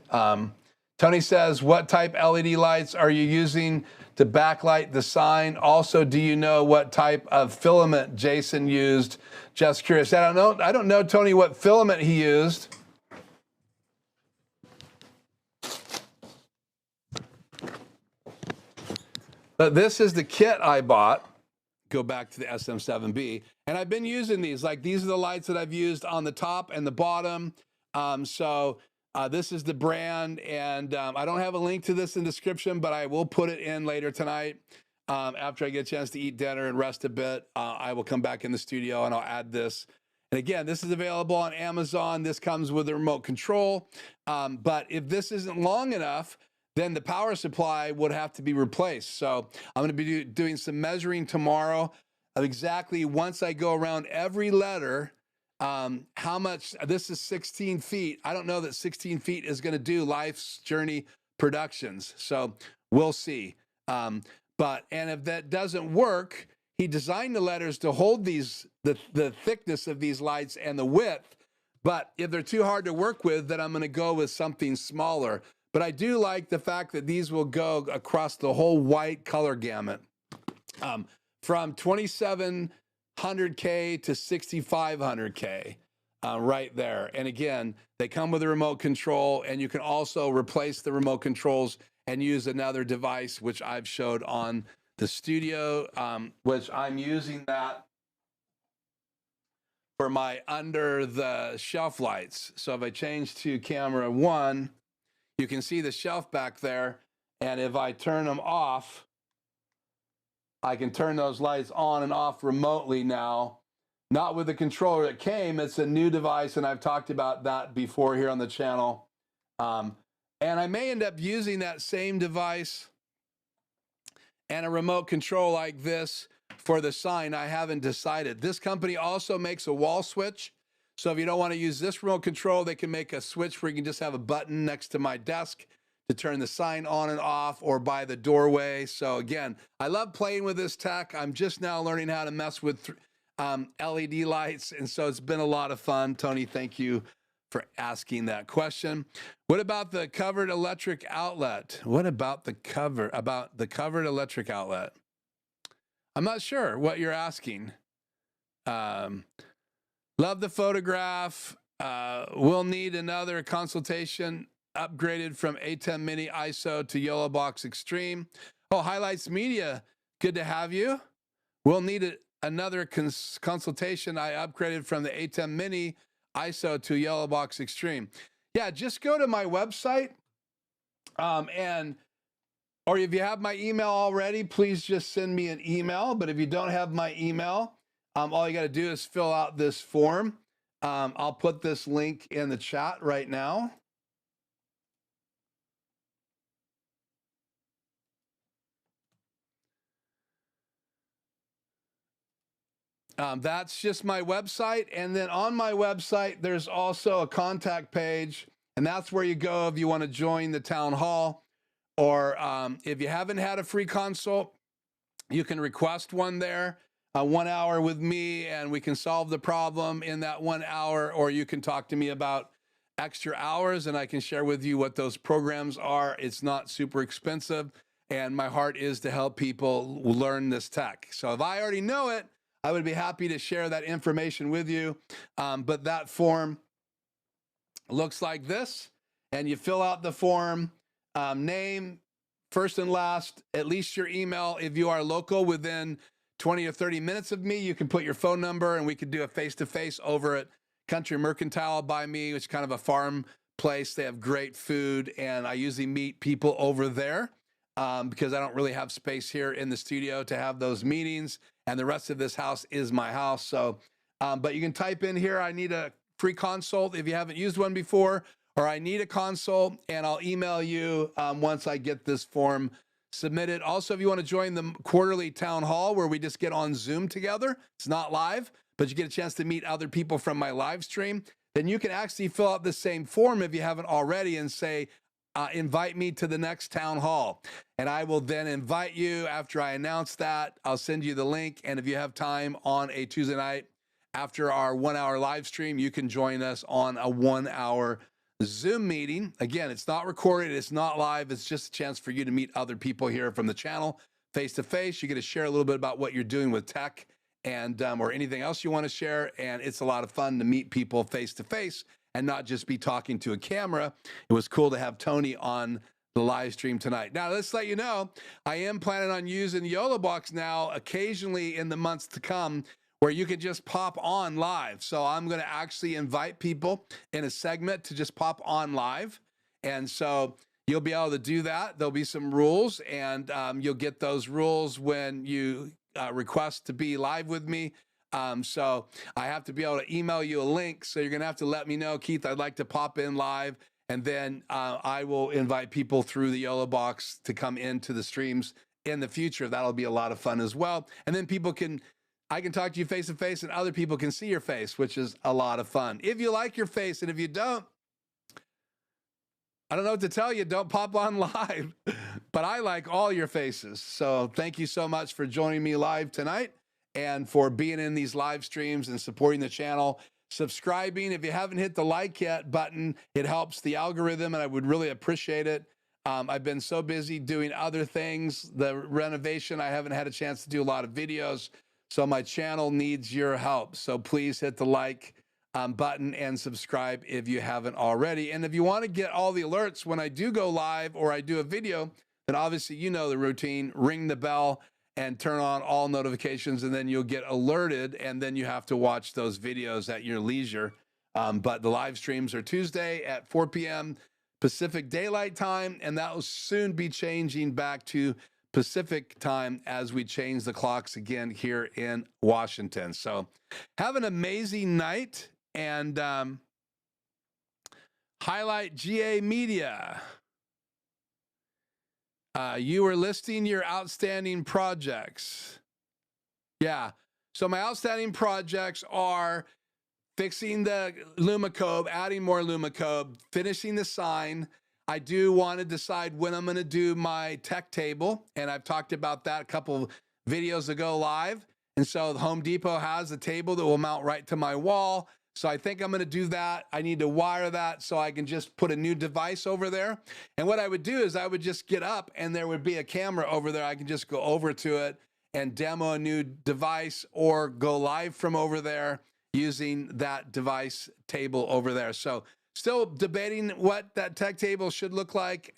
Tony says, what type LED lights are you using to backlight the sign? Also, do you know what type of filament Jason used? Just curious. I don't know, Tony, what filament he used. But this is the kit I bought. Go back to the SM7B. And I've been using these. Like, these are the lights that I've used on the top and the bottom. This is the brand. And I don't have a link to this in the description, but I will put it in later tonight. After I get a chance to eat dinner and rest a bit, I will come back in the studio and I'll add this. And again, this is available on Amazon. This comes with a remote control. But if this isn't long enough, then the power supply would have to be replaced. So I'm going to be doing some measuring tomorrow of exactly, once I go around every letter, how much. This is 16 feet. I don't know that 16 feet is going to do Life's Journey Productions. So we'll see. And if that doesn't work, he designed the letters to hold the thickness of these lights and the width. But if they're too hard to work with, then I'm going to go with something smaller. But I do like the fact that these will go across the whole white color gamut, from 2700K to 6500K, right there. And again, they come with a remote control, and you can also replace the remote controls and use another device, which I've showed on the studio, which I'm using that for my under the shelf lights. So if I change to camera 1, you can see the shelf back there, and if I turn them off, I can turn those lights on and off remotely now, not with the controller that came. It's a new device, and I've talked about that before here on the channel. And I may end up using that same device and a remote control like this for the sign. I haven't decided. This company also makes a wall switch. So if you don't want to use this remote control, they can make a switch where you can just have a button next to my desk to turn the sign on and off, or by the doorway. So again, I love playing with this tech. I'm just now learning how to mess with LED lights. And so it's been a lot of fun. Tony, thank you for asking that question. What about the covered electric outlet? What about the covered electric outlet? I'm not sure what you're asking. Love the photograph. We'll need another consultation upgraded from ATEM Mini Iso to YoloBox Extreme. Oh, Highlights Media, good to have you. We'll need another consultation. I upgraded from the ATEM Mini Iso to YoloBox Extreme. Yeah, just go to my website, or if you have my email already, please just send me an email. But if you don't have my email, all you got to do is fill out this form. I'll put this link in the chat right now. That's just my website. And then on my website, there's also a contact page. And that's where you go if you want to join the town hall. Or if you haven't had a free consult, you can request one there, 1 hour with me, and we can solve the problem in that 1 hour. Or you can talk to me about extra hours, and I can share with you what those programs are. It's not super expensive. And my heart is to help people learn this tech. So if I already know it, I would be happy to share that information with you. But that form looks like this, and you fill out the form, name, first and last, at least your email. If you are local within 20 or 30 minutes of me, you can put your phone number, and we could do a face-to-face over at Country Mercantile by me, which is kind of a farm place. They have great food, and I usually meet people over there because I don't really have space here in the studio to have those meetings. And the rest of this house is my house. So, but you can type in here, I need a free consult if you haven't used one before, or I need a consult, and I'll email you once I get this form submitted. Also, if you want to join the quarterly town hall where we just get on Zoom together, it's not live, but you get a chance to meet other people from my live stream, then you can actually fill out the same form if you haven't already and say, invite me to the next town hall. And I will then invite you after I announce that. I'll send you the link. And if you have time on a Tuesday night after our 1 hour live stream, you can join us on a 1 hour Zoom meeting. Again, it's not recorded. It's not live. It's just a chance for you to meet other people here from the channel face to face. You get to share a little bit about what you're doing with tech and or anything else you want to share. And it's a lot of fun to meet people face to face and not just be talking to a camera. It was cool to have Tony on the live stream tonight. Now, let's let you know, I am planning on using YoloBox now occasionally in the months to come where you can just pop on live. So I'm going to actually invite people in a segment to just pop on live. And so you'll be able to do that. There'll be some rules, and you'll get those rules when you request to be live with me. So I have to be able to email you a link. So you're going to have to let me know, Keith, I'd like to pop in live. And then I will invite people through the YoloBox to come into the streams in the future. That'll be a lot of fun as well. And then I can talk to you face to face, and other people can see your face, which is a lot of fun. If you like your face, and if you don't, I don't know what to tell you. Don't pop on live, but I like all your faces. So thank you so much for joining me live tonight, and for being in these live streams and supporting the channel. Subscribing, if you haven't hit the like yet button, it helps the algorithm, and I would really appreciate it. I've been so busy doing other things. The renovation, I haven't had a chance to do a lot of videos, so my channel needs your help. So please hit the like button and subscribe if you haven't already. And if you want to get all the alerts when I do go live or I do a video, then obviously you know the routine, ring the bell and turn on all notifications, and then you'll get alerted, and then you have to watch those videos at your leisure. But the live streams are Tuesday at 4 p.m. Pacific Daylight Time, and that will soon be changing back to Pacific Time as we change the clocks again here in Washington. So have an amazing night, and highlight GA Media. You were listing your outstanding projects. Yeah. So my outstanding projects are fixing the Lumicode, adding more Lumicode, finishing the sign. I do want to decide when I'm going to do my tech table, and I've talked about that a couple videos ago live. And so the Home Depot has a table that will mount right to my wall. So I think I'm going to do that. I need to wire that so I can just put a new device over there. And what I would do is I would just get up and there would be a camera over there. I can just go over to it and demo a new device or go live from over there using that device table over there. So still debating what that tech table should look like.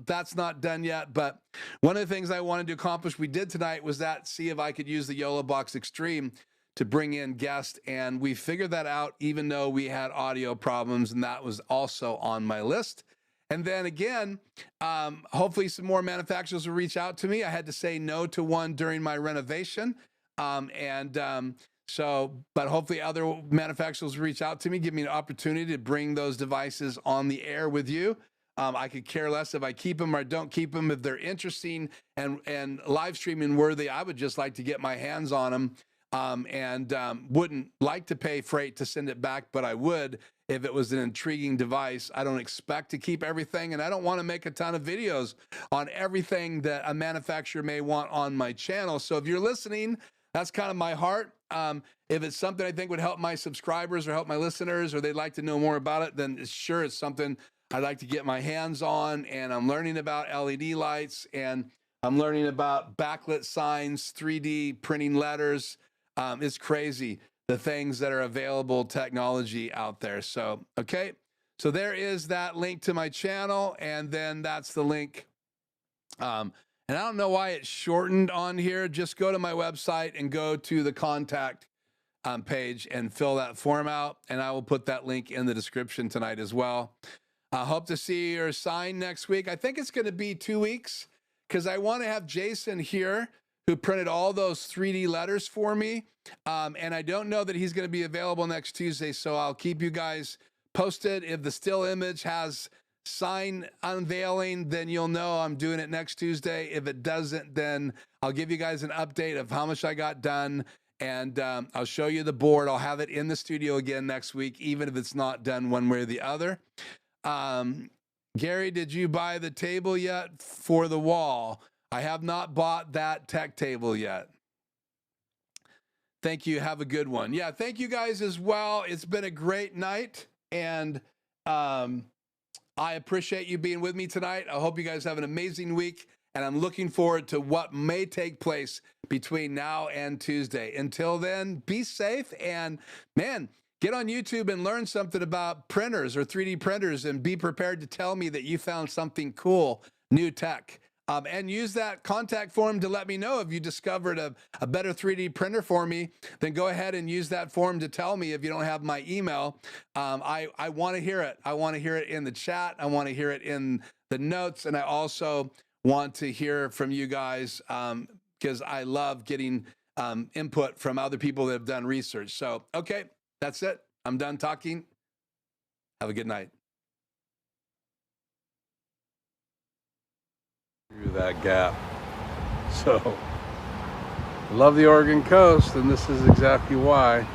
That's not done yet, but one of the things I wanted to accomplish, we did tonight, was that see if I could use the YoloBox Extreme to bring in guests, and we figured that out even though we had audio problems, and that was also on my list. And then again, hopefully some more manufacturers will reach out to me. I had to say no to one during my renovation. But hopefully other manufacturers reach out to me, give me an opportunity to bring those devices on the air with you. I could care less if I keep them or don't keep them. If they're interesting and live streaming worthy, I would just like to get my hands on them. Wouldn't like to pay freight to send it back, but I would if it was an intriguing device. I don't expect to keep everything, and I don't want to make a ton of videos on everything that a manufacturer may want on my channel. So if you're listening, that's kind of my heart. If it's something I think would help my subscribers or help my listeners, or they'd like to know more about it, then sure, it's something I'd like to get my hands on. And I'm learning about LED lights, and I'm learning about backlit signs, 3D printing letters. It's crazy, the things that are available technology out there. So, okay. So there is that link to my channel. And then that's the link. And I don't know why it's shortened on here. Just go to my website and go to the contact page and fill that form out. And I will put that link in the description tonight as well. I hope to see your sign next week. I think it's going to be 2 weeks because I want to have Jason here, who printed all those 3D letters for me. And I don't know that he's going to be available next Tuesday, so I'll keep you guys posted. If the still image has sign unveiling, then you'll know I'm doing it next Tuesday. If it doesn't, then I'll give you guys an update of how much I got done, and I'll show you the board. I'll have it in the studio again next week, even if it's not done one way or the other. Gary, did you buy the table yet for the wall? I have not bought that tech table yet. Thank you. Have a good one. Yeah, thank you guys as well. It's been a great night, and I appreciate you being with me tonight. I hope you guys have an amazing week, and I'm looking forward to what may take place between now and Tuesday. Until then, be safe, and man, get on YouTube and learn something about printers or 3D printers, and be prepared to tell me that you found something cool, new tech. And use that contact form to let me know if you discovered a better 3D printer for me. Then go ahead and use that form to tell me if you don't have my email. I want to hear it. I want to hear it in the chat. I want to hear it in the notes. And I also want to hear from you guys because I love getting input from other people that have done research. So, okay, that's it. I'm done talking. Have a good night.
Through that gap. So, I love the Oregon coast, and this is exactly why.